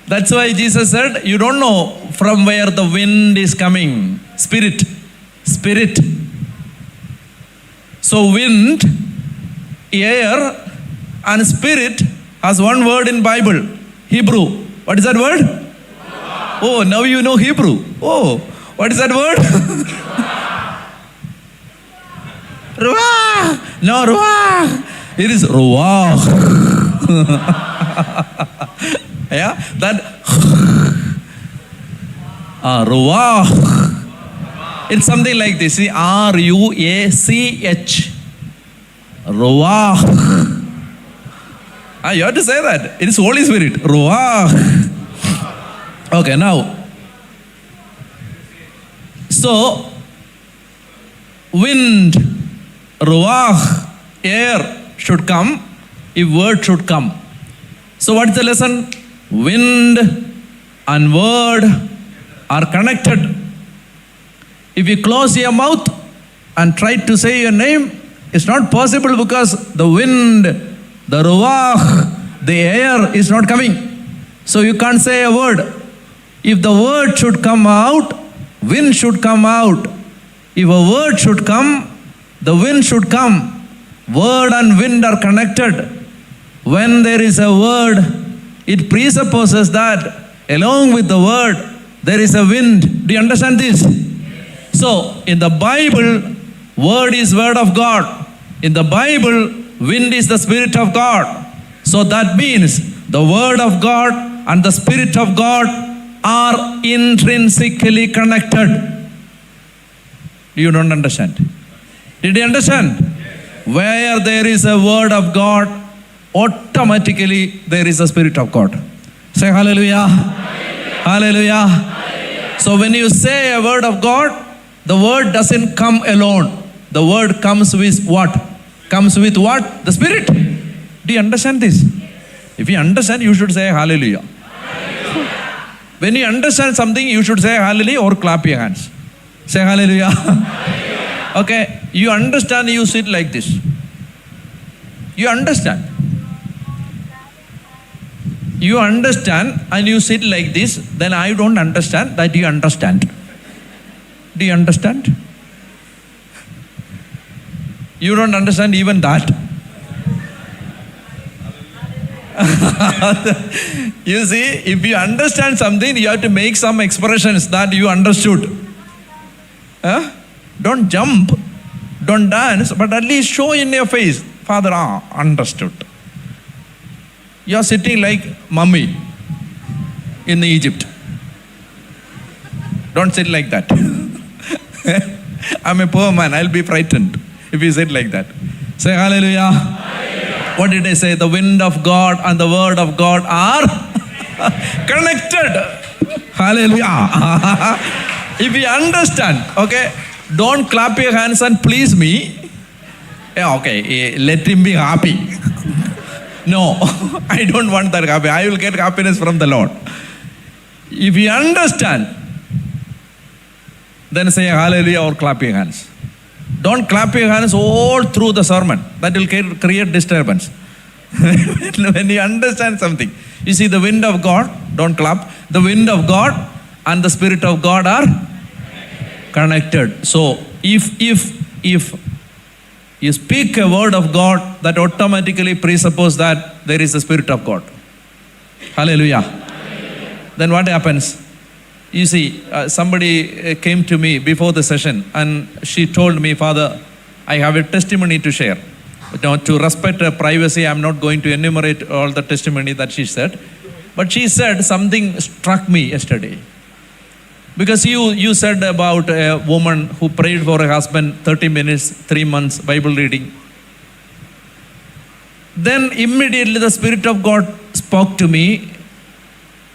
That's why Jesus said, you don't know from where the wind is coming. Spirit. Spirit. So wind, air and spirit has one word in Bible. Hebrew. What is that word? Oh, now you know Hebrew. Oh, what is that word? Ruach. No, ruach. It is ruach. Yeah, that ruach. It's something like this. See, R-U-A-C-H. Ruach. You have to say that. It is Holy Spirit. Ruach. Okay, now. So, wind, ruach, air should come if word should come. So, what is the lesson? Wind and word are connected. If you close your mouth and try to say your name, it's not possible because the wind, the ruach, the air is not coming. So you can't say a word. If the word should come out, wind should come out. If a word should come, the wind should come. Word and wind are connected. When there is a word, it presupposes that along with the word, there is a wind. Do you understand this? So, in the Bible, word is word of God. In the Bible, wind is the Spirit of God. So that means the word of God and the Spirit of God are intrinsically connected. You don't understand? Did you understand? Where there is a word of God, automatically there is a Spirit of God. Say hallelujah. Hallelujah. Hallelujah. So when you say a word of God, the word doesn't come alone. The word comes with what? Comes with what? The Spirit. Do you understand this? If you understand, you should say hallelujah. Hallelujah. When you understand something, you should say hallelujah or clap your hands. Say hallelujah. Hallelujah. Okay, you understand, you sit like this. You understand. You understand and you sit like this, then I don't understand that you understand. Do you understand? You don't understand even that. You see, if you understand something, you have to make some expressions that you understood. Don't jump, don't dance, but at least show in your face, Father, understood. You are sitting like mummy in Egypt. Don't sit like that. I'm a poor man, I'll be frightened if you sit like that. Say hallelujah. Hallelujah. What did I say? The wind of God and the word of God are connected. Hallelujah. If you understand, okay, don't clap your hands and please me. Yeah, okay, let him be happy. No, I don't want that happy. I will get happiness from the Lord. If you understand, then say hallelujah or clap your hands. Don't clap your hands all through the sermon. That will create disturbance. When you understand something, you see the wind of God, don't clap. The wind of God and the Spirit of God are connected. So if you speak a word of God, that automatically presupposes that there is the Spirit of God. Hallelujah. Then what happens? You see, somebody came to me before the session and she told me, Father, I have a testimony to share. Now, to respect her privacy, I'm not going to enumerate all the testimony that she said. But she said something struck me yesterday. Because you said about a woman who prayed for her husband 30 minutes, 3 months, Bible reading. Then immediately the Spirit of God spoke to me.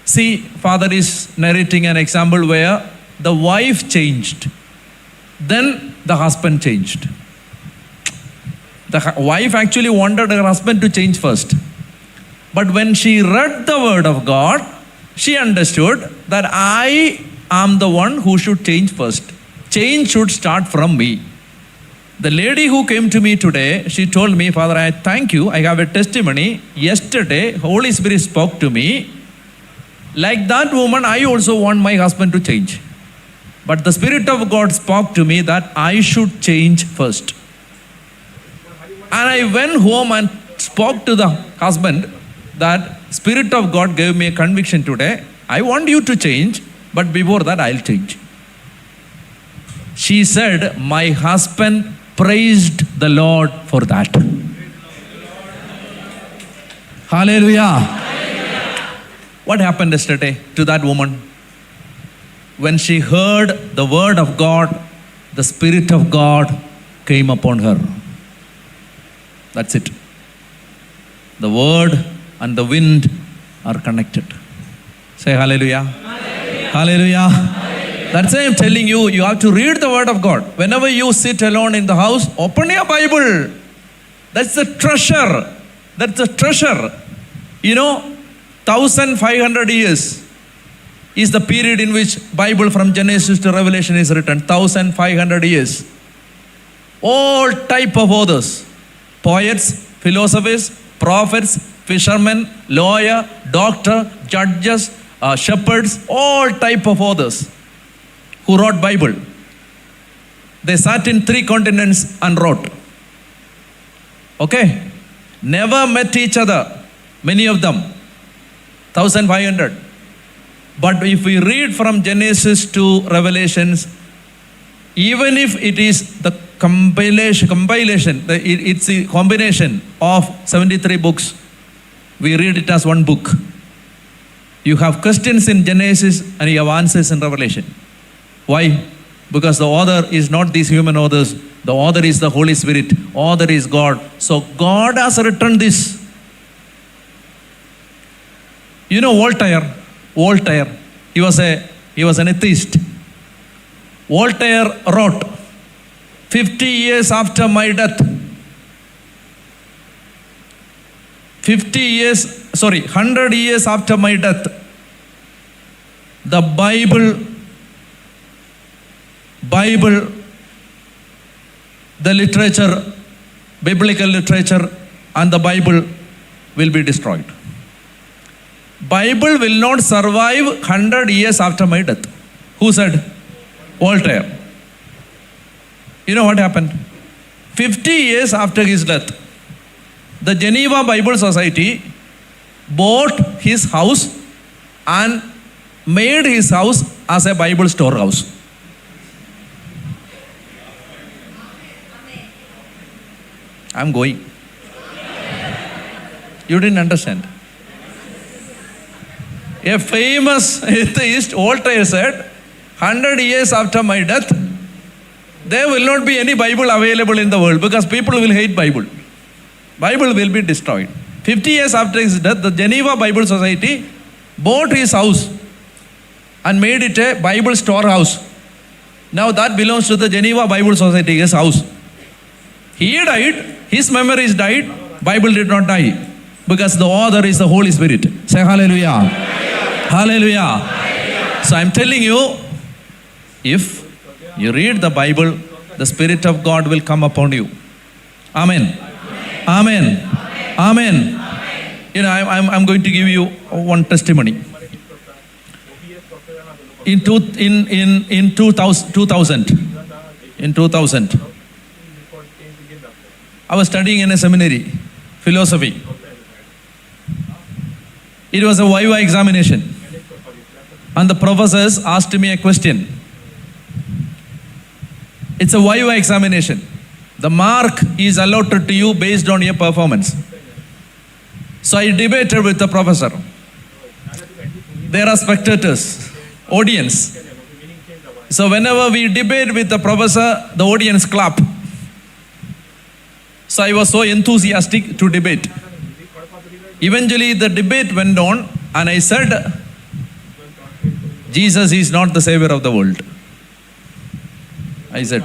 See, Father is narrating an example where the wife changed. Then the husband changed. The wife actually wanted her husband to change first. But when she read the word of God, she understood that I am the one who should change first. Change should start from me. The lady who came to me today, she told me, Father, I thank you. I have a testimony. Yesterday, Holy Spirit spoke to me. Like that woman, I also want my husband to change. But the Spirit of God spoke to me that I should change first. And I went home and spoke to the husband that Spirit of God gave me a conviction today. I want you to change, but before that I'll change. She said, my husband praised the Lord for that. Hallelujah. What happened yesterday to that woman? When she heard the word of God, the Spirit of God came upon her. That's it. The word and the wind are connected. Say hallelujah. Hallelujah. Hallelujah. Hallelujah. That's why I'm telling you, you have to read the word of God. Whenever you sit alone in the house, open your Bible. That's the treasure. That's the treasure. You know, 1500 years is the period in which Bible from Genesis to Revelation is written. 1500 years. All type of authors. Poets, philosophers, prophets, fishermen, lawyer, doctor, judges, shepherds, all type of authors who wrote Bible. They sat in 3 continents and wrote. Okay? Never met each other, many of them. 1500. But if we read from Genesis to Revelations, even if it is the compilation, it's a combination of 73 books, we read it as one book. You have questions in Genesis and you have answers in Revelation. Why? Because the author is not these human authors. The author is the Holy Spirit. Author is God. So God has written this. You know Voltaire, he was an atheist. Voltaire wrote, 100 years after my death, the Bible, the literature, biblical literature and the Bible will be destroyed. Bible will not survive 100 years after my death. Who said? Voltaire. You know what happened? 50 years after his death, the Geneva Bible Society bought his house and made his house as a Bible storehouse. I'm going. You didn't understand. A famous atheist, Voltaire, said, 100 years after my death, there will not be any Bible available in the world because people will hate Bible. Bible will be destroyed. 50 years after his death, the Geneva Bible Society bought his house and made it a Bible storehouse. Now that belongs to the Geneva Bible Society, his house. He died, his memories died, Bible did not die because the author is the Holy Spirit. Say hallelujah. Hallelujah. So I'm telling you, if you read the Bible the Spirit of God will come upon you. Amen. Amen. Amen. You know, I'm going to give you one testimony. In 2000, I was studying in a seminary, philosophy. It was a Viva examination. And the professors asked me a question. It's a Viva examination. The mark is allotted to you based on your performance. So I debated with the professor. There are spectators, audience. So whenever we debate with the professor, the audience clap. So I was so enthusiastic to debate. Eventually the debate went on and I said, Jesus is not the savior of the world. I said,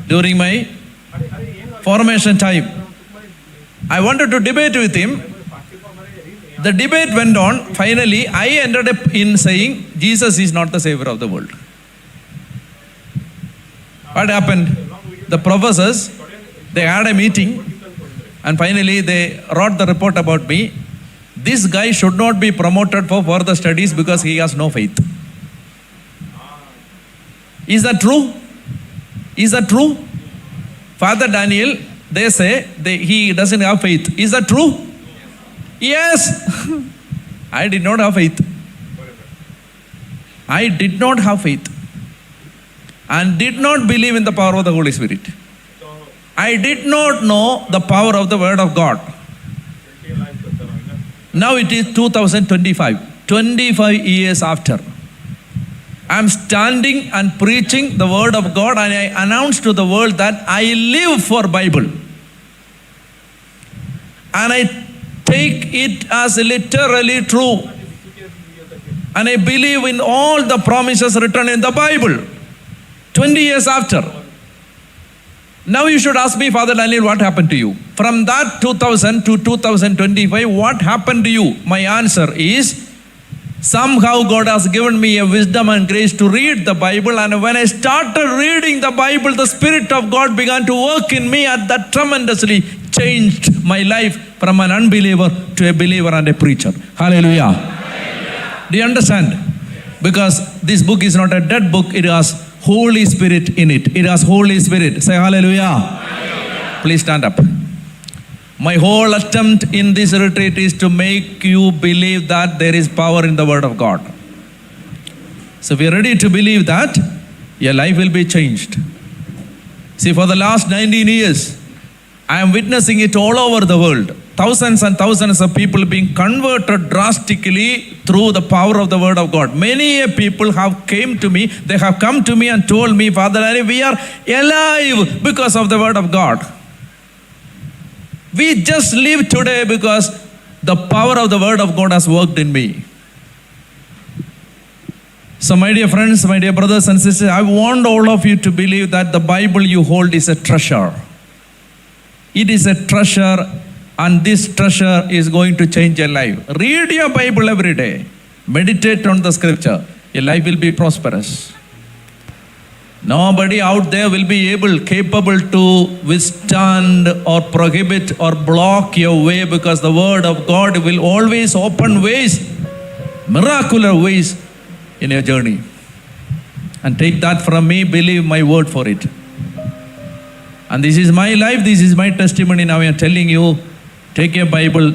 during my formation time, I wanted to debate with him. The debate went on. Finally, I ended up in saying, Jesus is not the savior of the world. What happened? The professors, they had a meeting and finally they wrote the report about me. This guy should not be promoted for further studies because he has no faith. Is that true? Is that true? Father Daniel, they say he doesn't have faith. Is that true? Yes. I did not have faith. I did not have faith. And did not believe in the power of the Holy Spirit. I did not know the power of the Word of God. Now it is 2025. 25 years after. I am standing and preaching the Word of God and I announce to the world that I live for Bible. And I take it as literally true. And I believe in all the promises written in the Bible. 20 years after. Now you should ask me, Father Daniel, what happened to you? From that 2000 to 2025, what happened to you? My answer is, somehow God has given me a wisdom and grace to read the Bible, and when I started reading the Bible, the Spirit of God began to work in me, and that tremendously changed my life from an unbeliever to a believer and a preacher. Hallelujah. Do you understand? Because this book is not a dead book, it has Holy Spirit in it. It has Holy Spirit. Say hallelujah. Please stand up. My whole attempt in this retreat is to make you believe that there is power in the Word of God. So if you're ready to believe that, your life will be changed. See, for the last 19 years, I am witnessing it all over the world. Thousands and thousands of people being converted drastically through the power of the Word of God. Many people have come to me and told me, Father, we are alive because of the Word of God. We just live today because the power of the Word of God has worked in me. So my dear friends, my dear brothers and sisters, I want all of you to believe that the Bible you hold is a treasure. It is a treasure, and this treasure is going to change your life. Read your Bible every day. Meditate on the scripture. Your life will be prosperous. Nobody out there will be capable to withstand or prohibit or block your way, because the Word of God will always open ways, miraculous ways in your journey. And take that from me, believe my word for it. And this is my life, this is my testimony. Now I am telling you, take your Bible,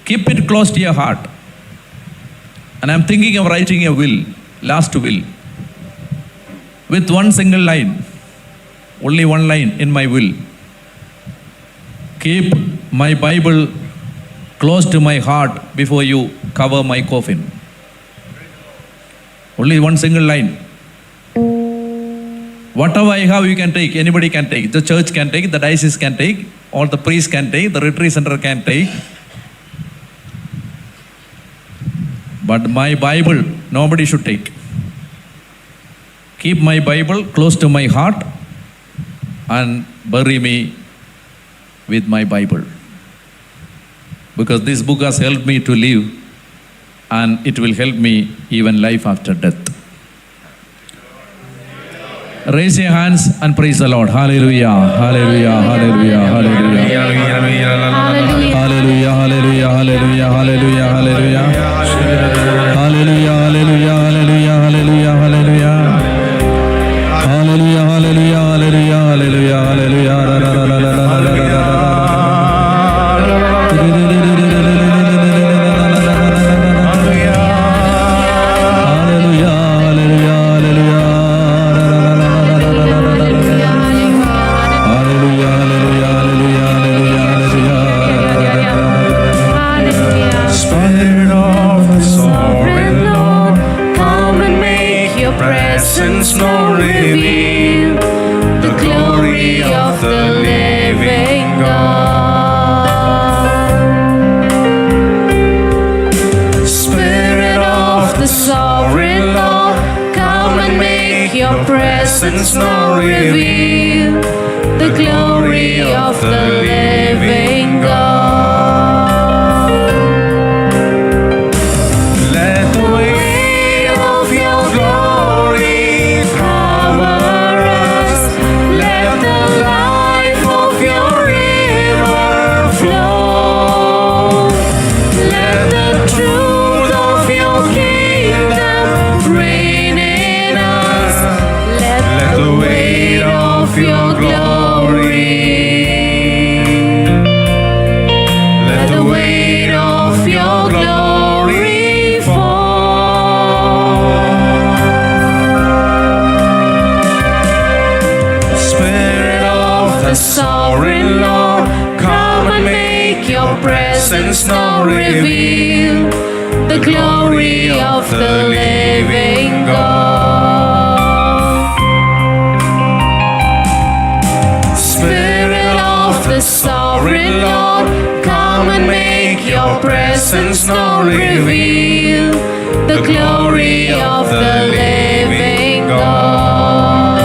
keep it close to your heart. And I am thinking of writing a will, last will, with one single line, only one line in my will. Keep my Bible close to my heart before you cover my coffin. Only one single line. Whatever I have, you can take. Anybody can take. The church can take, the diocese can take, all the priests can take, the retreat center can take. But my Bible, nobody should take. Keep my Bible close to my heart and bury me with my Bible. Because this book has helped me to live, and it will help me even life after death. Raise your hands and praise the Lord. Hallelujah. Hallelujah. Hallelujah. Hallelujah. Hallelujah. Hallelujah. Hallelujah. Hallelujah. Hallelujah. Hallelujah. Hallelujah. Hallelujah. Hallelujah. Hallelujah. Hallelujah. Hallelujah. Hallelujah. Hallelujah. Hallelujah. Spirit of the sovereign Lord, come and make your presence known, reveal the glory of the living God. Spirit of the sovereign Lord, come and make your presence known, reveal the glory of the living God. Let the weight of your glory cover us. Let the life of your river flow. Let the truth of your kingdom reign in us. Let the weight of your glory. Let the weight of your glory fall. Spirit of the sovereign Lord, come and make your presence known, reveal the glory of the living God. Spirit of the sovereign Lord, come and make your presence known, reveal the glory of the living God.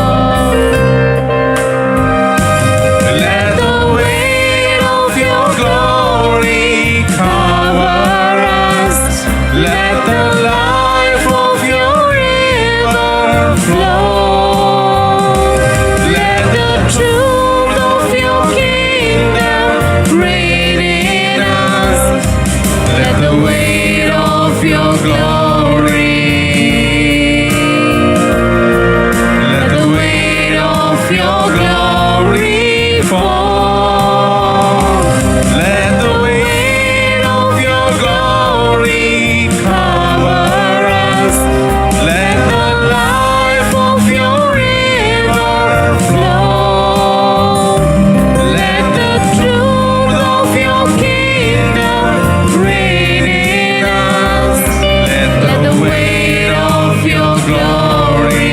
Let the weight of your glory cover us. Let the life of your river flow. Let the truth of your kingdom reign in us. Let the weight of your glory. Let the weight of your glory fall. Let the weight of your glory cover us. Let the life of your river flow. Let the truth of your kingdom reign in us. Let the weight of your glory.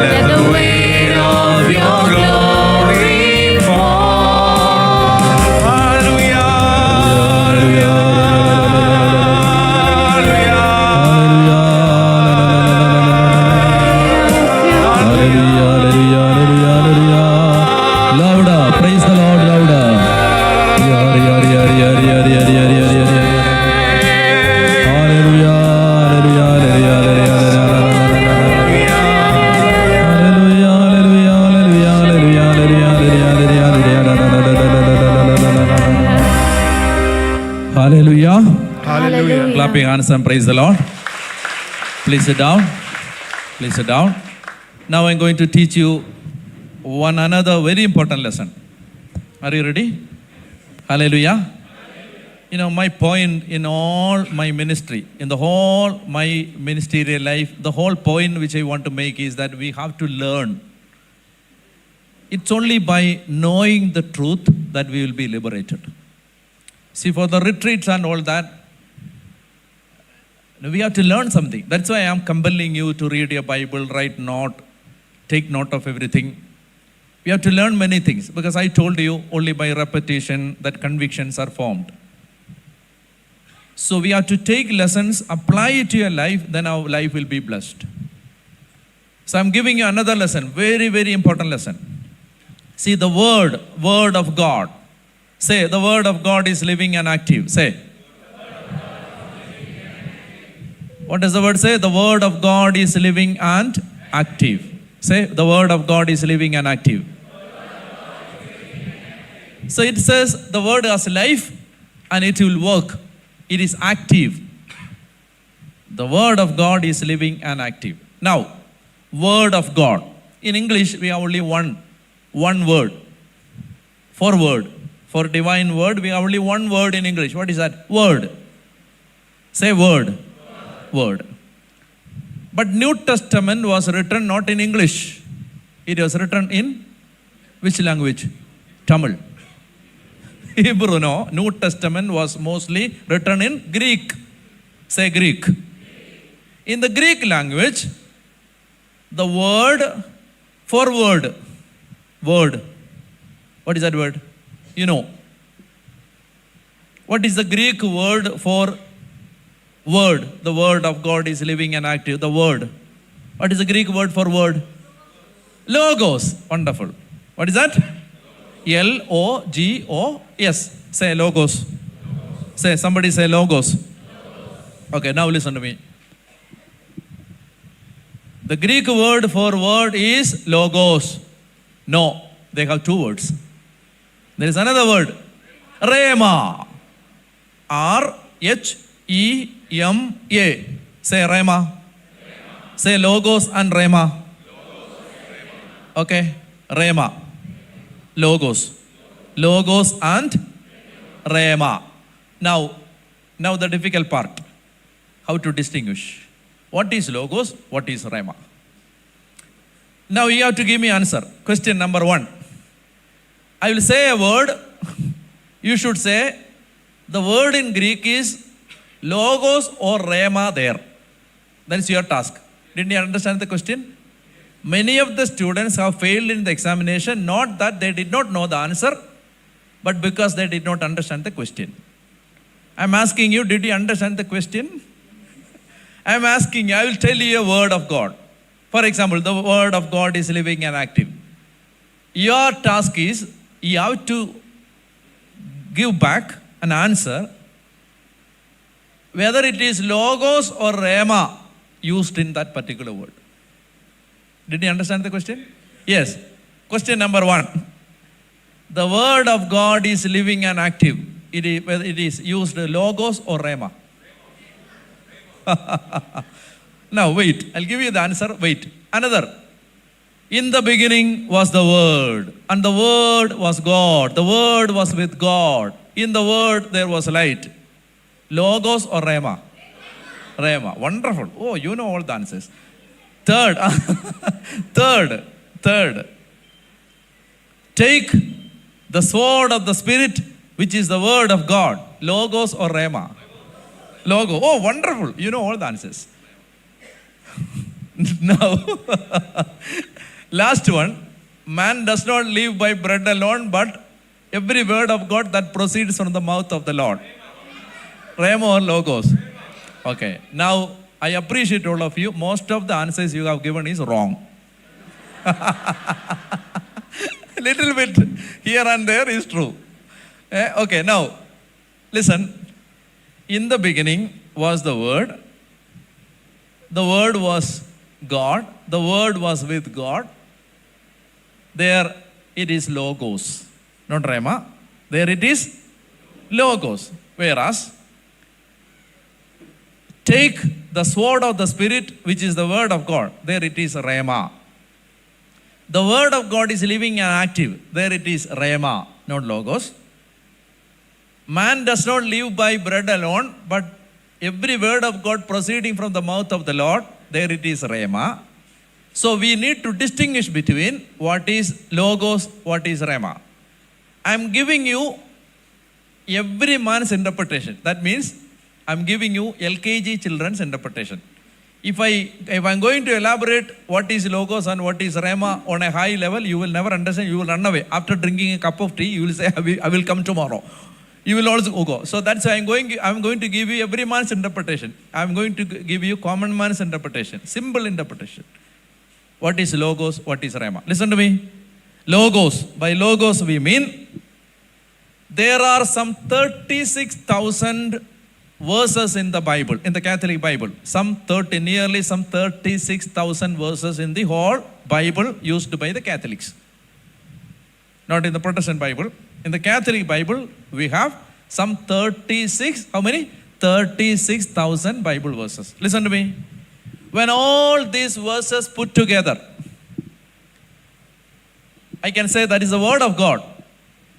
Let the weight of your glory fall. Hallelujah. Louder, praise the Lord, louder. Hallelujah. Hallelujah. Clap your hands and praise the Lord. Please sit down. Please sit down. Now I'm going to teach you one another very important lesson. Are you ready? Hallelujah. You know, my point in all my ministry, in the whole my ministerial life, the whole point which I want to make is that we have to learn. It's only by knowing the truth that we will be liberated. See, for the retreats and all that, we have to learn something. That's why I am compelling you to read your Bible, write note, take note of everything. We have to learn many things because I told you only by repetition that convictions are formed. So we have to take lessons, apply it to your life, then our life will be blessed. So I'm giving you another lesson, very, very important lesson. See, the word of God. Say, the word of God is living and active. Say. What does the word say? The word of God is living and active. Say, the word of God is living and active. So it says the word has life and it will work. It is active. The word of God is living and active. Now, word of God. In English, we have only one word. For word. For divine word, we have only one word in English. What is that? Word. Say word. Word. But New Testament was written not in English. It was written in which language? Tamil. Hebrew, no. New Testament was mostly written in Greek. Say Greek. In the Greek language, the word for word. Word. What is that word? You know. What is the Greek word for word? The word of God is living and active. The word. What is the Greek word for word? Logos. Wonderful. What is that? L-O-G-O-S. Say logos. Say, somebody say logos. Okay, now listen to me. The Greek word for word is logos. No, they have two words. There is another word. Rhema. R-H-E-M-A. Say Rhema. Say logos and Rhema. Okay, Rhema. Logos. Logos and Rhema. Now the difficult part. How to distinguish. What is logos? What is Rhema? Now you have to give me answer. Question number 1. I will say a word. You should say the word in Greek is logos or Rhema there. That is your task. Didn't you understand the question? Many of the students have failed in the examination, not that they did not know the answer, but because they did not understand the question. I am asking you, did you understand the question? I am asking you, I will tell you a word of God. For example, the word of God is living and active. Your task is, you have to give back an answer whether it is logos or Rhema used in that particular word. Did you understand the question? Yes. Question number 1. The word of God is living and active. Whether it is used logos or Rhema. Now wait, I'll give you the answer. Wait. Another. In the beginning was the Word, and the Word was God. The Word was with God. In the Word there was light. Logos or Rhema? Rhema. Wonderful. Oh, you know all the answers. Third. Take the sword of the Spirit, which is the word of God. Logos or Rhema? Logo. Oh, wonderful. You know all the answers. Now, last one. Man does not live by bread alone, but every word of God that proceeds from the mouth of the Lord. Rhema or Logos? Okay. Now, I appreciate all of you. Most of the answers you have given is wrong. Little bit here and there is true. Okay, now, listen. In the beginning was the Word. The Word was God. The Word was with God. There it is Logos, not Rhema. There it is Logos. Whereas, take the sword of the Spirit, which is the word of God. There it is Rhema. The word of God is living and active. There it is Rhema, not Logos. Man does not live by bread alone, but every word of God proceeding from the mouth of the Lord. There it is Rhema. So we need to distinguish between what is Logos, what is Rhema. I am giving you every man's interpretation. That means I am giving you LKG children's interpretation. If I'm going to elaborate what is Logos and what is Rhema on a high level, you will never understand. You will run away. After drinking a cup of tea, you will say, I will come tomorrow. You will also go. So that's why I'm going to give you every man's interpretation. I'm going to give you common man's interpretation. Simple interpretation. What is Logos? What is Rhema? Listen to me. Logos. By Logos we mean there are some 36,000 verses in the Bible, in the Catholic Bible. Nearly some 36,000 verses in the whole Bible used by the Catholics. Not in the Protestant Bible. In the Catholic Bible, we have some 36,000 Bible verses. Listen to me. When all these verses put together, I can say that is the word of God.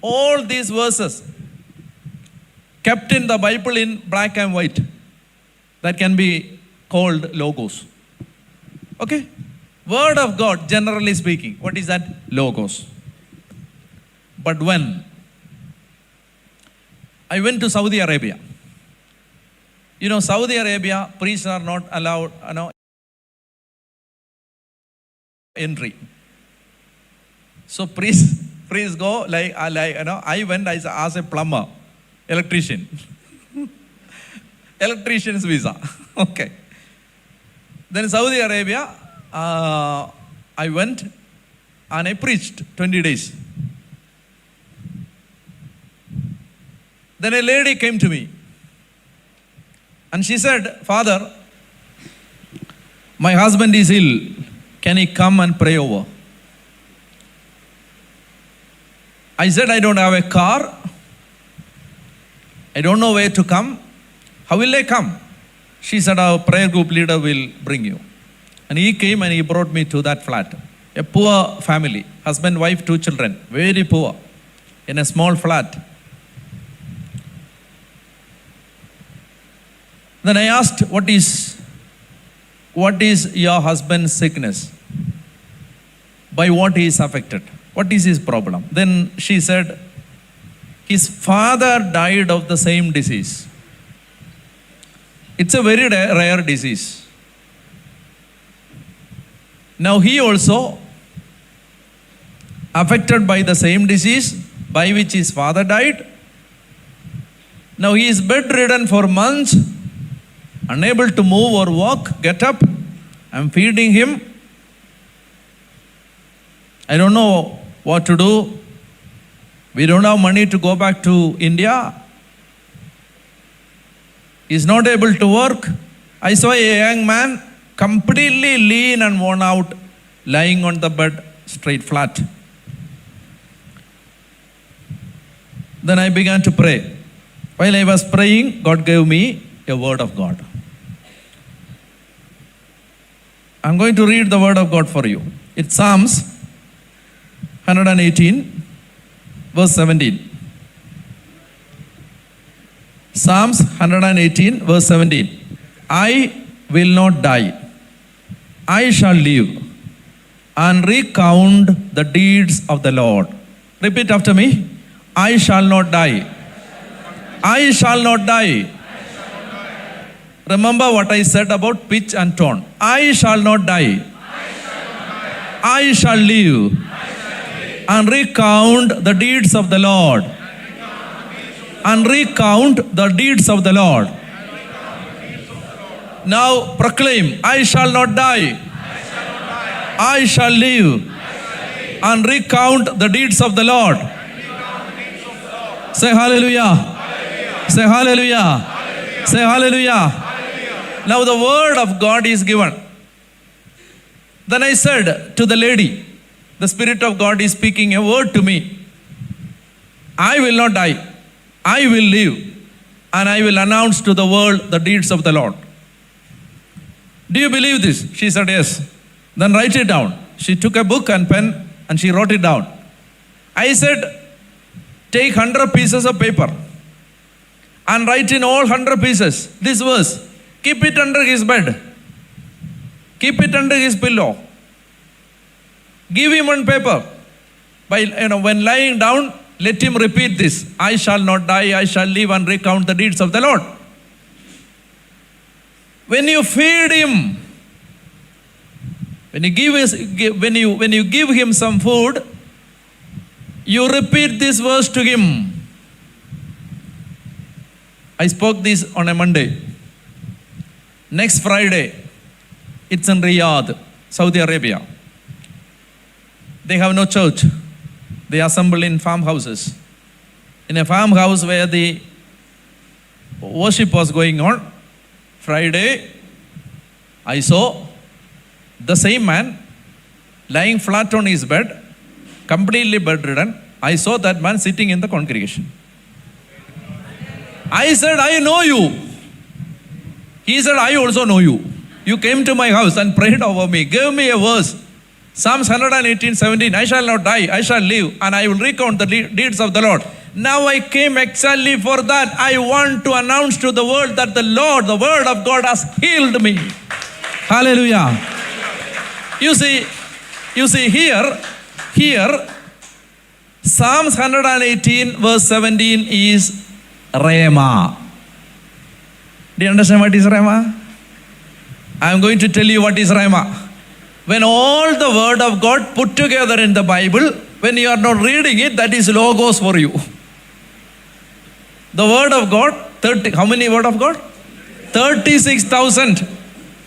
All these verses kept in the Bible in black and white, that can be called logos. Okay? Word of God, generally speaking. What is that? Logos. But when I went to Saudi Arabia, you know, Saudi Arabia, priests are not allowed, entry. So priests go I went as a plumber, electrician. Electrician's visa. Okay. Then Saudi Arabia, I went and I preached 20 days. Then a lady came to me and she said, "Father, my husband is ill. Can he come and pray over?" I said, "I don't have a car. I don't know where to come. How will I come?" She said, "Our prayer group leader will bring you." And he came and he brought me to that flat. A poor family, husband, wife, 2 children, very poor, in a small flat. Then I asked, what is your husband's sickness? By what he is affected? What is his problem? Then she said, his father died of the same disease. It's a very rare disease. Now he also affected by the same disease by which his father died. Now he is bedridden for months, unable to move or walk, get up. I'm feeding him. I don't know what to do. We don't have money to go back to India. He's not able to work. I saw a young man, completely lean and worn out, lying on the bed, straight flat. Then I began to pray. While I was praying, God gave me a word of God. I'm going to read the word of God for you. It's Psalms 118, verse 17. Psalms 118, verse 17. I will not die. I shall live and recount the deeds of the Lord. Repeat after me. I shall not die. I shall not die. Remember what I said about pitch and tone. I shall not die. I shall live and recount the deeds of the Lord. And recount the deeds of the Lord. Now proclaim, I shall not die. I shall live and recount the deeds of the Lord. Say hallelujah. Say hallelujah. Say hallelujah. Now the word of God is given. Then I said to the lady, the Spirit of God is speaking a word to me. I will not die. I will live and I will announce to the world the deeds of the Lord. Do you believe this? She said yes. Then write it down. She took a book and pen and she wrote it down. I said, take 100 pieces of paper and write in all 100 pieces this verse. Keep it under his bed. Keep it under his pillow. Give him one paper. When lying down, let him repeat this. I shall not die, I shall live and recount the deeds of the Lord. When you feed him, when you give him some food, you repeat this verse to him. I spoke this on a Monday. Next Friday, it's in Riyadh, Saudi Arabia. They have no church. They assemble in farmhouses. In a farmhouse where the worship was going on, Friday, I saw the same man lying flat on his bed, completely bedridden. I saw that man sitting in the congregation. I said, I know you. He said, I also know you. You came to my house and prayed over me, gave me a verse. Psalms 118:17, I shall not die, I shall live, and I will recount the deeds of the Lord. Now I came exactly for that. I want to announce to the world that the Lord, the word of God has healed me. Hallelujah. You see here, Psalms 118 verse 17 is Rhema. Do you understand what is Rhema? I am going to tell you what is Rhema. When all the word of God put together in the Bible, when you are not reading it, that is logos for you. The word of God, how many word of God? 36,000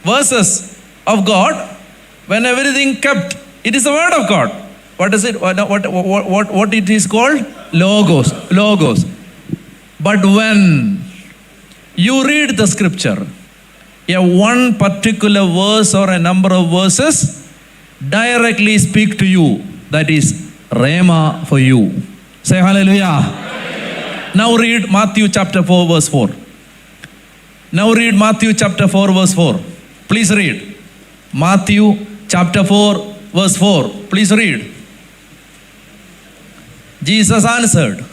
verses of God. When everything kept, it is the word of God. What is it? What it is called? Logos. But when you read the scripture, one particular verse or a number of verses directly speak to you. That is Rhema for you. Say hallelujah. Now read Matthew chapter 4 verse 4. Now read Matthew chapter 4 verse 4. Please read. Matthew chapter 4 verse 4. Please read. Jesus answered.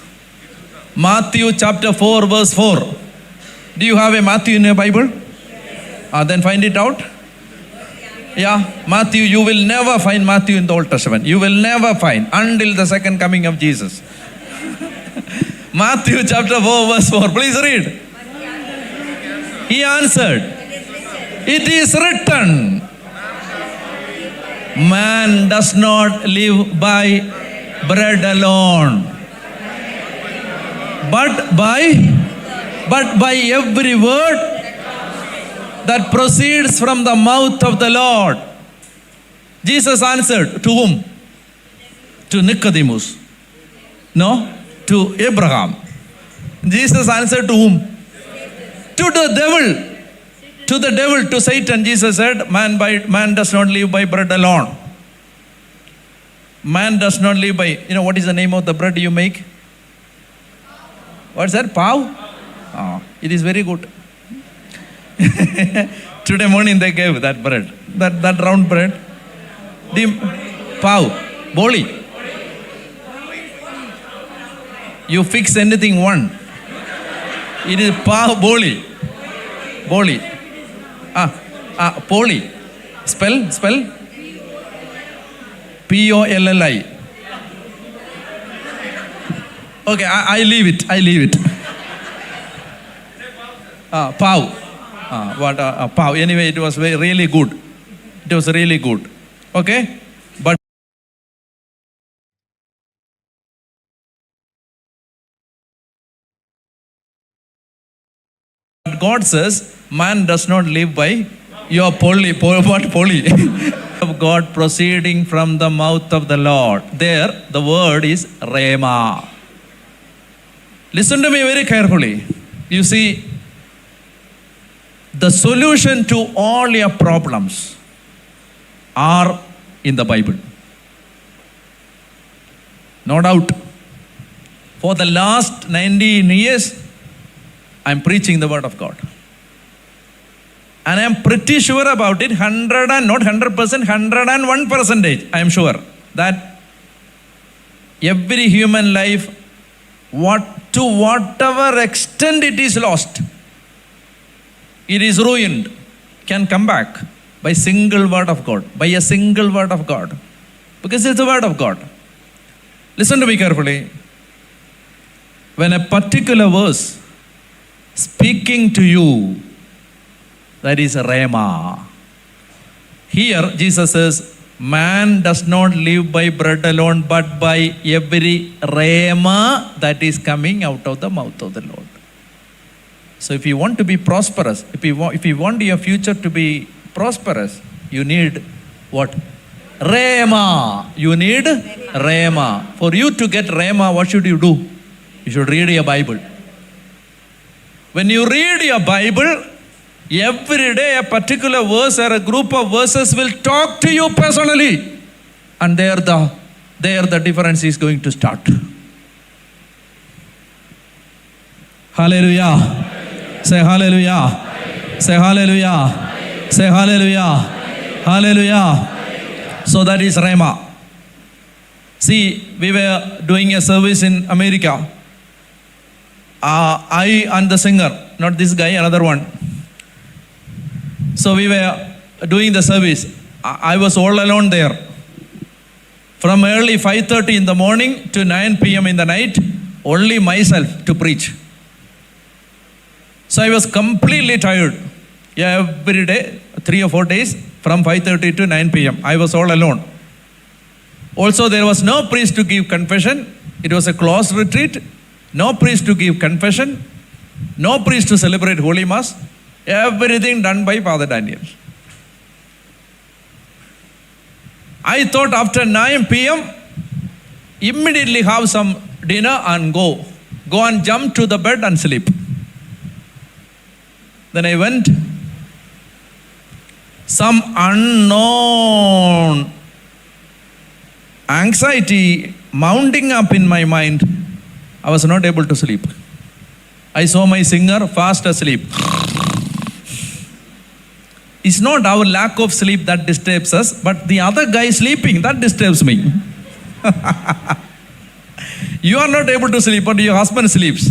Matthew chapter 4 verse 4. Do you have a Matthew in your Bible? Then find it out. Yeah, Matthew, you will never find Matthew in the Old Testament. You will never find until the second coming of Jesus. Matthew chapter 4 verse 4. Please read. He answered, it is written, man does not live by bread alone, but by every word that proceeds from the mouth of the Lord. Jesus answered, to whom? To Nicodemus. No, to Abraham. Jesus answered to whom? To the devil. To the devil, to Satan. Jesus said, man does not live by bread alone. Man does not live by, what is the name of the bread you make? What's that? Pav? Oh, it is very good. Today morning they gave that bread, that round bread. The pav, boli. You fix anything one. It is pav boli. Boli. Poli. Spell. P-O-L-L-I. Okay, I leave it. Pav. Pav. Anyway, it was really good. It was really good. Okay? But God says, man does not live by your poly. Of God proceeding from the mouth of the Lord. There, the word is Rhema. Listen to me very carefully. You see, the solution to all your problems are in the Bible. No doubt. For the last 19 years, I'm preaching the word of God. And I'm pretty sure about it, 101%, I am sure that every human life, to whatever extent it is lost, it is ruined, can come back by single word of God, by a single word of God. Because it's the word of God. Listen to me carefully. When a particular verse speaking to you, that is Rhema. Here Jesus says, man does not live by bread alone, but by every Rhema that is coming out of the mouth of the Lord. So if you want to be prosperous, if you want your future to be prosperous, you need what? Rhema. You need Rhema. For you to get Rhema, what should you do? You should read your Bible. When you read your Bible, every day a particular verse or a group of verses will talk to you personally. And there the difference is going to start. Hallelujah. Say hallelujah. Say hallelujah. Say hallelujah. Hallelujah. So that is Rhema. See, we were doing a service in America. I and the singer, not this guy, another one. So we were doing the service. I was all alone there. From early 5:30 in the morning to 9 p.m. in the night, only myself to preach. So I was completely tired. Every day, 3 or 4 days, from 5:30 to 9 p.m. I was all alone. Also, there was no priest to give confession. It was a closed retreat. No priest to give confession. No priest to celebrate Holy Mass. Everything done by Father Daniel. I thought after 9 p.m., immediately have some dinner and go. Go and jump to the bed and sleep. Then I went. Some unknown anxiety mounting up in my mind. I was not able to sleep. I saw my singer fast asleep. It's not our lack of sleep that disturbs us, but the other guy sleeping, that disturbs me. You are not able to sleep, but your husband sleeps.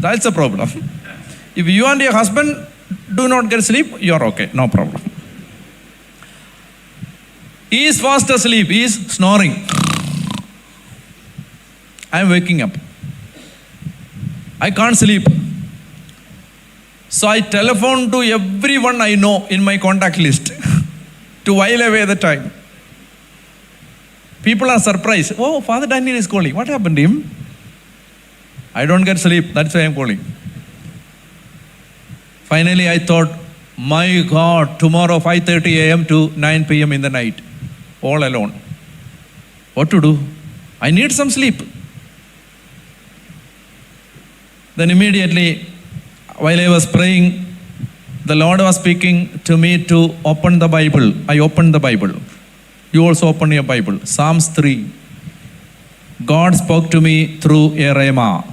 That's a problem. If you and your husband do not get sleep, you are okay, no problem. He is fast asleep, he is snoring. I am waking up. I can't sleep. So I telephoned to everyone I know in my contact list to while away the time. People are surprised. Oh, Father Daniel is calling. What happened to him? I don't get sleep. That's why I'm calling. Finally, I thought, my God, tomorrow 5:30 a.m. to 9 p.m. in the night, all alone. What to do? I need some sleep. Then immediately, while I was praying, the Lord was speaking to me to open the Bible. I opened the Bible. You also open your Bible. Psalms 3. God spoke to me through a rhema,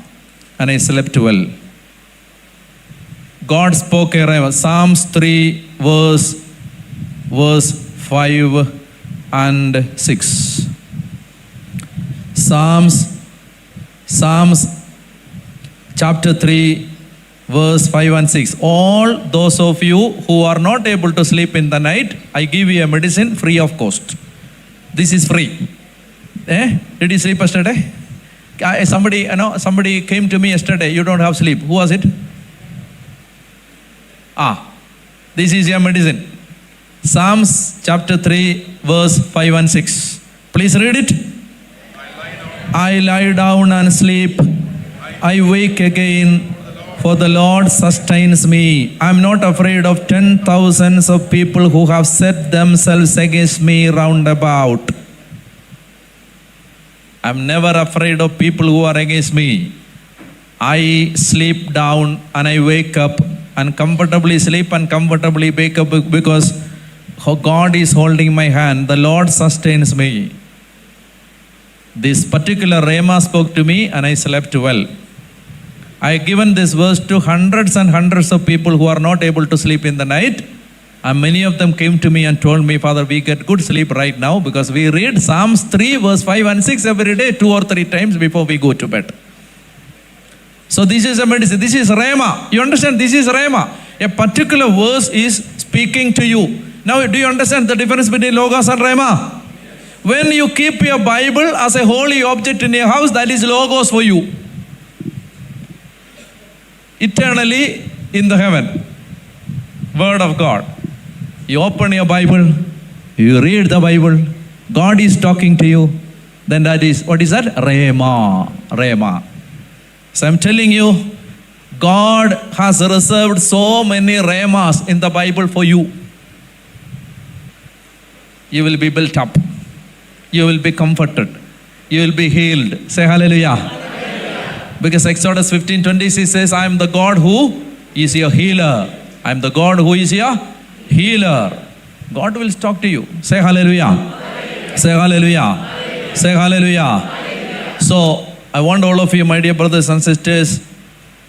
and I slept well. God spoke a rhema. Psalms 3, verse 5 and 6. Psalms chapter 3, verse 5 and 6. All those of you who are not able to sleep in the night, I give you a medicine free of cost. This is free. Did you sleep yesterday? Somebody came to me yesterday. You don't have sleep. Who was it? This is your medicine. Psalms chapter 3, verse 5 and 6. Please read it. I lie down and sleep. I wake again, for the Lord sustains me. I am not afraid of 10,000s of people who have set themselves against me round about. I am never afraid of people who are against me. I sleep down and I wake up and comfortably sleep and comfortably wake up because God is holding my hand. The Lord sustains me. This particular rhema spoke to me and I slept well. I have given this verse to hundreds and hundreds of people who are not able to sleep in the night. And many of them came to me and told me, Father, we get good sleep right now because we read Psalms 3, verse 5 and 6 every day, 2 or 3 times before we go to bed. So this is a medicine. This is rhema. You understand? This is rhema. A particular verse is speaking to you. Now, do you understand the difference between Logos and rhema? When you keep your Bible as a holy object in your house, that is Logos for you. Eternally in the heaven. Word of God. You open your Bible, you read the Bible, God is talking to you, then that is, what is that? Rhema. Rhema. So I'm telling you, God has reserved so many rhemas in the Bible for you. You will be built up. You will be comforted. You will be healed. Say hallelujah. Because Exodus 15:20 says, I am the God who is your healer. I am the God who is your healer. God will talk to you. Say hallelujah. Say hallelujah. Say hallelujah. So, I want all of you, my dear brothers and sisters,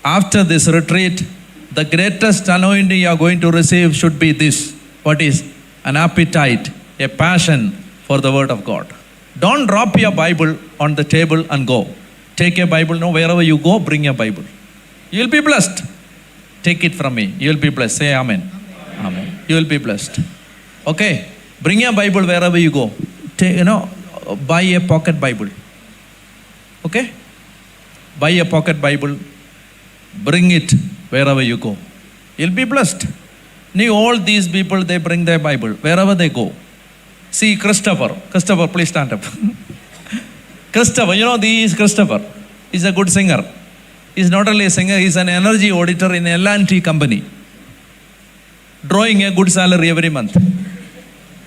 after this retreat, the greatest anointing you are going to receive should be this. What is? An appetite, a passion for the Word of God. Don't drop your Bible on the table and go. Take your Bible. No, wherever you go, bring your Bible. You will be blessed. Take it from me. You will be blessed. Say amen. Amen. You will be blessed. Okay. Bring your Bible wherever you go. Buy a pocket Bible. Okay? Buy a pocket Bible. Bring it wherever you go. You'll be blessed. All these people, they bring their Bible wherever they go. See Christopher. Christopher, please stand up. Christopher, this is Christopher. He's a good singer. He's not only a singer, he's an energy auditor in L&T company. Drawing a good salary every month.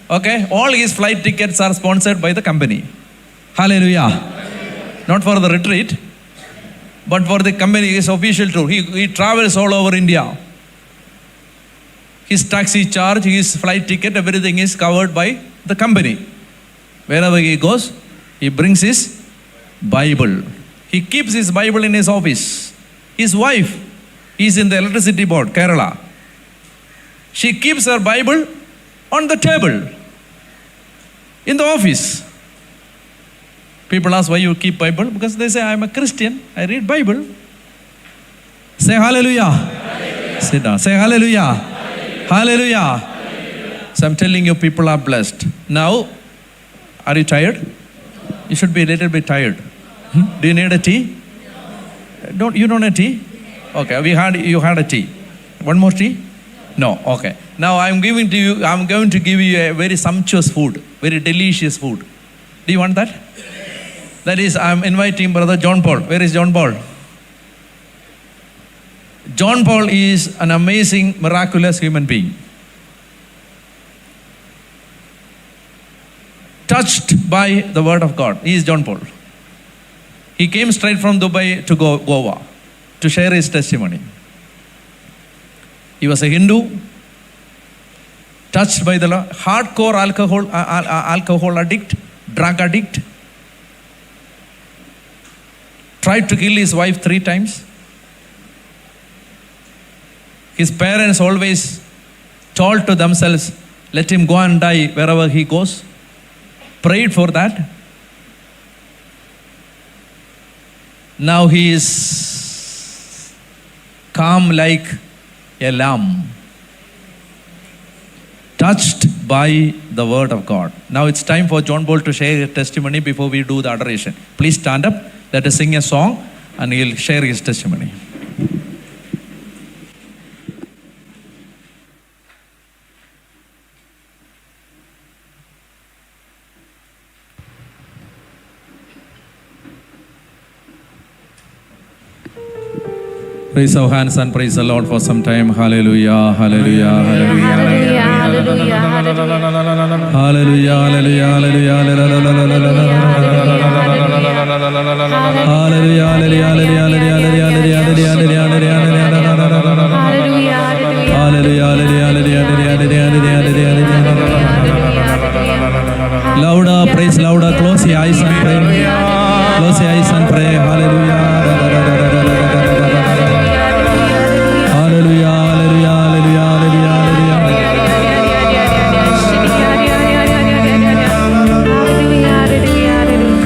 Okay? All his flight tickets are sponsored by the company. Hallelujah. Not for the retreat, but for the company, his official tour. He travels all over India. His taxi charge, his flight ticket, everything is covered by the company. Wherever he goes, he brings his Bible. He keeps his Bible in his office. His wife is in the electricity board, Kerala. She keeps her Bible on the table in the office. People ask why you keep Bible? Because they say, I am a Christian, I read Bible. Say hallelujah. Hallelujah. Sit down. Say hallelujah. Hallelujah. Hallelujah. Hallelujah. So I'm telling you, people are blessed. Now, are you tired? You should be a little bit tired. Do you need a tea? You don't need a tea? Okay, you had a tea. One more tea? No, okay. Now I'm going to give you a very sumptuous food, very delicious food. Do you want that? That is, I'm inviting Brother John Paul. Where is John Paul? John Paul is an amazing, miraculous human being. Touched by the Word of God. He is John Paul. He came straight from Dubai to Goa to share his testimony. He was a Hindu, touched by the hardcore alcohol addict, drug addict, tried to kill his wife 3 times. His parents always told to themselves, let him go and die wherever he goes. Prayed for that. Now he is calm like a lamb, touched by the Word of God. Now it's time for John Paul to share his testimony before we do the adoration. Please stand up, let us sing a song, and he'll share his testimony. Raise our hands and praise the Lord for some time. Hallelujah, hallelujah, hallelujah, hallelujah, hallelujah, hallelujah, hallelujah, hallelujah. Louder, praise louder. Close your eyes and pray. Close your eyes and pray. Hallelujah.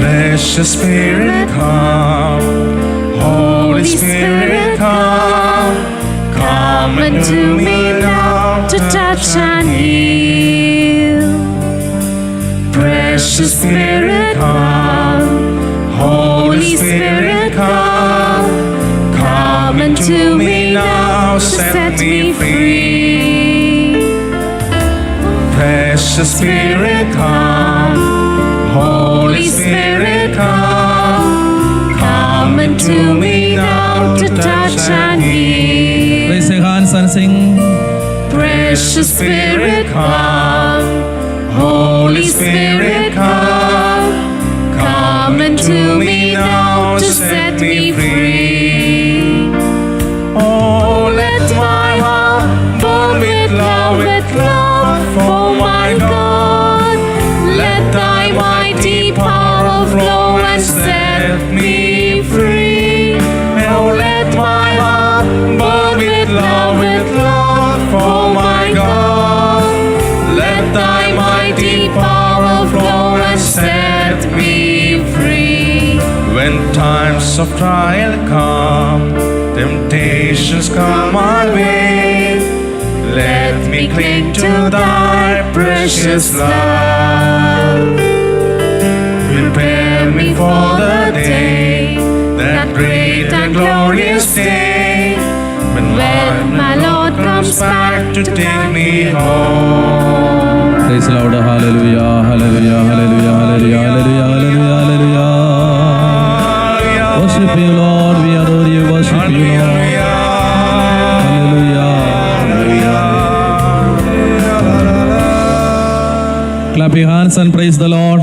Precious Spirit, come. Holy Spirit, come into me now to touch and heal. Precious Spirit, come. Holy Spirit, come into me now to set me free. Precious Spirit, come. Holy Spirit, come into me now to touch and heal. Raise your hands and sing. Precious Spirit, come. Holy Spirit, come into me now to set me free. When times of trial come, temptations come my way, let me cling to thy precious love. Prepare me for the day, that great and glorious day, when my Lord comes back to take me home. Praise the Lord. Hallelujah, hallelujah, hallelujah, hallelujah, hallelujah, hallelujah, hallelujah. Worship you, Lord. We adore you. Worship you, Lord. Hallelujah. Clap your hands and praise the Lord.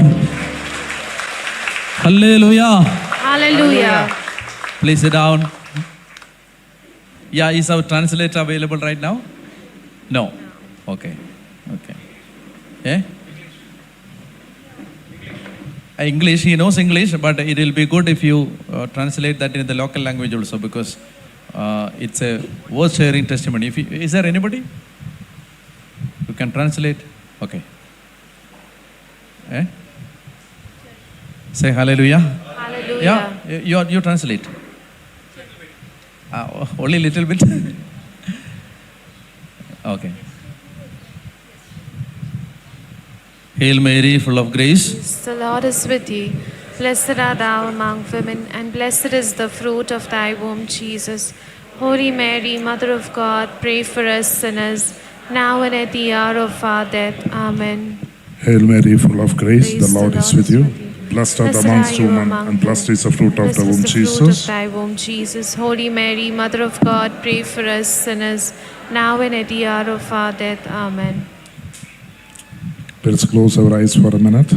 Hallelujah. Hallelujah. Please sit down. Yeah, is our translator available right now? No. Okay. Okay. Yeah? English, he knows English, but it will be good if you translate that in the local language also, because it's a worth sharing testimony. Is there anybody who can translate? Okay. Eh? Say hallelujah. Hallelujah. Yeah, you translate. Only little bit. Okay. Hail Mary, full of grace. The Lord is with thee. Blessed art thou among women, and blessed is the fruit of thy womb, Jesus. Holy Mary, Mother of God, pray for us sinners, now and at the hour of our death. Amen. Hail Mary, full of grace, Praise the Lord is with you. Blessed art thou amongst women, and blessed is the fruit of thy womb, Blessed is the fruit of Jesus. thy womb, Jesus. Holy Mary, Mother of God, pray for us sinners, now and at the hour of our death. Amen. Let's close our eyes for a minute.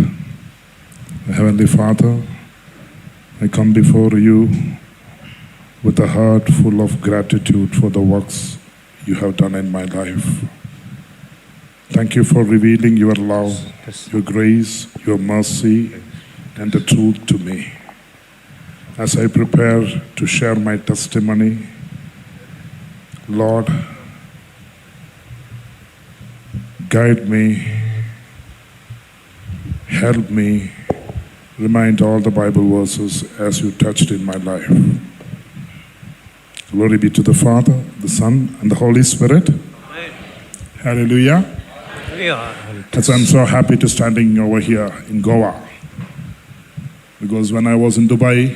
Heavenly Father, I come before you with a heart full of gratitude for the works you have done in my life. Thank you for revealing your love, your grace, your mercy, and the truth to me. As I prepare to share my testimony, Lord, guide me, help me, remind all the Bible verses as you touched in my life. Glory be to the Father, the Son, and the Holy Spirit. Hallelujah. As I'm so happy to standing over here in Goa. Because when I was in Dubai,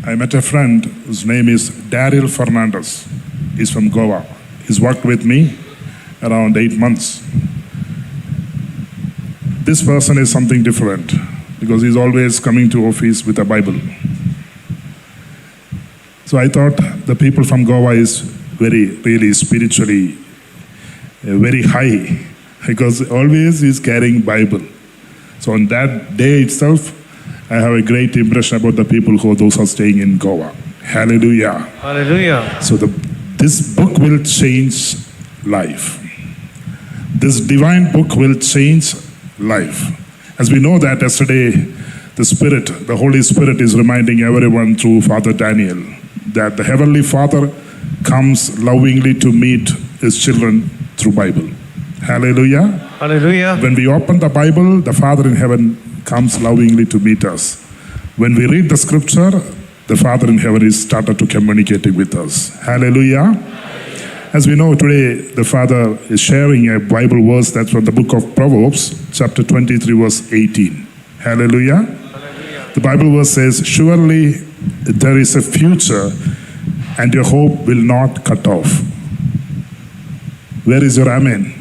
I met a friend whose name is Daryl Fernandez. He's from Goa. He's worked with me around 8 months. This person is something different because he's always coming to office with a Bible. So I thought the people from Goa is really spiritually very high because always he's carrying Bible. So on that day itself, I have a great impression about the people those are staying in Goa. Hallelujah. Hallelujah. So this book will change life. This divine book will change life. As we know that yesterday, the Holy Spirit is reminding everyone through Father Daniel that the Heavenly Father comes lovingly to meet his children through Bible. Hallelujah. Hallelujah. When we open the Bible, the Father in heaven comes lovingly to meet us. When we read the scripture, the Father in heaven is started to communicating with us. Hallelujah. As we know today, the Father is sharing a Bible verse that's from the book of Proverbs, chapter 23, verse 18. Hallelujah. The Bible verse says, surely there is a future and your hope will not cut off. Where is your amen?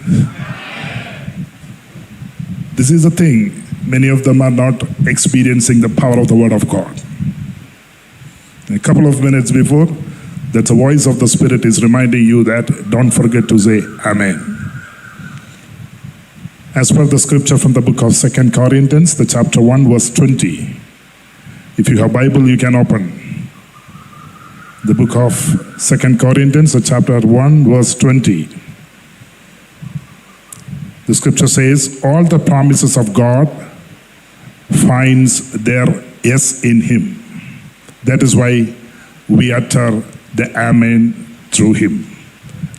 This is the thing. Many of them are not experiencing the power of the Word of God. A couple of minutes before, that the voice of the Spirit is reminding you that don't forget to say Amen. As per the scripture from the book of 2 Corinthians, the chapter 1, verse 20. If you have Bible, you can open. The book of 2 Corinthians, the chapter 1, verse 20. The scripture says, all the promises of God finds their yes in him. That is why we utter the Amen through him,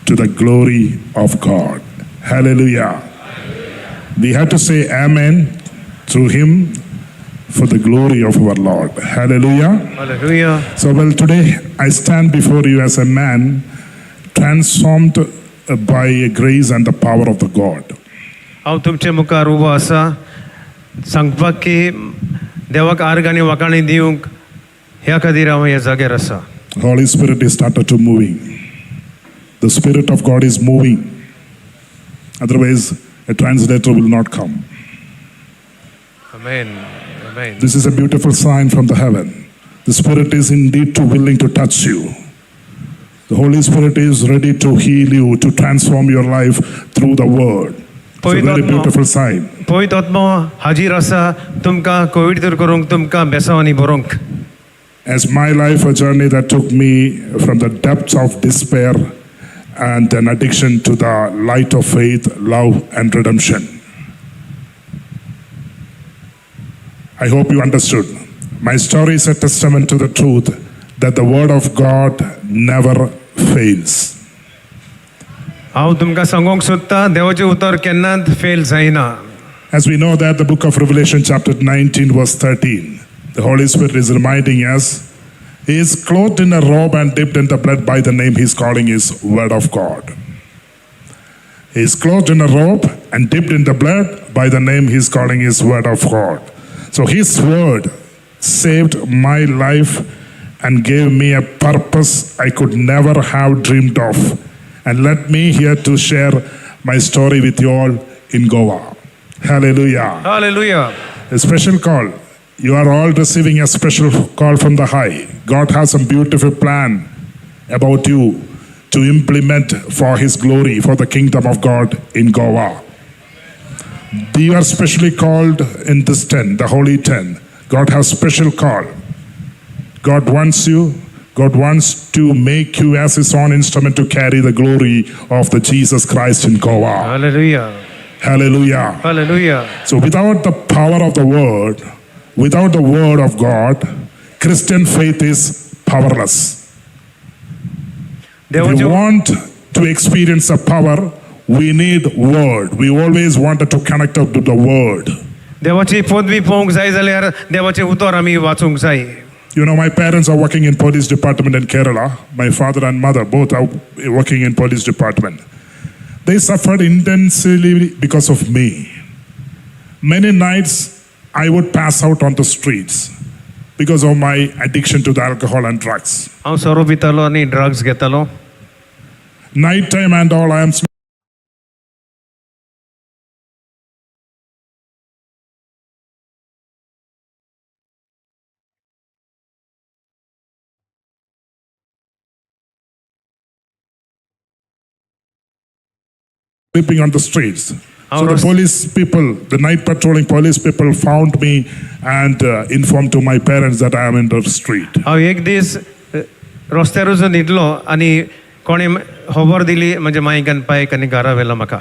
to the glory of God. Hallelujah. We have to say Amen through him for the glory of our Lord. Hallelujah. Hallelujah. So, well, today I stand before you as a man transformed by grace and the power of the God. हांव तुमचे मुखार उबो आसा सांगपाक की देवाक आर्ग आनी वाखाणी दिवंक ह्या खातीर हांव ह्या जाग्यार आसा. Holy Spirit is started to moving. The Spirit of God is moving. Otherwise, a translator will not come. Amen. Amen. This is a beautiful sign from the heaven. The Spirit is indeed too willing to touch you. The Holy Spirit is ready to heal you, to transform your life through the Word. It's a very beautiful sign. पवित्र आत्मा हाजीर आसा तुमकां Covid दूर करूंक तुमकां बेसांव आनी बरोवंक. As my life a journey that took me from the depths of despair and an addiction to the light of faith, love, and redemption. I hope you understood. My story is a testament to the truth that the Word of God never fails. हांव तुमकां सांगूंक सोदतां देवाचें उतर केन्नाच fail जायना. As we know that the book of Revelation chapter 19 verse 13, the Holy Spirit is reminding us, He is clothed in a robe and dipped in the blood by the name He is calling His Word of God. He is clothed in a robe and dipped in the blood by the name He is calling His Word of God. So His Word saved my life and gave me a purpose I could never have dreamed of, and led me here to share my story with you all in Goa. Hallelujah. Hallelujah. A special call. You are all receiving a special call from the high. God has a beautiful plan about you to implement for His glory, for the kingdom of God in Goa. You are specially called in this tent, the holy tent. God has special call. God wants you. God wants to make you as His own instrument to carry the glory of the Jesus Christ in Goa. Hallelujah. Hallelujah. Hallelujah. So without the power of the Word, without the Word of God, Christian faith is powerless. If you want to experience the power, we need Word. We always wanted to connect up to the Word. देवाची पदवी पळोवंक जाय जाल्यार देवाचें उतर आमी वाचूंक जाय. You know, my parents are working in police department in Kerala. My father and mother both are working in police department. They suffered intensely because of me. Many nights I would pass out on the streets because of my addiction to the alcohol and drugs. हांव सोरो पितालो आनी drugs घेतालो. Night time and all, I am sleeping on the streets. So the police people, the night patrolling police people found me and informed to my parents that I am in the street. हांव एक दीस रस्त्यार वचून न्हिदलो आनी कोणी खबर दिली म्हज्या मायक आनी पायक आनी घरा व्हेलो म्हाका.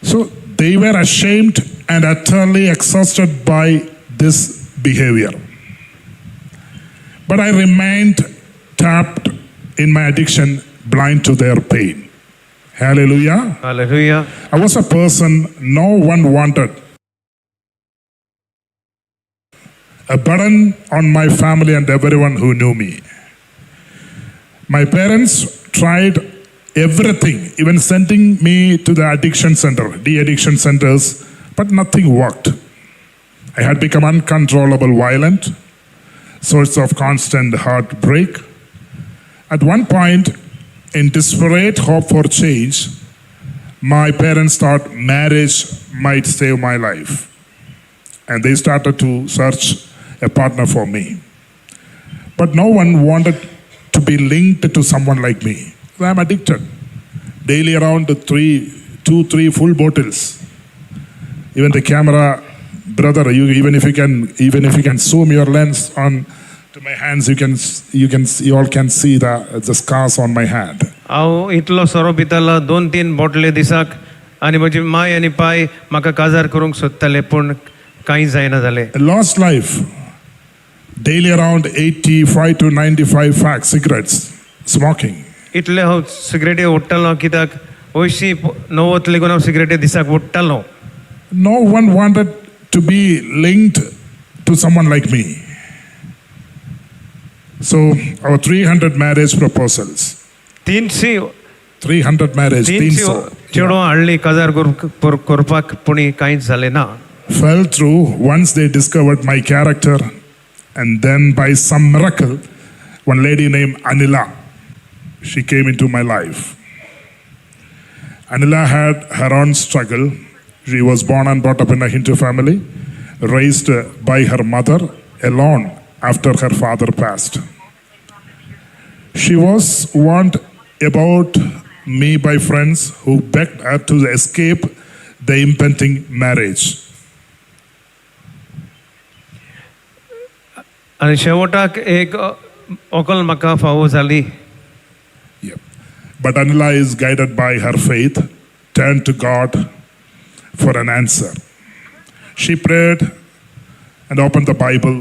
So they were ashamed and utterly exhausted by this behavior. But I remained trapped in my addiction, blind to their pain. Hallelujah. Hallelujah. I was a person no one wanted. A burden on my family and everyone who knew me. My parents tried everything, even sending me to the addiction center, de-addiction centers, but nothing worked. I had become uncontrollable, violent, source of constant heartbreak. At one point, in desperate hope for change, my parents thought marriage might save my life. And they started to search a partner for me. But no one wanted to be linked to someone like me. I'm addicted. Daily around 2-3 full bottles. Even the camera, brother, even if you can zoom your lens on to my hands, you all can see the scars on my hand. हांव इतलो सोरो पितालो 2-3 बोटले दिसाक आनी म्हजी my आनी पाय म्हाका काजार करूंक सोदताले पूण कांय जायना जालें. Lost life. Daily around 85 to 95 packs cigarettes, smoking. इतले हांव सिगरेटी ओडटालो कित्याक 80-90 लेगून हांव सिगरेटी दिसाक ओडटालो. No one wanted to be linked to someone like me. So, our 300 marriage proposals. 300 marriage. 300. चेडो हाडली काजार करपाक पुणी कांयच जालें ना. Fell through once they discovered my character, and then by some miracle, one lady named Anila, she came into my life. Anila had her own struggle. She was born and brought up in a Hindu family, raised by her mother alone after her father passed. She was warned about me by friends who begged her to escape the impending marriage. आणि शेवटाक एक occult म्हाका फावो जाली. But Anila is guided by her faith, turned to God for an answer. She prayed and opened the Bible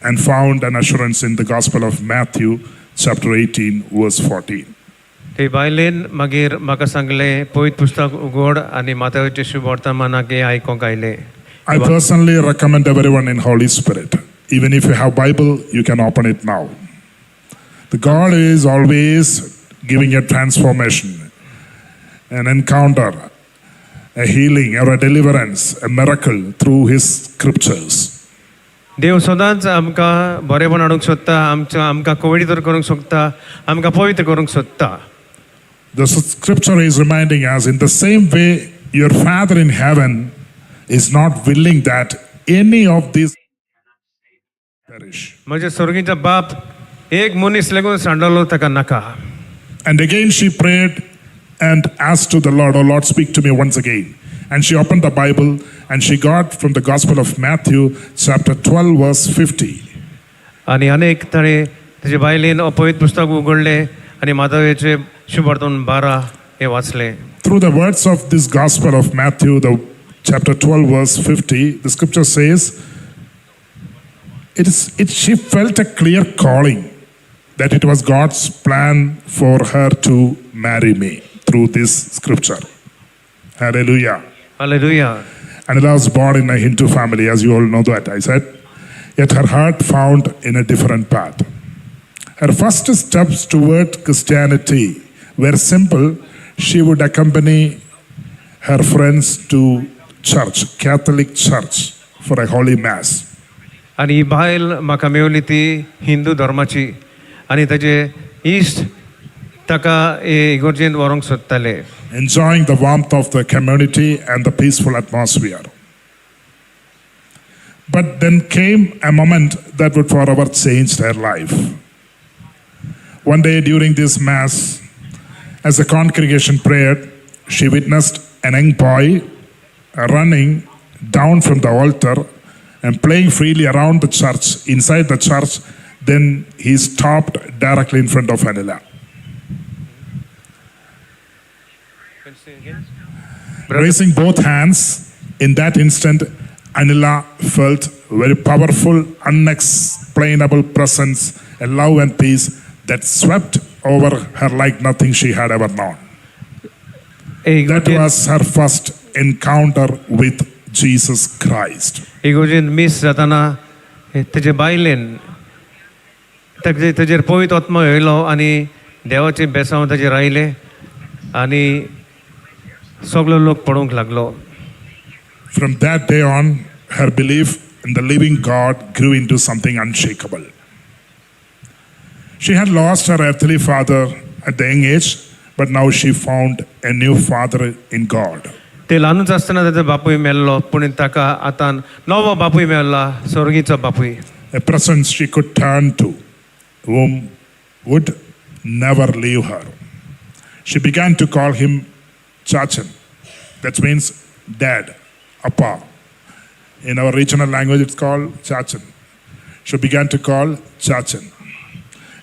and found an assurance in the Gospel of Matthew, chapter 18, verse 14. ते बायलेन मागीर म्हाका सांगलें पवित्र पुस्तक उगड आनी माथ्याचें शुभ वर्तमानाक आयकोंक आयलें. I personally recommend everyone in Holy Spirit. Even if you have Bible, you can open it now. The God is always giving a transformation, an encounter, a healing or a deliverance, a miracle through His scriptures. देव सदांच आमकां बरेपण हाडूंक सोदता, आमकां कोविडीतर करूंक सोदता, आमकां पवित्र करूंक सोदता. The scripture is reminding us, in the same way, your Father in heaven is not willing that any of these perish. म्हजे स्वर्गीचो बाप एक मनीस लेगून सांडलो ताका नाका. And again she prayed and asked to the Lord, "Oh Lord, speak to me once again." And she opened the Bible and she got from the Gospel of Matthew, chapter 12, verse 50. आनी अनेक ताणें तेजे बायलेन पवित्र पुस्तक उगडलें आनी माधवेचे शुभ वर्तमान 12 हे वाचलें. Through the words of this Gospel of Matthew, the chapter 12, verse 50, the scripture says, she felt a clear calling that it was God's plan for her to marry me through this scripture. Hallelujah. Hallelujah. Anila was born in a Hindu family, as you all know that I said. Yet her heart found in a different path. Her first steps toward Christianity were simple. She would accompany her friends to church, Catholic church, for a holy mass. आनी ही बायल म्हाका मेवली ती हिंदू धर्माची आनी ताजे इश्ट ताका इगोर्जेन व्हरोंक सोदताले. Enjoying the warmth of the community and the peaceful atmosphere. But then came a moment that would forever change her life. One day during this mass, as the congregation prayed, she witnessed a young boy running down from the altar and playing freely around the church, inside the church. Then he stopped directly in front of Anila. Raising both hands, in that instant, Anila felt very powerful, unexplainable presence, a love and peace that swept over her like nothing she had ever known. That was her first encounter with Jesus Christ. इगोर्जेन मिस जाताना तेजे बायलेन तेजेर पवित्र आत्मा येयलो आनी देवाचे बेसांव तेजेर आयले आनी सगलो लोक पळोवंक लागलो. From that day on, her belief in the living God grew into something unshakable. She had lost her earthly father at the young age, but now she found a new father in God. ते ल्हानूच आसतना ताचो बापूय मेल्लो पूण ताका आतां नवो बापूय मेळ्ळा, स्वर्गीचो बापूय. A presence she could turn to, whom would never leave her. She began to call him Chachan. That means dad, Appa. In our regional language, it's called Chachan. She began to call Chachan,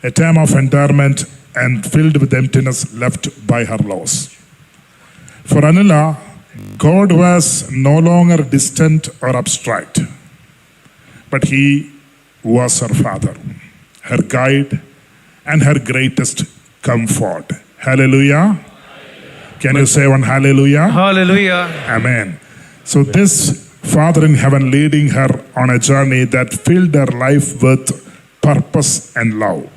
a term of endearment and filled with emptiness left by her loss. For Anila, God was no longer distant or abstract, but He was her father, her guide, and her greatest comfort. Hallelujah. Can you say one hallelujah? Hallelujah. Amen. So this Father in heaven leading her on a journey that filled her life with purpose and love.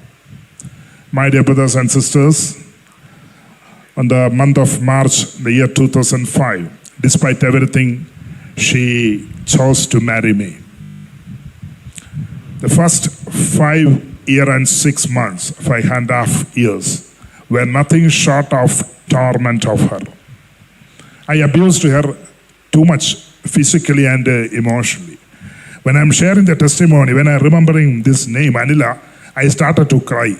My dear brothers and sisters, on the month of March, the year 2005, despite everything, she chose to marry me. The first 5 years and 6 months, 5.5 years, were nothing short of torment of her. I abused her too much physically and emotionally. When I'm sharing the testimony, when I'm remembering this name, Anila, I started to cry.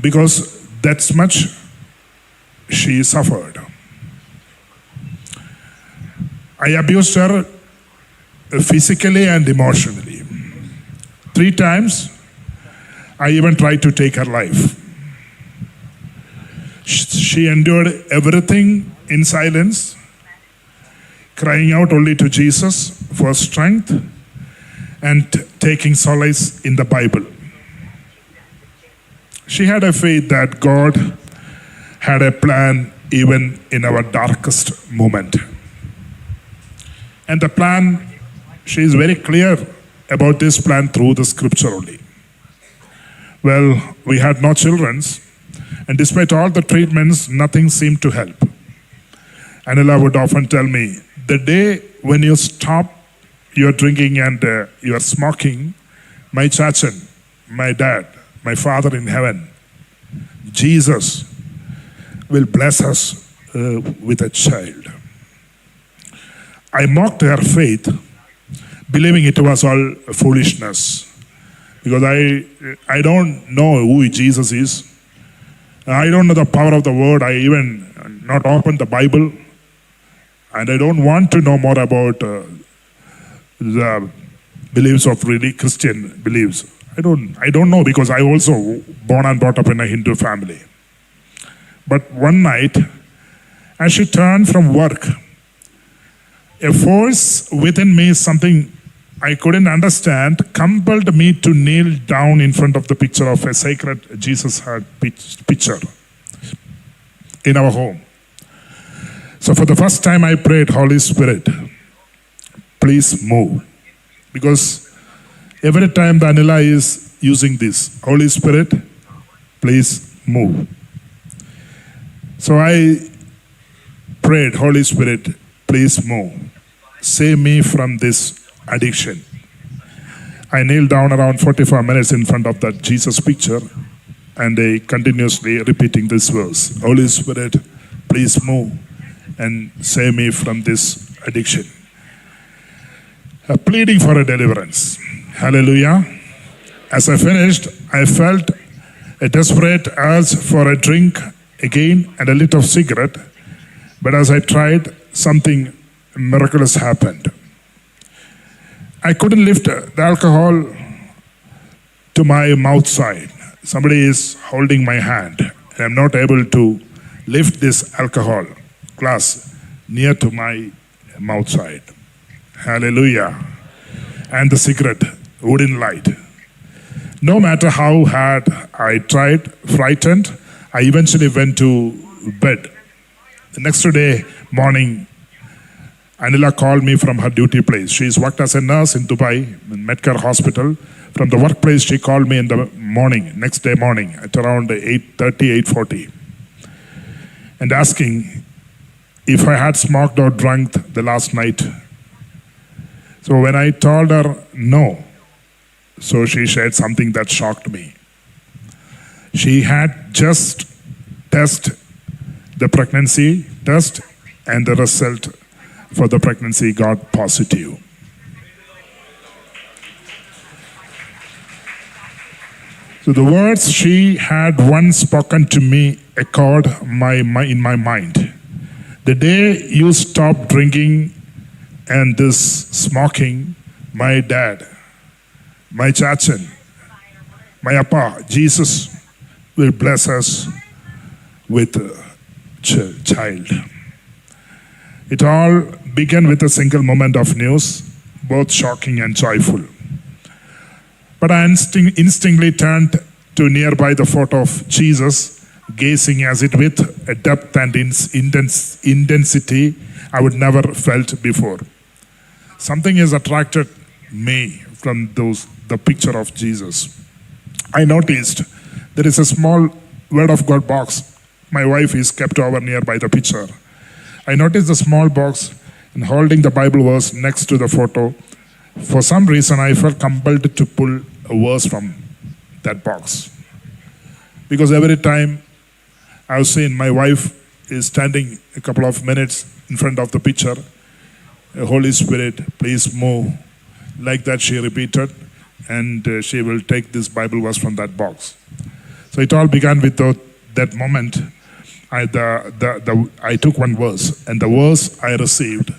Because that's much she suffered. I abused her physically and emotionally. 3 times, I even tried to take her life. She endured everything in silence, crying out only to Jesus for strength and taking solace in the Bible. She had a faith that God had a plan even in our darkest moment. And the plan, she is very clear about this plan through the scripture only. Well, we had no children, and despite all the treatments, nothing seemed to help. Anila would often tell me, the day when you stop your drinking and your smoking, my chachan, my dad, my Father in heaven, Jesus, will bless us with a child. I mocked her faith, believing it was all foolishness. Because I don't know who Jesus is. I don't know the power of the word. I even not opened the Bible. And I don't want to know more about the beliefs of really Christian beliefs. I don't know, because I also born and brought up in a Hindu family. But one night, as she turned from work, a force within me, something I couldn't understand, compelled me to kneel down in front of the picture of a sacred Jesus heart picture in our home. So for the first time I prayed, Holy Spirit, please move. Because every time the Anila is using this, Holy Spirit, please move. So I prayed, Holy Spirit, please move. Save me from this addiction. I kneeled down around 45 minutes in front of that Jesus picture, and I continuously repeating this verse. Holy Spirit, please move and save me from this addiction. Pleading for a deliverance. Hallelujah. As I finished, I felt a desperate urge for a drink again and a lit of cigarette. But as I tried, something miraculous happened. I couldn't lift the alcohol to my mouth side. Somebody is holding my hand, and I'm not able to lift this alcohol glass near to my mouth side. Hallelujah. And the cigarette wouldn't light. No matter how hard I tried, frightened, I eventually went to bed. The next day morning, Anila called me from her duty place. She's worked as a nurse in Dubai, in Medcare Hospital. From the workplace, she called me in the morning, next day morning, at around 8:30, 8:40, and asking if I had smoked or drunk the last night. So when I told her no, so she shared something that shocked me. She had just tested the pregnancy test, and the result for the pregnancy got positive. So the words she had once spoken to me echoed in my mind. The day you stop drinking and this smoking, my dad, my chachan, my appa, Jesus will bless us with a child. It all began with a single moment of news, both shocking and joyful. But I instinctively turned to nearby the photo of Jesus, gazing at it with a depth and intensity I would never felt before. Something has attracted me from the picture of Jesus. I noticed there is a small Word of God box. My wife is kept over nearby the picture. I noticed the small box and holding the Bible verse next to the photo. For some reason, I felt compelled to pull a verse from that box. Because every time I've seen my wife is standing a couple of minutes in front of the picture, Holy Spirit, please move. Like that she repeated, and she will take this Bible verse from that box. So it all began with that moment. I took one verse, and the verse I received,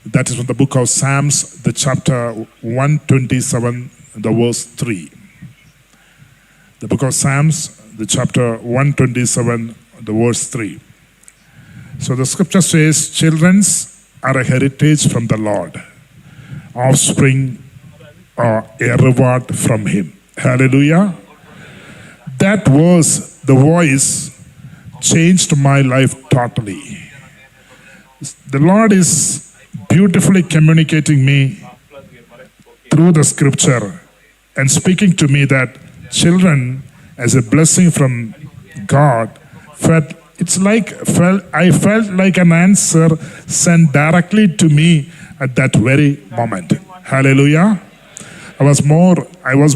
that is from the book of Psalms, the chapter 127, the verse 3. The book of Psalms, the chapter 127, the verse 3. So the scripture says, children are a heritage from the Lord. Offspring are a reward from Him. Hallelujah. That verse, the voice, changed my life totally. The Lord is beautifully communicating me through the scripture and speaking to me that children, as a blessing from God, I felt like an answer sent directly to me at that very moment. Hallelujah. I was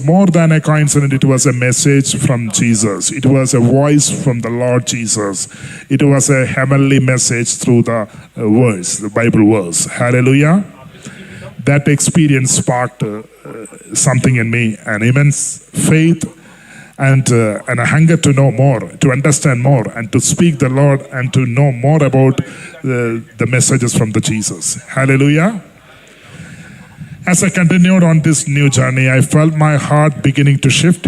more than a coincidence. It was a message from Jesus. It was a voice from the Lord Jesus. It was a heavenly message through the words, the Bible verse. Hallelujah. That experience sparked something in me, an immense faith and a hunger to know more, to understand more, and to speak the Lord and to know more about the messages from the Jesus. Hallelujah. As I continued on this new journey, I felt my heart beginning to shift.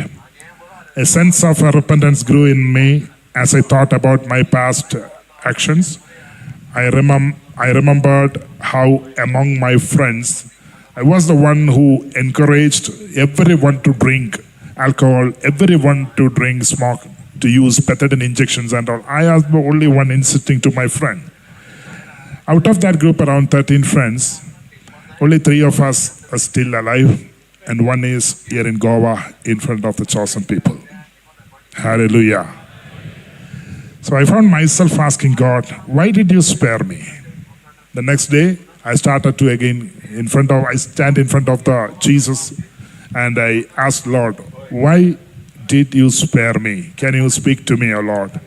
A sense of repentance grew in me as I thought about my past actions. I remembered how among my friends, I was the one who encouraged everyone to drink alcohol, everyone to drink smoke, to use pethidine injections and all. I was the only one insisting to my friend. Out of that group, around 13 friends, only 3 of us are still alive, and one is here in Goa in front of the chosen people. Hallelujah. So I found myself asking God, why did you spare me? The next day, I started to I stand in front of the Jesus, and I asked Lord, why did you spare me? Can you speak to me, O Lord?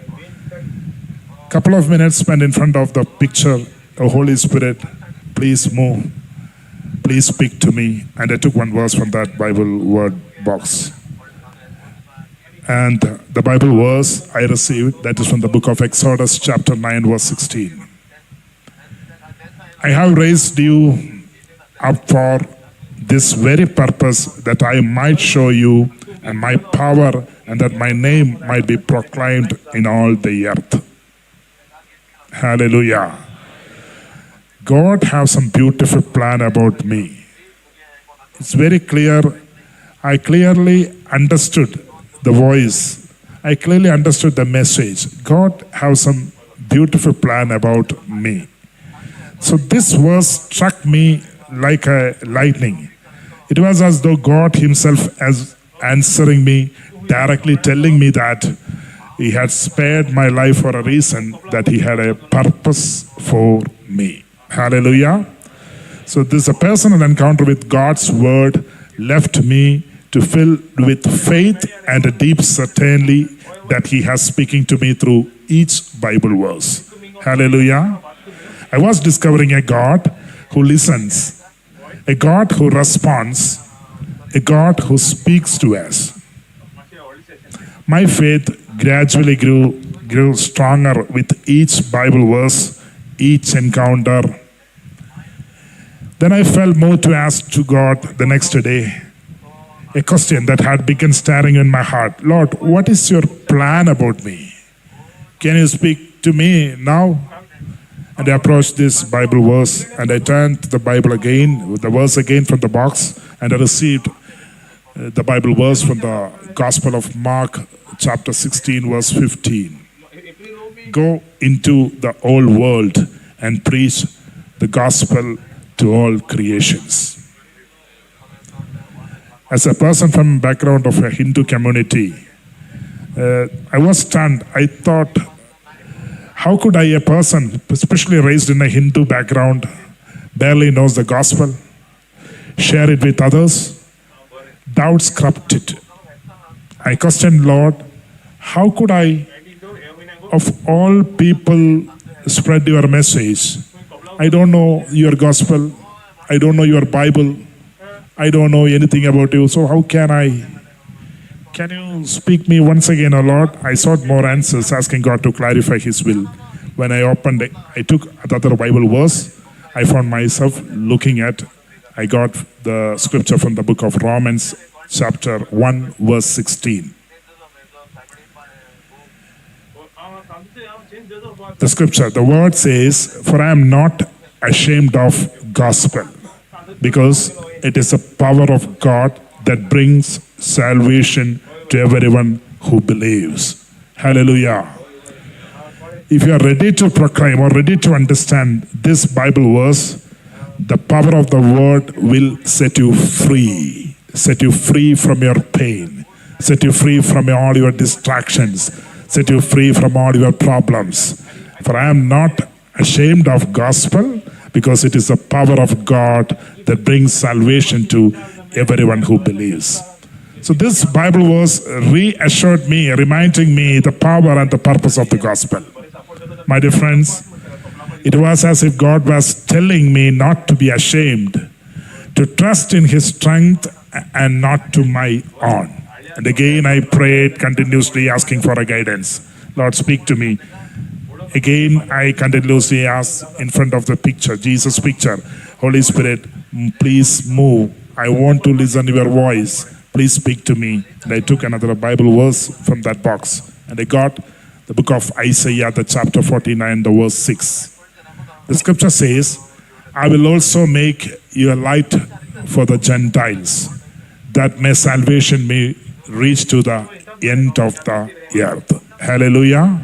Couple of minutes spent in front of the picture, O Holy Spirit, please move. Please speak to me. And I took one verse from that Bible word box. And the Bible verse I received, that is from the book of Exodus, chapter 9, verse 16. I have raised you up for this very purpose, that I might show you and my power, and that my name might be proclaimed in all the earth. Hallelujah. God has some beautiful plan about me. It's very clear. I clearly understood the voice. I clearly understood the message. God has some beautiful plan about me. So this verse struck me like a lightning. It was as though God Himself as answering me directly, telling me that He had spared my life for a reason, that He had a purpose for me. Hallelujah. So this a personal encounter with God's word left me to fill with faith and a deep certainty that He has speaking to me through each Bible verse. Hallelujah. I was discovering a God who listens, a God who responds, a God who speaks to us. My faith gradually grew stronger with each Bible verse, each encounter. Then I felt moved to ask to God the next day a question that had begun staring in my heart. Lord, what is your plan about me? Can you speak to me now? And I approached this Bible verse, and I turned to the Bible again, the verse again from the box, and I received the Bible verse from the Gospel of Mark, chapter 16, verse 15. Go into the whole world and preach the gospel to all creations. As a person from background of a Hindu community, I was stunned. I thought, how could a person, especially raised in a Hindu background, barely knows the gospel, share it with others? Doubts crept it. I questioned, Lord, how could I, of all people, spread your message? I don't know your gospel. I don't know your Bible. I don't know anything about you. So how can I? Can you speak me once again, O Lord? I sought more answers, asking God to clarify His will. When I opened it, I took another Bible verse. I found myself looking at, I got the scripture from the book of Romans, chapter 1, verse 16. The scripture, the word says, "For I am not ashamed of gospel, because it is the power of God that brings salvation to everyone who believes." Hallelujah. If you are ready to proclaim or ready to understand this Bible verse, the power of the word will set you free. Set you free from your pain. Set you free from all your distractions. Set you free from all your problems. For I am not ashamed of gospel, because it is the power of God that brings salvation to everyone who believes. So this Bible verse reassured me, reminding me the power and the purpose of the gospel. My dear friends, it was as if God was telling me not to be ashamed, to trust in His strength and not to my own. And again I prayed continuously, asking for a guidance. Lord, speak to me. Again, I continuously ask in front of the picture, Jesus' picture, Holy Spirit, please move. I want to listen to your voice. Please speak to me. And I took another Bible verse from that box. And I got the book of Isaiah, the chapter 49, the verse 6. The scripture says, "I will also make you a light for the Gentiles, that my salvation may reach to the end of the earth." Hallelujah.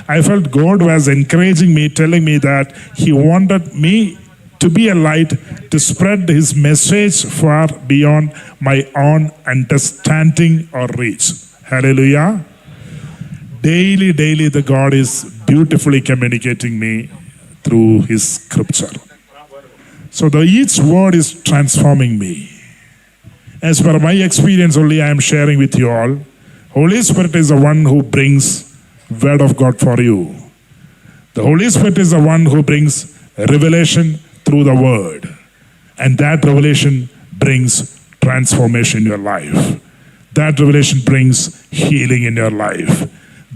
I felt God was encouraging me, telling me that He wanted me to be a light, to spread His message far beyond my own understanding or reach. Hallelujah. Daily, the God is beautifully communicating me through His scripture. So each word is transforming me. As per my experience only, I am sharing with you all. Holy Spirit is the one who brings Word of God for you. The Holy Spirit is the one who brings revelation through the Word. And that revelation brings transformation in your life. That revelation brings healing in your life.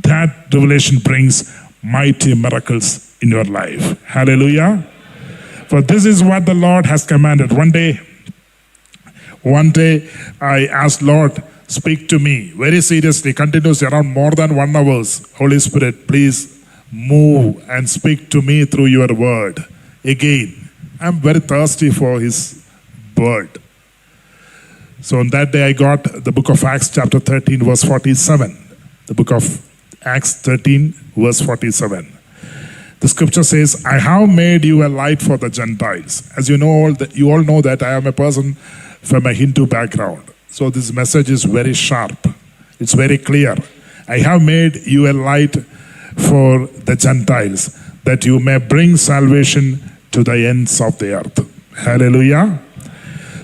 That revelation brings mighty miracles in your life. Hallelujah. For this is what the Lord has commanded. One day I asked, Lord, speak to me very seriously, continuously, around more than 1 hour. Holy Spirit, please move and speak to me through your word. Again, I'm very thirsty for His word. So on that day I got the book of Acts chapter 13 verse 47. The book of Acts 13 verse 47. The scripture says, "I have made you a light for the Gentiles." As you know, you all know that I am a person from a Hindu background. So this message is very sharp. It's very clear. "I have made you a light for the Gentiles, that you may bring salvation to the ends of the earth." Hallelujah.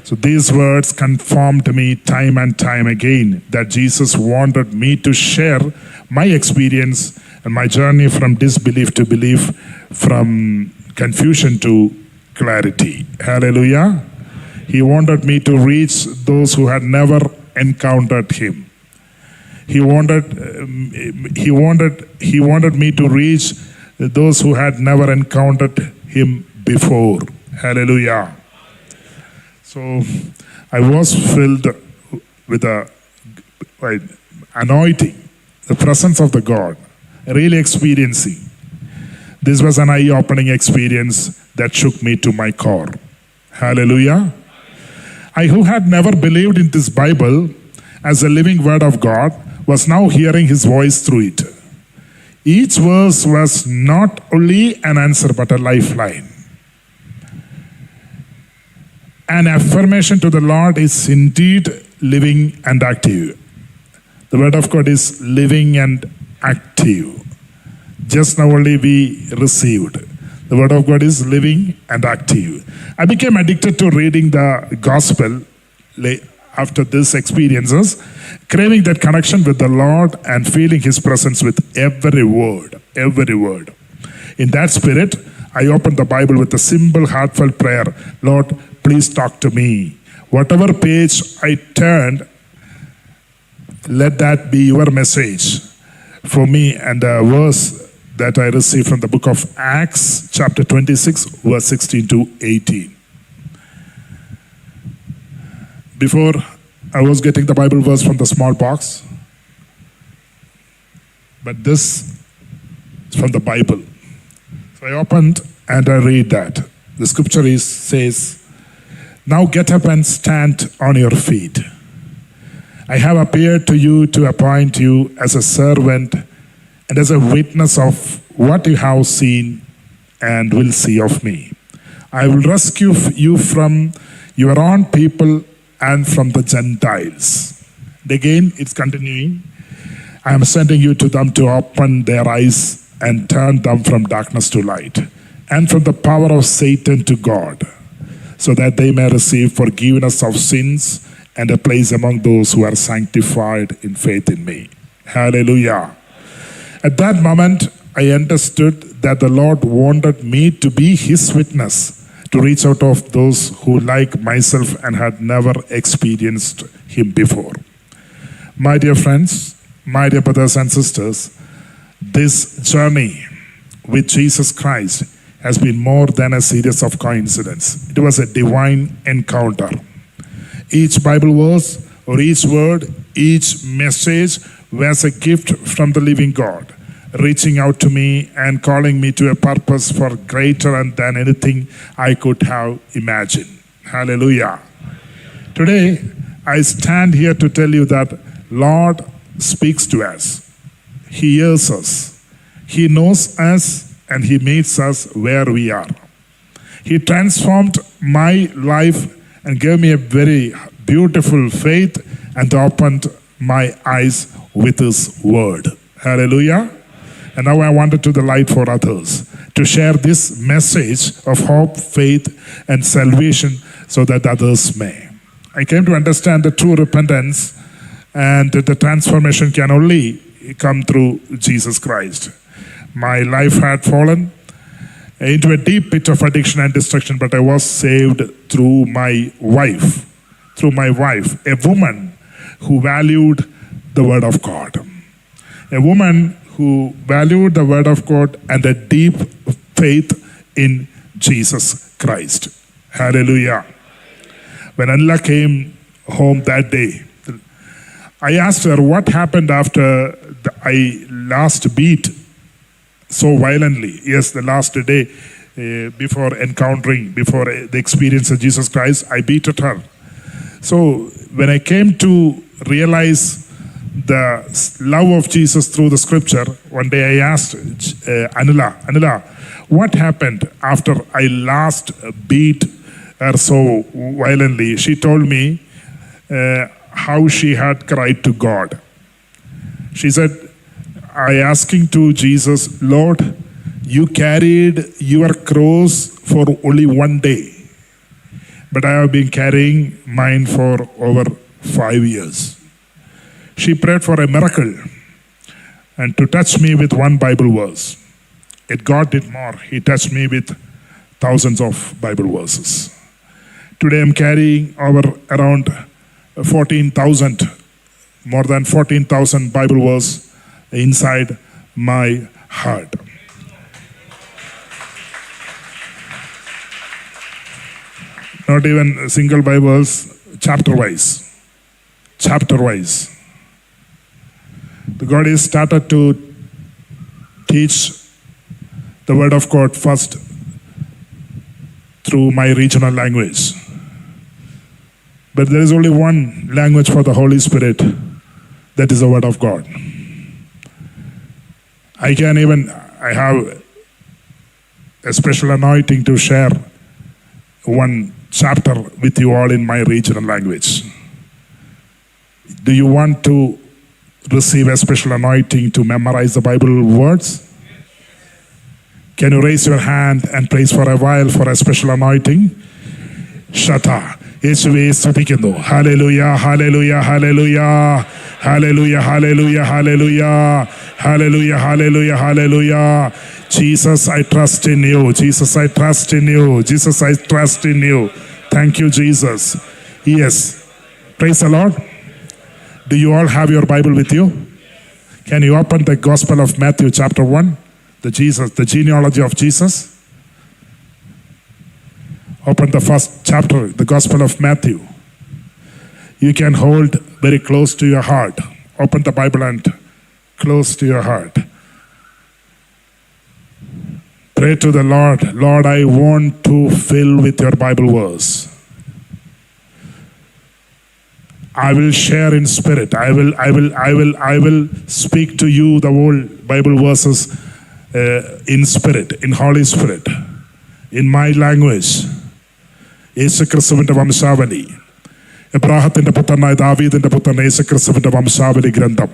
So these words confirmed me time and time again that Jesus wanted me to share my experience and my journey from disbelief to belief, from confusion to clarity. Hallelujah. He wanted me to reach those who had never encountered Him. He wanted me to reach those who had never encountered Him before. Hallelujah. So I was filled with the anointing, the presence of the God, really experiencing. This was an eye-opening experience that shook me to my core. Hallelujah. I, who had never believed in this Bible as a living word of God, was now hearing His voice through it. Each verse was not only an answer but a lifeline. An affirmation to the Lord is indeed living and active. The word of God is living and active. Just now only we received. The word of God is living and active. I became addicted to reading the gospel after these experiences, craving that connection with the Lord and feeling his presence with every word, every word. In that spirit, I opened the Bible with a simple, heartfelt prayer. Lord, please talk to me. Whatever page I turned, let that be your message for me. And the verse that I received from the book of Acts, chapter 26, verse 16 to 18. Before, I was getting the Bible verse from the small box, but this is from the Bible. So I opened and I read that. The scripture says, "Now get up and stand on your feet. I have appeared to you to appoint you as a servant and as a witness of what you have seen and will see of me. I will rescue you from your own people and from the Gentiles." And again, it's continuing. "I am sending you to them to open their eyes and turn them from darkness to light, and from the power of Satan to God, so that they may receive forgiveness of sins and a place among those who are sanctified in faith in me." Hallelujah. At that moment, I understood that the Lord wanted me to be his witness, to reach out of those who, like myself, and had never experienced him before. My dear friends, my dear brothers and sisters, this journey with Jesus Christ has been more than a series of coincidences. It was a divine encounter. Each Bible verse or each word, each message was a gift from the living God, reaching out to me and calling me to a purpose for greater than anything I could have imagined. Hallelujah. Today, I stand here to tell you that Lord speaks to us. He hears us. He knows us and he meets us where we are. He transformed my life and gave me a very beautiful faith and opened my eyes with his word. Hallelujah. And now I wanted to the light for others, to share this message of hope, faith, and salvation so that others may. I came to understand the true repentance and that the transformation can only come through Jesus Christ. My life had fallen into a deep pit of addiction and destruction, but I was saved through my wife, a woman who valued the word of God. A woman who valued the word of God and a deep faith in Jesus Christ. Hallelujah. When Anila came home that day, I asked her what happened after I last beat so violently. Yes, the last day before the experience of Jesus Christ, I beat at her. So when I came to realize the love of Jesus through the scripture, one day I asked Anila, what happened after I last beat her so violently? She told me how she had cried to God. She said, I asking to Jesus, Lord, you carried your cross for only one day, but I have been carrying mine for over 5 years. She prayed for a miracle and to touch me with one Bible verse. Yet God did more. He touched me with thousands of Bible verses. Today I'm carrying around 14,000, more than 14,000 Bible verses inside my heart. Not even single Bibles, chapter-wise. The God has started to teach the word of God first through my regional language. But there is only one language for the Holy Spirit, that is the word of God. I have a special anointing to share one chapter with you all in my regional language. Do you want to receive a special anointing to memorize the Bible words? Can you raise your hand and praise for a while for a special anointing? Shata. യേശുവേ സ്തുതിക്കുന്നു. Hallelujah, hallelujah, hallelujah, hallelujah, hallelujah, hallelujah, hallelujah, hallelujah, hallelujah. Jesus, I trust in you. Jesus, I trust in you. Jesus, I trust in you. Thank you, Jesus. Yes. Praise the Lord. Do you all have your Bible with you? Can you open the Gospel of Matthew chapter 1? The genealogy of Jesus. Open the first chapter, the Gospel of Matthew. You can hold very close to your heart. Open the Bible and close to your heart. Pray to the Lord. Lord, I want to fill with your Bible verse. I will share in spirit. I will speak to you the whole Bible verses in spirit, in Holy Spirit, in my language. യേശുക്രിസ്തുവിന്റെ വംശാവലി, എബ്രാഹത്തിന്റെ പുത്രനായ ദാവീദിന്റെ പുത്രൻ യേശുക്രിസ്തുവിന്റെ വംശാവലി ഗ്രന്ഥം.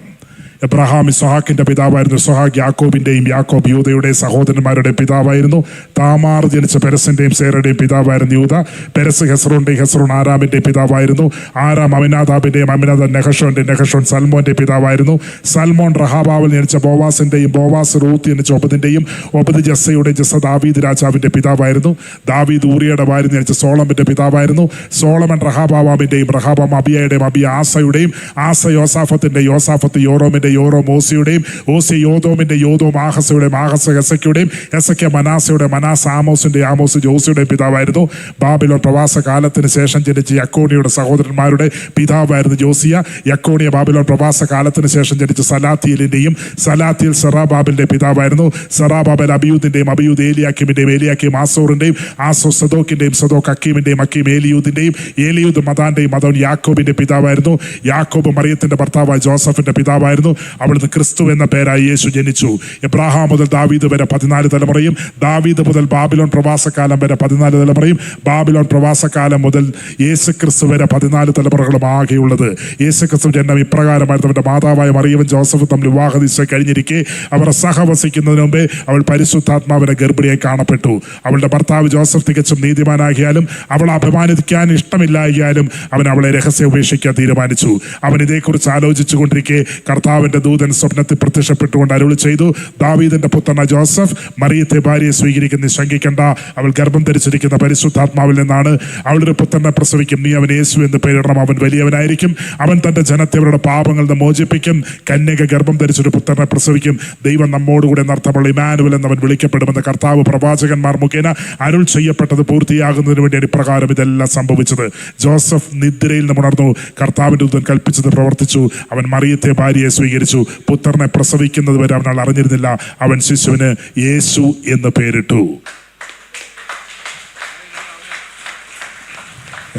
Abraham ഇസ്ഹാക്കിന്റെ പിതാവായിരുന്നു. ഇസ്ഹാക്ക് യാക്കോബിന്റെയും, യാക്കോബ് യൂദയുടെ സഹോദരന്മാരുടെ പിതാവായിരുന്നു. താമാർ ജനിച്ച പെരസിന്റെയും സേറയുടെയും പിതാവായിരുന്നു യൂദ. പെരസ് ഹെസ്രോന്റെയും, ഹെസ്രോൻ ആരാമിന്റെയും പിതാവായിരുന്നു. ആരാം അമിനാദാബിന്റെയും, അമിനാദാബ് നെഹഷോന്റെയും, നെഹഷോൻ സൽമോന്റെ പിതാവായിരുന്നു. സൽമോൻ റഹാബാവിൽ ജനിച്ച ബോവാസിന്റെയും, ബോവാസ് റൂത്ത് ജനിച്ച ഒബദിന്റെയും, ഒബദ് ജസ്സയുടെ, ജസ്സ ദാവീദ് രാജാവിന്റെ പിതാവായിരുന്നു. ദാവീദ് ഊറിയയുടെ ഭാര്യ ജനിച്ച സോളമന്റെ പിതാവായിരുന്നു. സോളമൻ റഹാബാവാമിന്റെയും, റഹാബാം അബിയയുടെയും, അബിയ ആസയുടെയും, ആസ യോസാഫത്തിന്റെ, യോസാഫത്ത് യോറോമിന്റെ, യോറോം ഓസിയുടെയും, ഓസി യോദോമിന്റെ, യോദോം ആഹസയുടെയും, ആഹസ ഹെസക്കിയുടെയും, ഹെസക്യ മനാസയുടെ, മനാസ് ആമോസിന്റെ, ആമോസ് ജോസിയുടെയും പിതാവായിരുന്നു. ബാബിലോൺ പ്രവാസ കാലത്തിന് ശേഷം ജനിച്ച യക്കോണിയുടെ സഹോദരന്മാരുടെ പിതാവായിരുന്നു ജോസിയ. യക്കോണിയ ബാബിലോൺ പ്രവാസ കാലത്തിന് ശേഷം ജനിച്ച സലാത്തിയലിന്റെയും, സലാത്തിയൽ സെറാബാബിന്റെ പിതാവായിരുന്നു. സെറാബാബൽ അബിയൂദിന്റെയും, അബിയൂദ് ഏലിയാക്കിമിന്റെയും, ഏലിയാക്കിം ആസോറിന്റെയും, ആസോ സദോക്കിന്റെയും, സദോക്ക് അക്കീമിന്റെയും, അക്കീം ഏലിയൂദിന്റെയും, ഏലിയൂദ് മദാന്റെയും, മദോൻ യാക്കോബിന്റെ പിതാവായിരുന്നു. യാക്കോബ് മറിയത്തിന്റെ ഭർത്താവായ ജോസഫിന്റെ പിതാവായിരുന്നു. അവിടുന്ന് ക്രിസ്തു എന്ന പേരായി യേശു ജനിച്ചു. എബ്രാഹാം മുതൽ ദാവീദ് വരെ 14 തലമുറയും, ദാവീദ് മുതൽ ബാബിലോൺ പ്രവാസകാലം വരെ 14 തലമുറയും, ബാബിലോൺ പ്രവാസകാലം മുതൽ യേശു ക്രിസ്തു വരെ 14 തലമുറകളും ആകെയുള്ളത്. യേശു ക്രിസ്തു ജന്മം ഇപ്രകാരമായിരുന്നു. അവന്റെ മാതാവായ മറിയവും ജോസഫും തമ്മിൽ വിവാഹനിശ്ചയം കഴിഞ്ഞിരിക്കെ അവർ സഹവസിക്കുന്നതിന് മുമ്പേ അവൾ പരിശുദ്ധാത്മാവിനെ ഗർഭിണിയായി കാണപ്പെട്ടു. അവളുടെ ഭർത്താവ് ജോസഫ് തികച്ചും നീതിമാനാകിയാലും അവളെ അപമാനിക്കാൻ ഇഷ്ടമില്ലായാലും അവൻ അവളെ രഹസ്യം ഉപേക്ഷിക്കാൻ തീരുമാനിച്ചു. അവൻ ഇതേക്കുറിച്ച് ആലോചിച്ചു കൊണ്ടിരിക്കെ കർത്താവിന്റെ ദൂതൻ സ്വപ്നത്തിൽ പ്രത്യക്ഷപ്പെട്ടുകൊണ്ട് അരുളി ചെയ്തു, ദാവീദിന്റെ പുത്രനായ ജോസഫ് മറിയത്തെ ഭാര്യയെ സ്വീകരിക്കുന്ന ശങ്കിക്കണ്ട. അവൾ ഗർഭം ധരിച്ചിരിക്കുന്ന പരിശുദ്ധാത്മാവിൽ നിന്നാണ്. അവളൊരു പുത്രനെ പ്രസവിക്കും. നീ അവൻ യേശു എന്ന് പേരിടണം. അവൻ വലിയവനായിരിക്കും. അവൻ തന്റെ ജനത്തെ അവരുടെ പാപങ്ങളിൽ നിന്ന് മോചിപ്പിക്കും. കന്യക ഗർഭം ധരിച്ചൊരു പുത്രനെ പ്രസവിക്കും. ദൈവം നമ്മോടുകൂടെ എന്നർത്ഥമുള്ള ഇമ്മാനുവൽ എന്നവൻ വിളിക്കപ്പെടുമെന്ന് കർത്താവ് പ്രവാചകന്മാർ മുഖേന അരുൾ ചെയ്യപ്പെട്ടത് പൂർത്തിയാകുന്നതിന് വേണ്ടിയാണ് ഇപ്രകാരം ഇതെല്ലാം സംഭവിച്ചത്. ജോസഫ് നിദ്രയിൽ നിന്ന് ഉണർന്നു. കർത്താവിന്റെ ദൂതൻ കൽപ്പിച്ചത് പ്രവർത്തിച്ചു. അവൻ മറിയത്തെ ഭാര്യയെ സ്വീകരിച്ചു. പുത്രനെ പ്രസവിക്കുന്നത് വരെ അവൻ അറിഞ്ഞിരുന്നില്ല. അവൻ ശിശുവിന് യേശു എന്ന് പേരിട്ടു.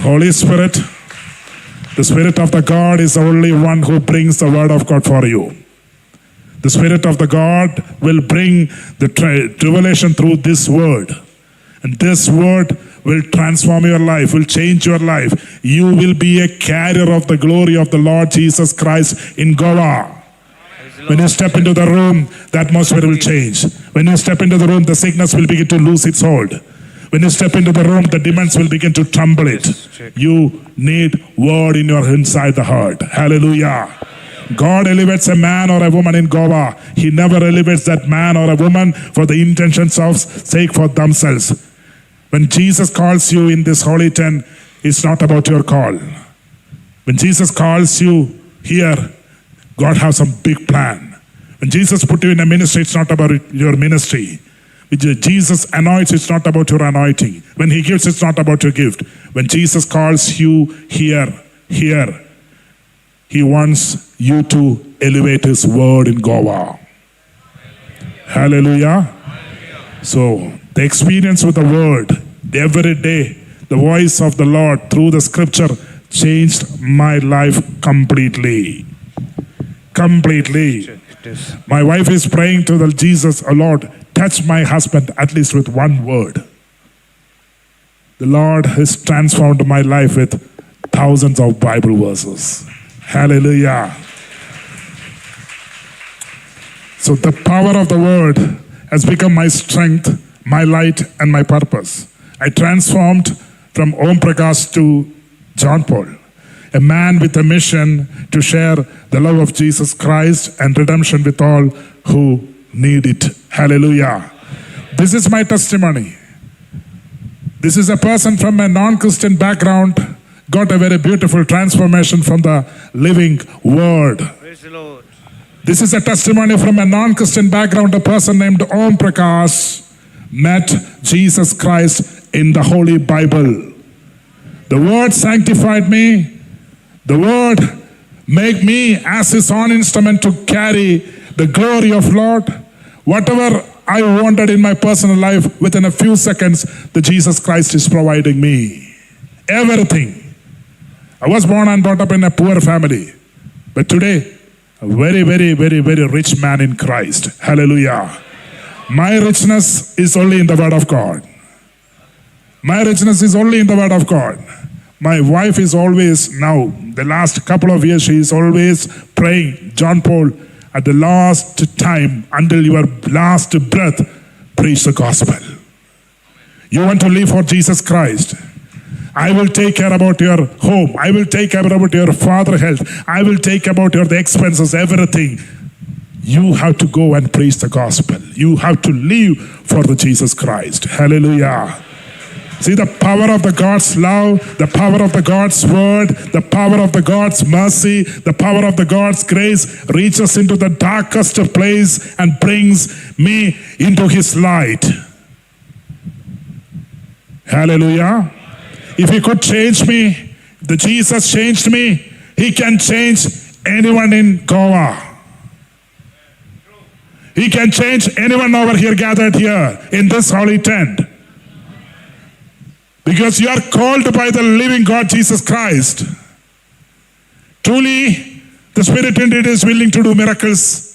Holy Spirit, the Spirit of the God is the only one who brings the word of God for you. The Spirit of the God will bring the revelation through this word. And this word will transform your life, will change your life. You will be a carrier of the glory of the Lord Jesus Christ in Goa. When you step into the room, the atmosphere will change. When you step into the room, the sickness will begin to lose its hold. When you step into the room, the demons will begin to tremble it. You need word in your inside the heart. Hallelujah. God elevates a man or a woman in Goa. He never elevates that man or a woman for the intentions of sake for themselves. When Jesus calls you in this holy tent, it's not about your call. When Jesus calls you here, God has some big plan. When Jesus put you in a ministry, it's not about your ministry. When Jesus anoints, it's not about your anointing. When he gives, it's not about your gift. When Jesus calls you here, he wants you to elevate his word in Goa. Hallelujah. So the experience with the word, every day, the voice of the Lord through the scripture changed my life completely. Completely. My wife is praying to the Jesus, oh Lord, touch my husband at least with one word. the Lord has transformed my life with thousands of Bible verses. Hallelujah. So the power of the word has become my strength, my light, and my purpose. I transformed from Om Prakash to John Paul, a man with a mission to share the love of Jesus Christ and redemption with all who need it. Hallelujah. This is my testimony. This is a person from a non-Christian background, got a very beautiful transformation from the living word. Praise the Lord. This is a testimony from a non-Christian background. A person named Om Prakash met Jesus Christ in the Holy Bible. The word sanctified me. The word made me as his own instrument to carry the glory of Lord. Whatever I wanted in my personal life, within a few seconds, the Jesus Christ is providing me. Everything. I was born and brought up in a poor family. But today, a very, very, very, very rich man in Christ. Hallelujah. My richness is only in the Word of God. My richness is only in the Word of God. My wife is always, now, the last couple of years, she is always praying, John Paul, at the last time, until your last breath, preach the gospel. You want to live for Jesus Christ. I will take care about your home. I will take care about your father health. I will take about your the expenses, everything. You have to go and preach the gospel. You have to live for the Jesus Christ. Hallelujah. See the power of the God's love, the power of the God's word, the power of the God's mercy, the power of the God's grace reaches into the darkest place and brings me into his light. Hallelujah. If he could change me, the Jesus changed me, he can change anyone in Goa. He can change anyone over here gathered here in this holy tent. Because you are called by the living God Jesus Christ. Truly, the Spirit indeed is willing to do miracles.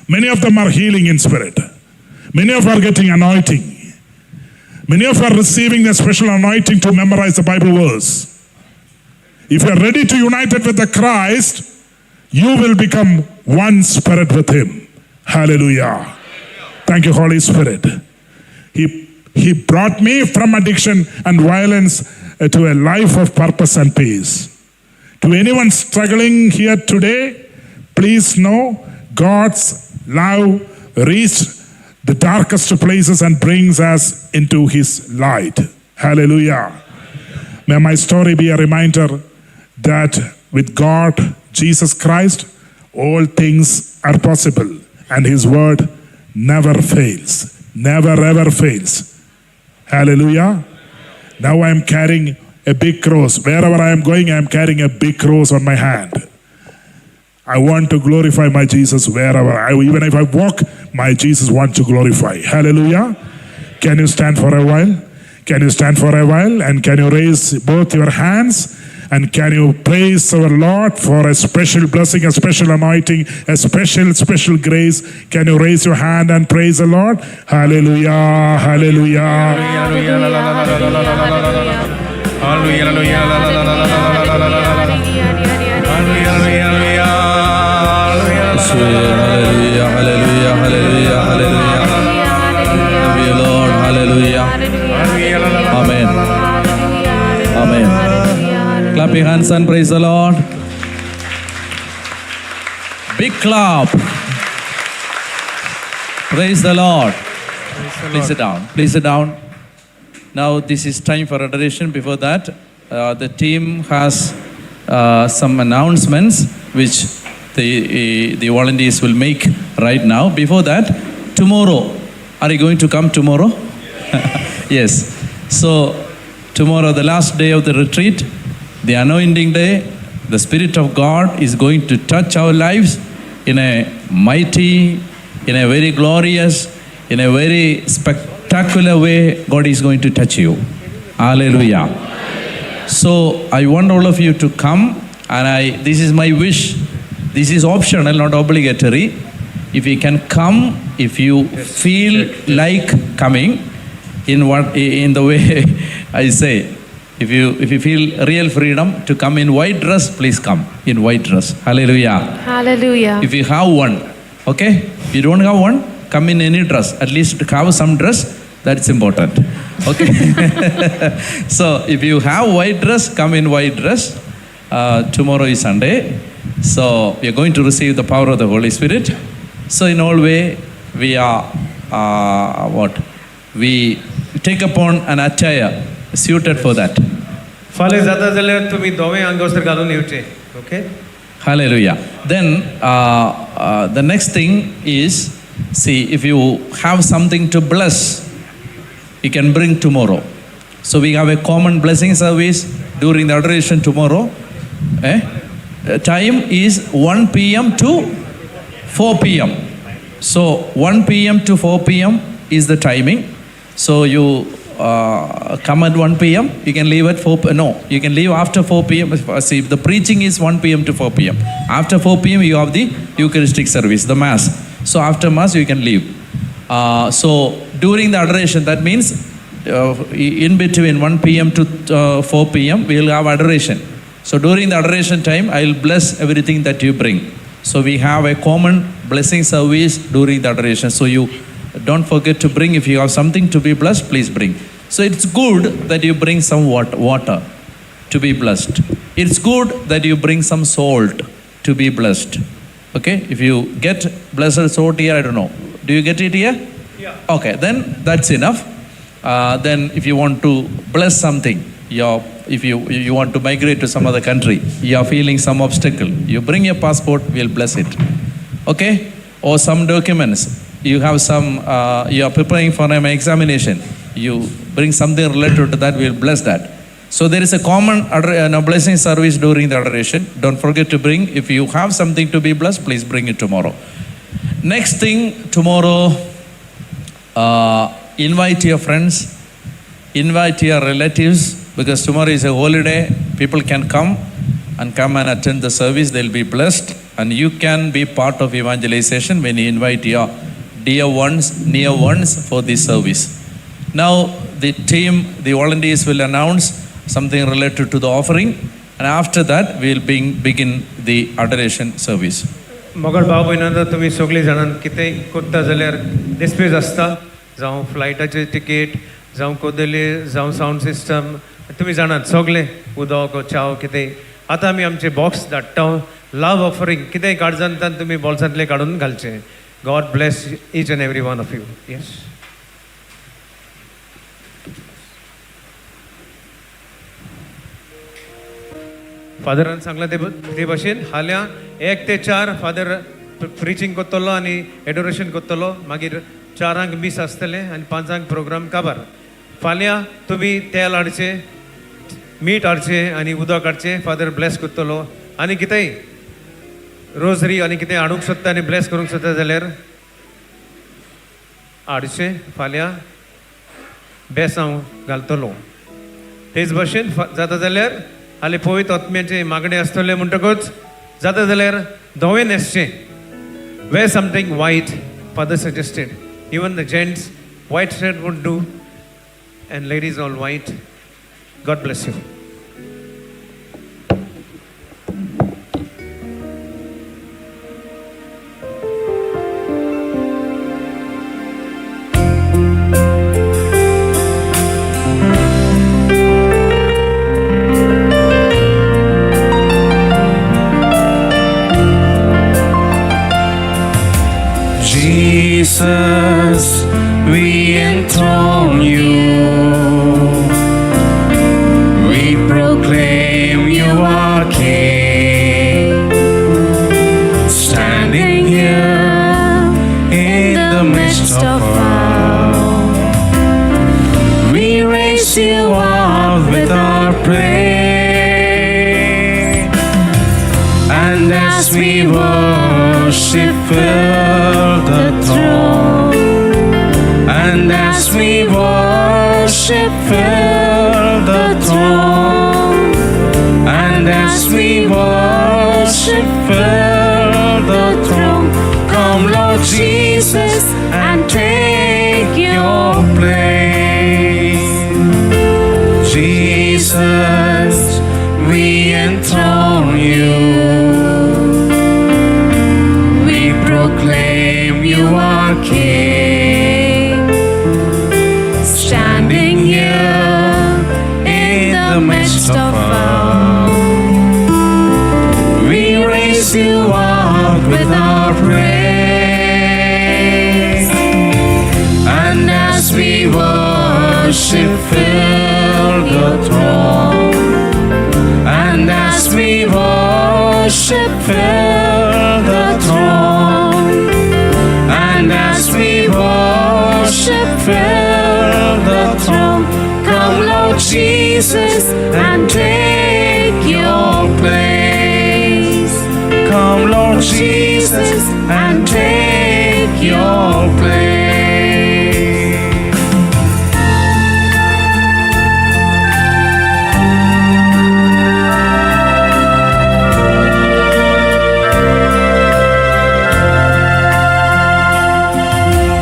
Many of them are healing in spirit. Many of them are getting anointing. Many of you are receiving a special anointing to memorize the Bible verse. If you are ready to unite it with the Christ, you will become one spirit with him. Hallelujah. Thank you, Holy Spirit. He brought me from addiction and violence to a life of purpose and peace. To anyone struggling here today, please know God's love reached the darkest places and brings us into his light. Hallelujah. May my story be a reminder that with God, Jesus Christ, all things are possible and his word never fails. Never ever fails. Hallelujah. Now I am carrying a big cross. Wherever I am going, I am carrying a big cross on my hand. I want to glorify my Jesus wherever. Even if I walk, my Jesus wants to glorify. Hallelujah. Can you stand for a while? Can you stand for a while? And can you raise both your hands? And can you praise our Lord for a special blessing, a special anointing, a special grace? Can you raise your hand and praise the Lord? Hallelujah, hallelujah. Hallelujah, Lord, hallelujah. Amen. Amen. Clap your hands and praise the Lord. Big clap. Praise the Lord. Please sit down. Please sit down. Now this is time for adoration. Before that, the team has some announcements which the volunteers will make right now. Before that, tomorrow, are you going to come tomorrow? Yes. So tomorrow, the last day of the retreat, the anointing day, the Spirit of God is going to touch our lives in a mighty, in a very glorious, in a very spectacular way. God is going to touch you. Hallelujah. So I want all of you to come, and this is my wish. This is optional, not obligatory. If you can come, if you feel like coming, in the way I say, if you feel real freedom to come in white dress, please come in white dress. Hallelujah. Hallelujah. If you have one, okay? If you don't have one, come in any dress. At least have some dress. That's important. Okay? So if you have white dress, come in white dress. Tomorrow is Sunday. So we are going to receive the power of the Holy Spirit. So in all way, we are, we take upon an attire suited for that. फाल्यां जाता जाल्यार तुमी दोवें आंगवस्त्र घालून येवचें. Okay? Hallelujah. Then the next thing is, see, if you have something to bless, you can bring tomorrow. So we have a common blessing service during the adoration tomorrow. Time is 1 p.m. to 4 p.m. So 1 p.m. to 4 p.m. is the timing. So you come at 1 p.m. You can leave at 4 p.m. No, you can leave after 4 p.m. See, the preaching is 1 p.m. to 4 p.m. After 4 p.m. you have the Eucharistic service, the Mass. So after Mass you can leave. So during the adoration, that means in between 1 p.m. to 4 p.m. we will have adoration. So during the adoration time, I will bless everything that you bring. So we have a common blessing service during the adoration. So you don't forget to bring. If you have something to be blessed, please bring. So it's good that you bring some water to be blessed. It's good that you bring some salt to be blessed. Okay? If you get blessed salt here, I don't know. Do you get it here? Yeah. Okay, then that's enough. Then if you want to bless something, if you want to migrate to some other country, you are feeling some obstacle, you bring your passport, we'll bless it. Okay? Or some documents, you have some, you are preparing for an examination, you bring something related to that, we'll bless that. So there is a common blessing service during the adoration. Don't forget to bring. If you have something to be blessed, please bring it tomorrow. Next thing, tomorrow, invite your friends, invite your relatives, because tomorrow is a holiday. People can come and attend the service. They'll be blessed. And you can be part of evangelization when you invite your dear ones, near ones for this service. Now, the team, the volunteers will announce something related to the offering. And after that, we'll begin the adoration service. Mughal भाव भयणां तुमी सगळीं जाणां कितेंय करता जाल्यार displays आसता जावं फ्लायटाचें तिकेट जावं कोदेले जावं सावंड सिस्टम तुमी जाणात सगळें उदक चाव कितेंय आतां आमी आमचे बॉक्स धाडटा लव ऑफरिंग कितेंय काळजांतल्यान तुमी बॉल्सांतले काडून घालचें God bless each and every one of you yes फादरान सांगलां ते भाशेन हाल्या 1 ते 4 फादर प्रिचींग करतलो आनी एडोरेशन करतलो मागीर 4 मीस आसतलें आनी 5 प्रोग्राम काबार फाल्यां तुमी तेल हाडचें मीठ हाडचें आनी उदक हाडचें फादर ब्लेस करतलो आनी कितेंय रोजरी आनी कितें हाडूंक सोदता आनी ब्लेस करूंक सोदता जाल्यार हाडचें फाल्यां बेस हांव घालतलो तेच भाशेन जाता जाल्यार हालीं पवित्र आत्म्याचे मागणे आसतले म्हणटकूच जाता जाल्यार धवें न्हेसचें wear something white father suggested even the gents white shirt would do and ladies all white god bless you Jesus, we enthrone you. We proclaim you are King. Standing here in the midst of all, we raise you up with our praise. And as we worship, fill the throne. And as we worship, fill the throne. And as we worship, fill the throne. Come, Lord Jesus, and take your place. our King, standing here in the midst of us. We raise you up with our praise, and as we worship, fill the throne. And as we worship, fill the throne. And as we worship, fill the throne. Come, Lord Jesus, and take your place. Come, Lord Jesus, and take your place.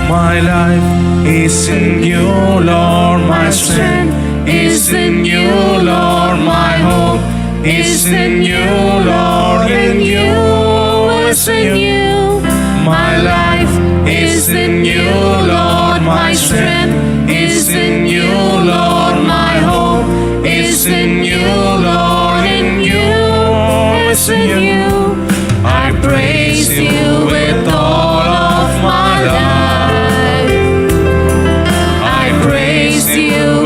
My life is in you, Lord. My strength is in you, Lord. My hope is in you, Lord. In you, is in you. My life is in you, Lord. My strength is in you, Lord. My hope is in you, Lord. In you, is in you. I praise you with all of my life.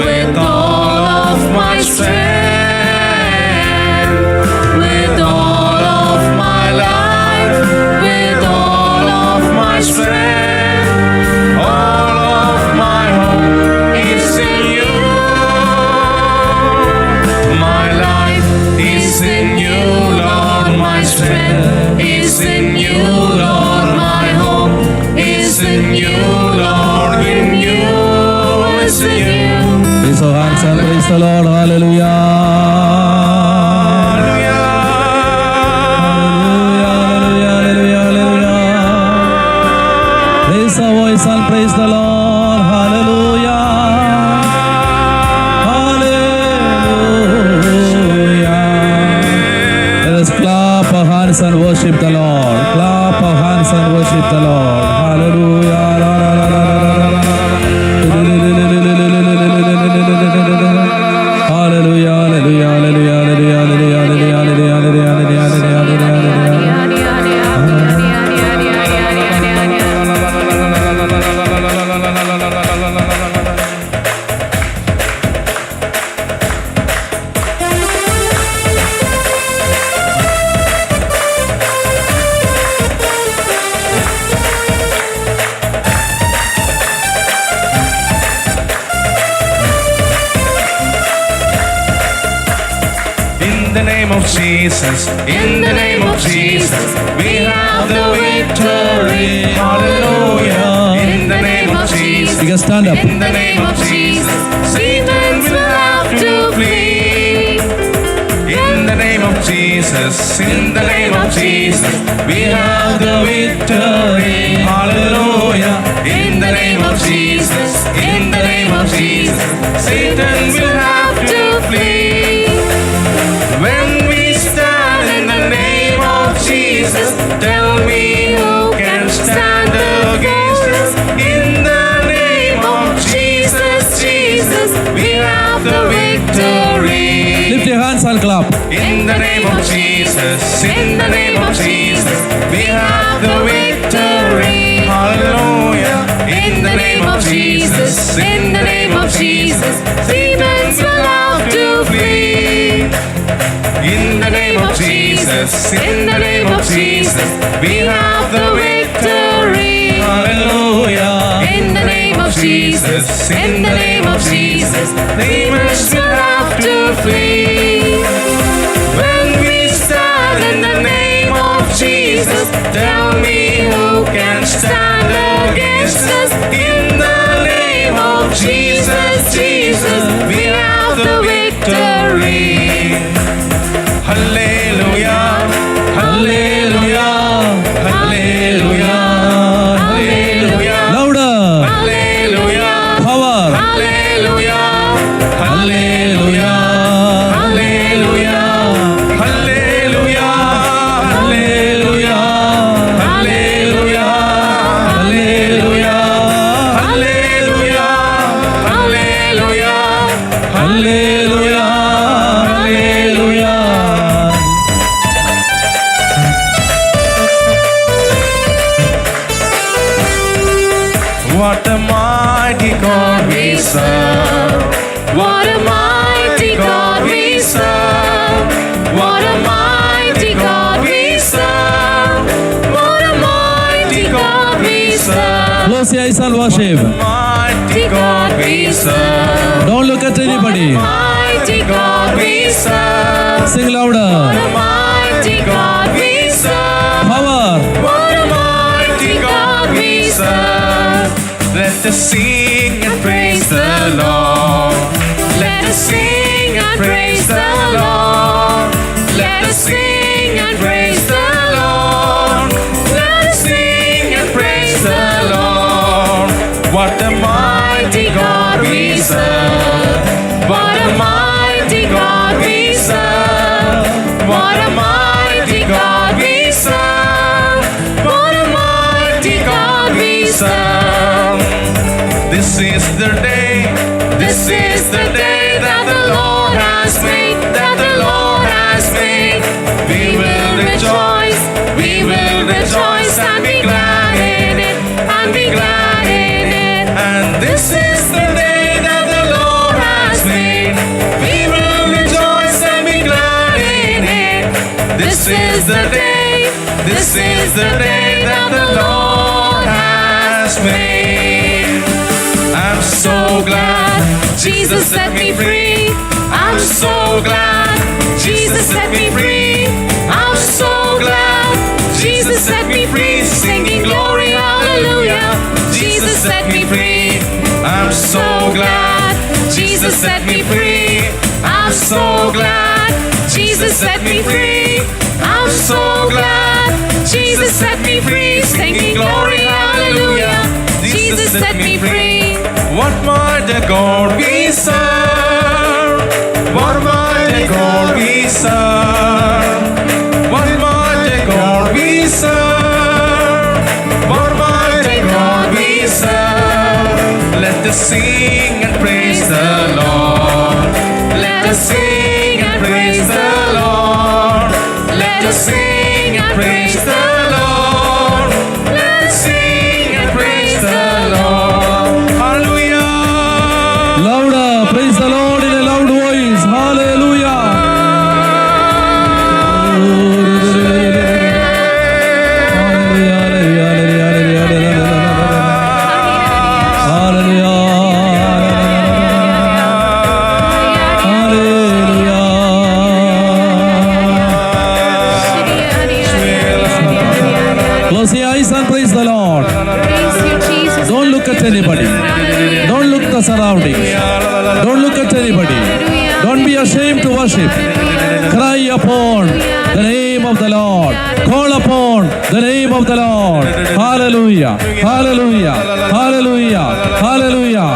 With all of my strength, with all of my life, with all of my strength, all of my hope is in you. My life is in you, Lord. My strength is in you, Lord. My hope is in you, Lord. In you is in you. Raise our hands and praise the Lord. Hallelujah. Hallelujah. Hallelujah. Raise our voice and praise the Lord. Hallelujah. Hallelujah. Let us clap our hands and worship the Lord. Clap our hands and worship the Lord. Hallelujah. Jesus, in the name of Jesus, we have the victory. Hallelujah. In the name of Jesus, you can stand up. In the name of Jesus, Satan will have to flee. In the name of Jesus, in the name of Jesus, we have the victory. Hallelujah. In the name of Jesus, in the name of Jesus, Satan will have to flee. When we stand in the name of Jesus, tell me who can stand against us. In the name of Jesus, Jesus, we have the victory. Lift your hands and clap. In the name of Jesus, in the name of Jesus, we have the victory. Hallelujah. In the name of Jesus, in the name of Jesus, demons will have to flee. In the name of Jesus, in the name of Jesus, we have the victory. Hallelujah. In the name of Jesus, in the name of Jesus, demons will have to flee. When we stand in the name of Jesus, tell me who can stand against us. In the name of Jesus, Jesus, we have the victory. Hallelujah, hallelujah, hallelujah, hallelujah. Louder. Hallelujah. Power. Hallelujah, hallelujah, hallelujah, hallelujah, hallelujah, What a mighty God we serve. What a mighty God we serve. What a mighty God we serve. What a mighty God we serve. Close your eyes and worship. Mighty God we serve. Don't look at anybody. Mighty God we serve. Sing What louder. a mighty God we serve. Power. What a mighty God we serve. Let us sing and praise the Lord. Let us sing and praise the Lord. Let us sing and praise the Lord. Let us sing and praise the Lord. What a mighty God we serve. What a mighty God we serve. What a mighty God we serve. What a mighty God we serve. This is the day. This is the day that the Lord has made. That the Lord has made. We will rejoice. We will rejoice and be glad in it. And be glad in it. And this is the day that the Lord has made. We will rejoice and be glad in it. This is the day. This is the day that the Lord has made. I'm so glad Jesus set me free. I'm so glad Jesus set me free. I'm so glad Jesus set me free. Singing glory, hallelujah. Jesus set me free. I'm so glad Jesus set me free. I'm so glad Jesus set me free. I'm so glad Jesus set me free. Singing glory, hallelujah. Jesus set me free. What mighty God we serve. What mighty God we serve. What mighty God we serve. What mighty God we serve. Let us sing and praise the Lord. Let us sing and praise the Lord. Let us sing and praise the Lord. Let us sing and praise the Lord. Hallelujah. Louder. Praise the Lord in a loud voice. Hallelujah. Close your eyes and praise the Lord. Praise you, Jesus. Don't look at anybody. Don't look at the surroundings. Don't look at anybody. Don't be ashamed to worship. Cry upon the name of the Lord. Call upon the name of the Lord. Hallelujah. Hallelujah. Hallelujah. Hallelujah.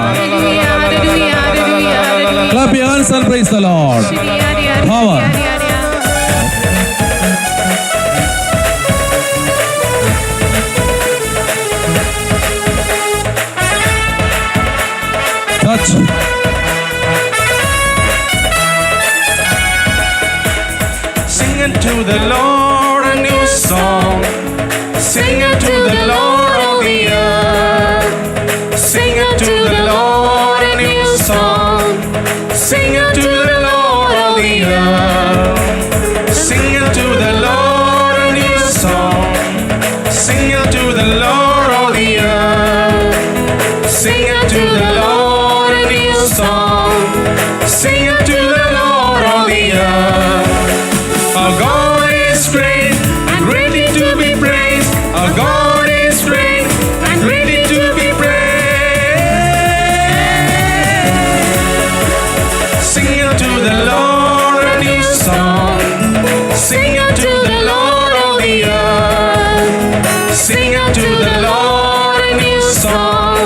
Clap your hands and praise the Lord. Power. Touch. Sing unto the Lord a new song. Sing unto the Lord all the earth. Sing unto the Lord a new song. Sing unto the Lord all the earth. Sing unto the Lord a new song. Sing unto the Lord all the earth. Sing unto the Lord a new song. Sing unto the Lord all the earth. Our God is great and greatly to be praised. Our God is great and greatly to be praised. Sing unto the Lord a new song. Sing unto the Lord all the earth. Sing unto the Lord a new song.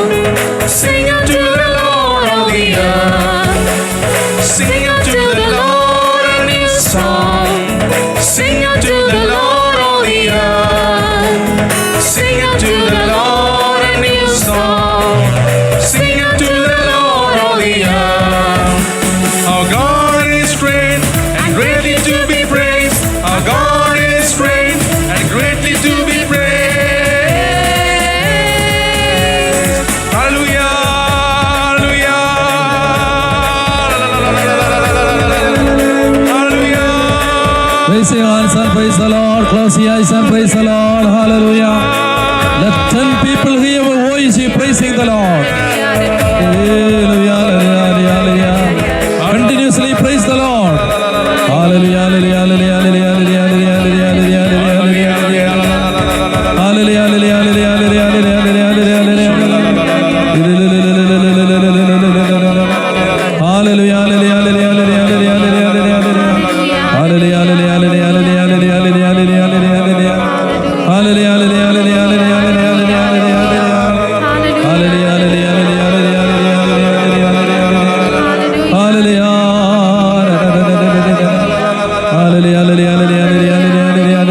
Sing unto the Lord all the earth. Sing unto the Lord a new song. Sing unto the Lord all the earth. Sing unto the Lord a new song. Sing unto the Lord all the earth. Our God is great and greatly to be praised. Our God is great and greatly to be praised. Raise your hands and praise the Lord. Close your eyes and praise the Lord. Hallelujah. Let 10 people hear your voice, you praising the Lord. Hallelujah, hallelujah, hallelujah. Continuously praise the Lord. Hallelujah, hallelujah, hallelujah, hallelujah, hallelujah, hallelujah, hallelujah, hallelujah, hallelujah. Hallelujah, hallelujah, hallelujah, hallelujah, hallelujah, hallelujah, hallelujah. Hallelujah, hallelujah, hallelujah, hallelujah, hallelujah, hallelujah. Hallelujah, hallelujah, hallelujah, hallelujah, hallelujah, hallelujah, hallelujah. Hallelujah, hallelujah, hallelujah, hallelujah, hallelujah, hallelujah, hallelujah. Hallelujah, hallelujah, hallelujah, hallelujah, hallelujah, hallelujah. Hallelujah. Hallelujah, hallelujah, hallelujah, hallelujah, hallelujah,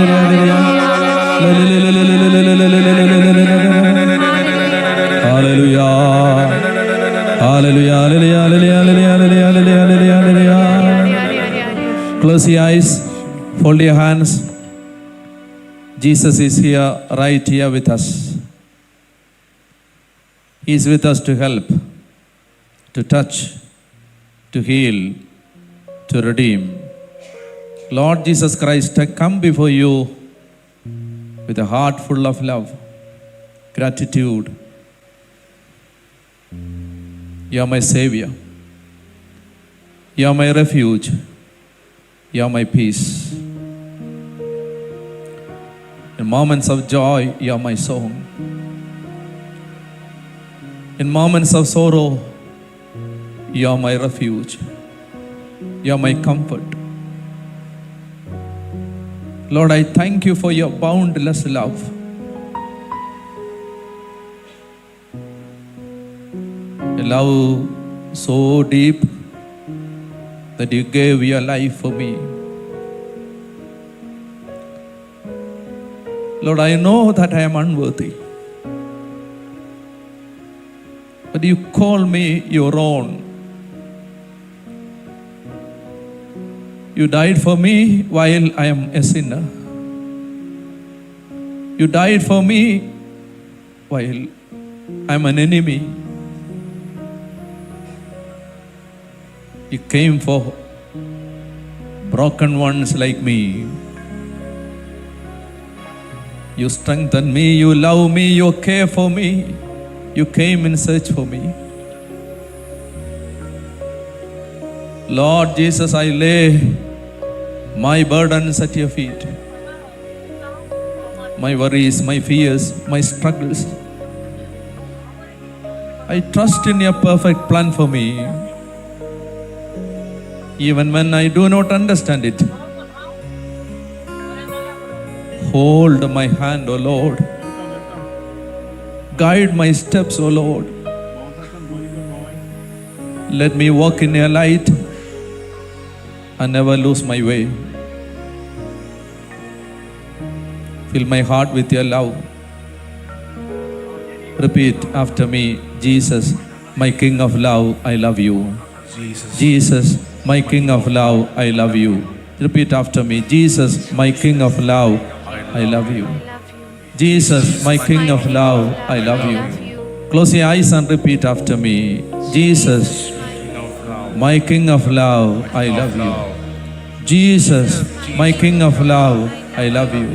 hallelujah. Hallelujah, hallelujah, hallelujah, hallelujah, hallelujah, hallelujah. Close your eyes, fold your hands. Jesus is here, right here with us. He is with us to help, to touch, to heal, to redeem. Lord Jesus Christ, I come before you with a heart full of love, gratitude. You are my Savior. You are my refuge. You are my peace. In moments of joy, you are my song. In moments of sorrow, you are my refuge. You are my comfort. Lord, I thank you for your boundless love. A love so deep that you gave your life for me. Lord, I know that I am unworthy, but you call me your own. You died for me while I am a sinner. You died for me while I am an enemy. You came for broken ones like me. You strengthen me, you love me, you care for me. You came in search for me. Lord Jesus, I lay my burdens at your feet. My worries, my fears, my struggles. I trust in your perfect plan for me. Even when I do not understand it. Hold my hand, O Lord. Guide my steps, O Lord. Let me walk in your light and never lose my way. Fill my heart with your love. Repeat after me, Jesus, my King of love, I love you. Jesus, my King of love, I love you. Repeat after me, Jesus, my King of love, I love you. Jesus, my King of love, I love you. Close your eyes and repeat after me. Jesus, my King of love, I love you. Jesus, my King of love, I love you.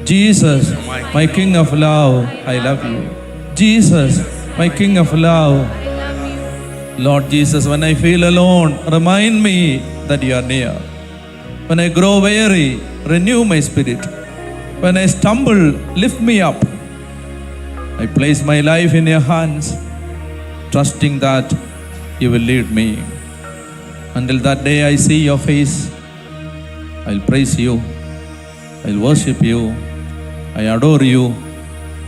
Jesus, my King of love, I love you. Jesus, my King of love. Lord Jesus, when I feel alone, remind me that you are near. When I grow weary, renew my spirit. When I stumble, lift me up. I place my life in your hands, trusting that you will lead me. Until that day I see your face, I'll praise you, I'll worship you, I adore you,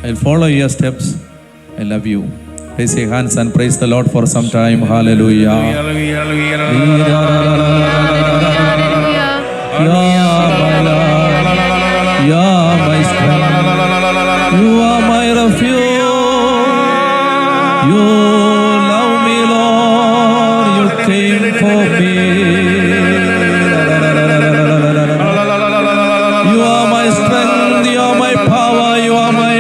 I'll follow your steps, I love you. Raise your hands and praise the Lord for some time. Hallelujah. You are my strength. You are my refuge. You love me, Lord. You came for me. You are my strength. You are my power. You are my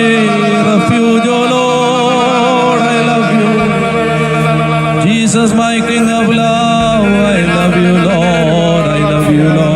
refuge, oh Lord. I love you. Jesus, my King of love. I love you, Lord. I love you, Lord.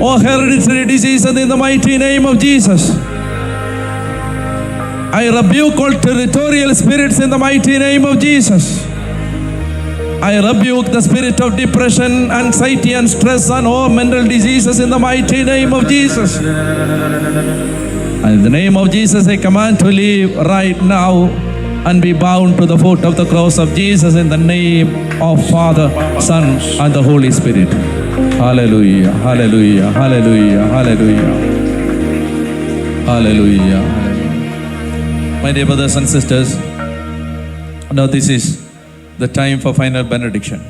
Oh, hereditary disease in the mighty name of Jesus. I rebuke all territorial spirits in the mighty name of Jesus. I rebuke the spirit of depression, anxiety, and stress and all mental diseases in the mighty name of Jesus. And in the name of Jesus, I command to leave right now and be bound to the foot of the cross of Jesus in the name of Father, Son, and the Holy Spirit. Hallelujah, hallelujah, hallelujah, hallelujah. Hallelujah. My dear brothers and sisters, now this is the time for final benediction.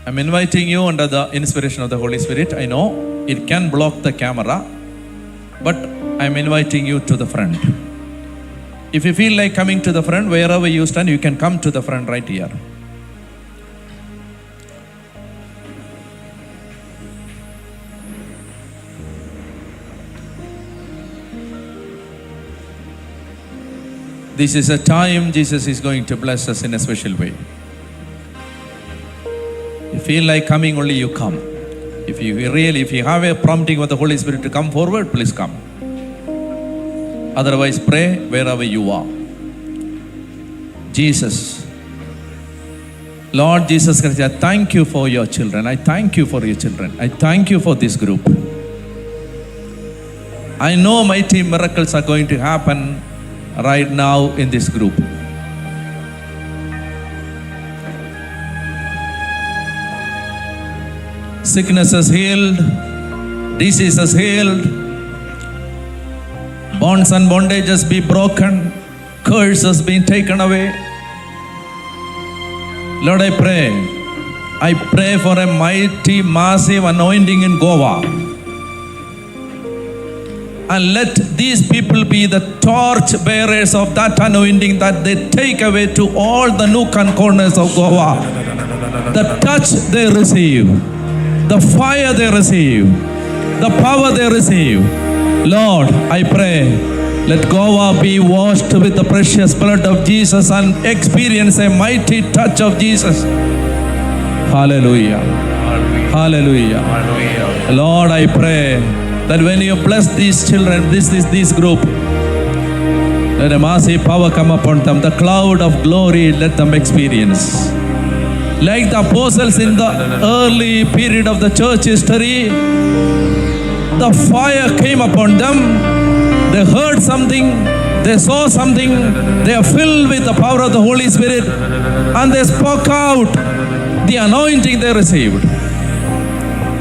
I'm inviting you under the inspiration of the Holy Spirit. I know it can block the camera, but I'm inviting you to the front. If you feel like coming to the front, wherever you stand, you can come to the front right here. This is a time Jesus is going to bless us in a special way. You feel like coming, only you come. If you have a prompting of the Holy Spirit to come forward, please come. Otherwise, pray wherever you are. Jesus, Lord Jesus Christ, I thank you for your children. I thank you for your children. I thank you for this group. I know mighty miracles are going to happen right now in this group. Sickness is healed, disease is healed, bonds and bondages be broken, curses be taken away. Lord, I pray for a mighty, massive anointing in Goa. And let these people be the torch bearers of that anointing that they take away to all the nook and corners of Goa. The touch they receive, the fire they receive, the power they receive. Lord, I pray, let Goa be washed with the precious blood of Jesus and experience a mighty touch of Jesus. Hallelujah. Hallelujah. Hallelujah. Lord, I pray that when you bless these children, this group, let a massive power come upon them. The cloud of glory, let them experience. Like the apostles in the early period of the church history, the fire came upon them. They heard something, they saw something, they are filled with the power of the Holy Spirit, and they spoke out the anointing they received.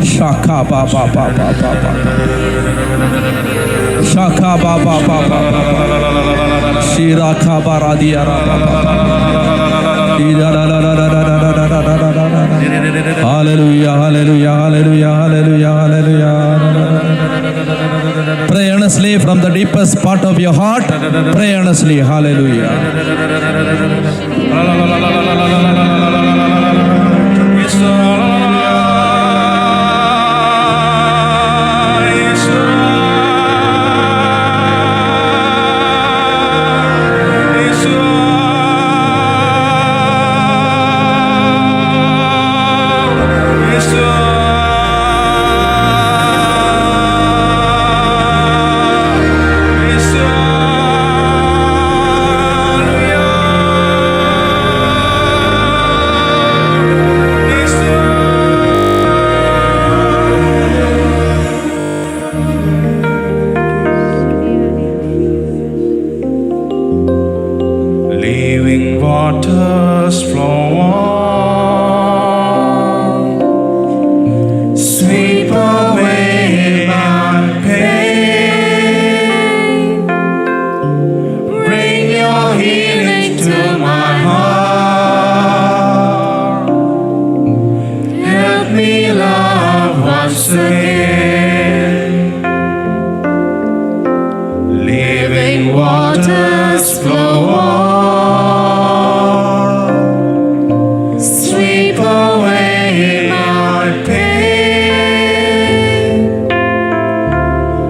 Shaka ba ba ba ba ba ba. Shaka ba ba ba ba ba. Shiraka baradia ba ba ba. Hallelujah, hallelujah, hallelujah, hallelujah, hallelujah. Pray earnestly from the deepest part of your heart. Pray earnestly. Hallelujah.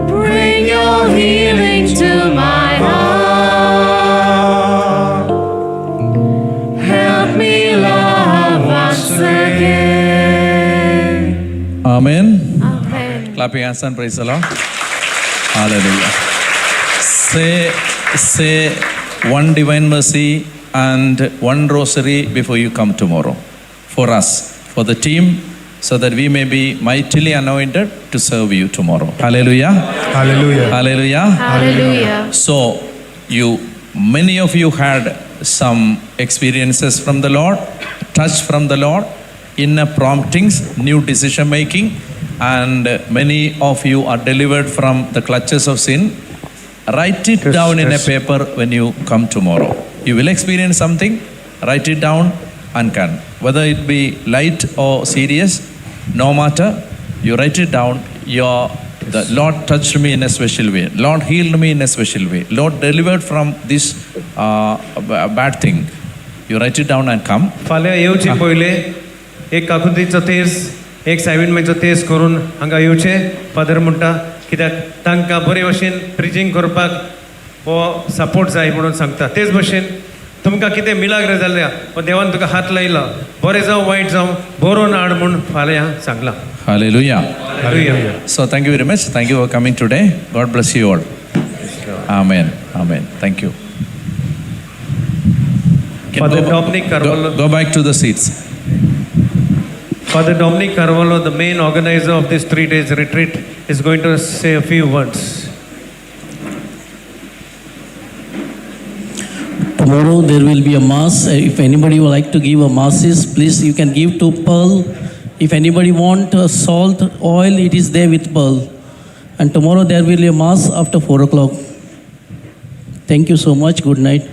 Bring your healing to my heart. Amen. Amen. Clap your hands and praise the Lord. Hallelujah. Say one divine mercy and one rosary before you come tomorrow. For us, for the team, so that we may be mightily anointed to serve you tomorrow. Hallelujah. Hallelujah. Hallelujah. Hallelujah. So, many of you had some experiences from the Lord, touch from the Lord, inner promptings, new decision making, and many of you are delivered from the clutches of sin. Write it down in a paper when you come tomorrow. You will experience something, write it down and can. Whether it be light or serious, no matter, you write it down. The Lord touched me in a special way. Lord healed me in a special way. Lord delivered from this bad thing. You write it down and come. फाल्यां येवचे पयले एक काकुतीचो तेस एक सायविणमेचो तेस करून हांगा येवचे फादर म्हणटा कित्याक तांकां बरे भशेन प्रिचींग करपाक हो सपोर्ट जाय म्हणून सांगता तेच भशेन तुमकां कितें मिलाग्र जाल्या हो देवान तुका हात लायला बरें जावं वायट जावं बरोवन हाड म्हूण फाल्यां सांगलां. Hallelujah. Hallelujah. So thank you very much. Thank you for coming today. God bless you all. Amen. Amen. Thank you. Father Dominic Carvalho. Go back to the seats. Father Dominic Carvalho, the main organizer of this 3 days retreat, is going to say a few words. Tomorrow there will be a mass. If anybody would like to give a masses, please you can give to Pearl. If anybody want salt, oil, it is there with Pearl. And tomorrow there will be a mass after 4 o'clock. Thank you so much. Good night.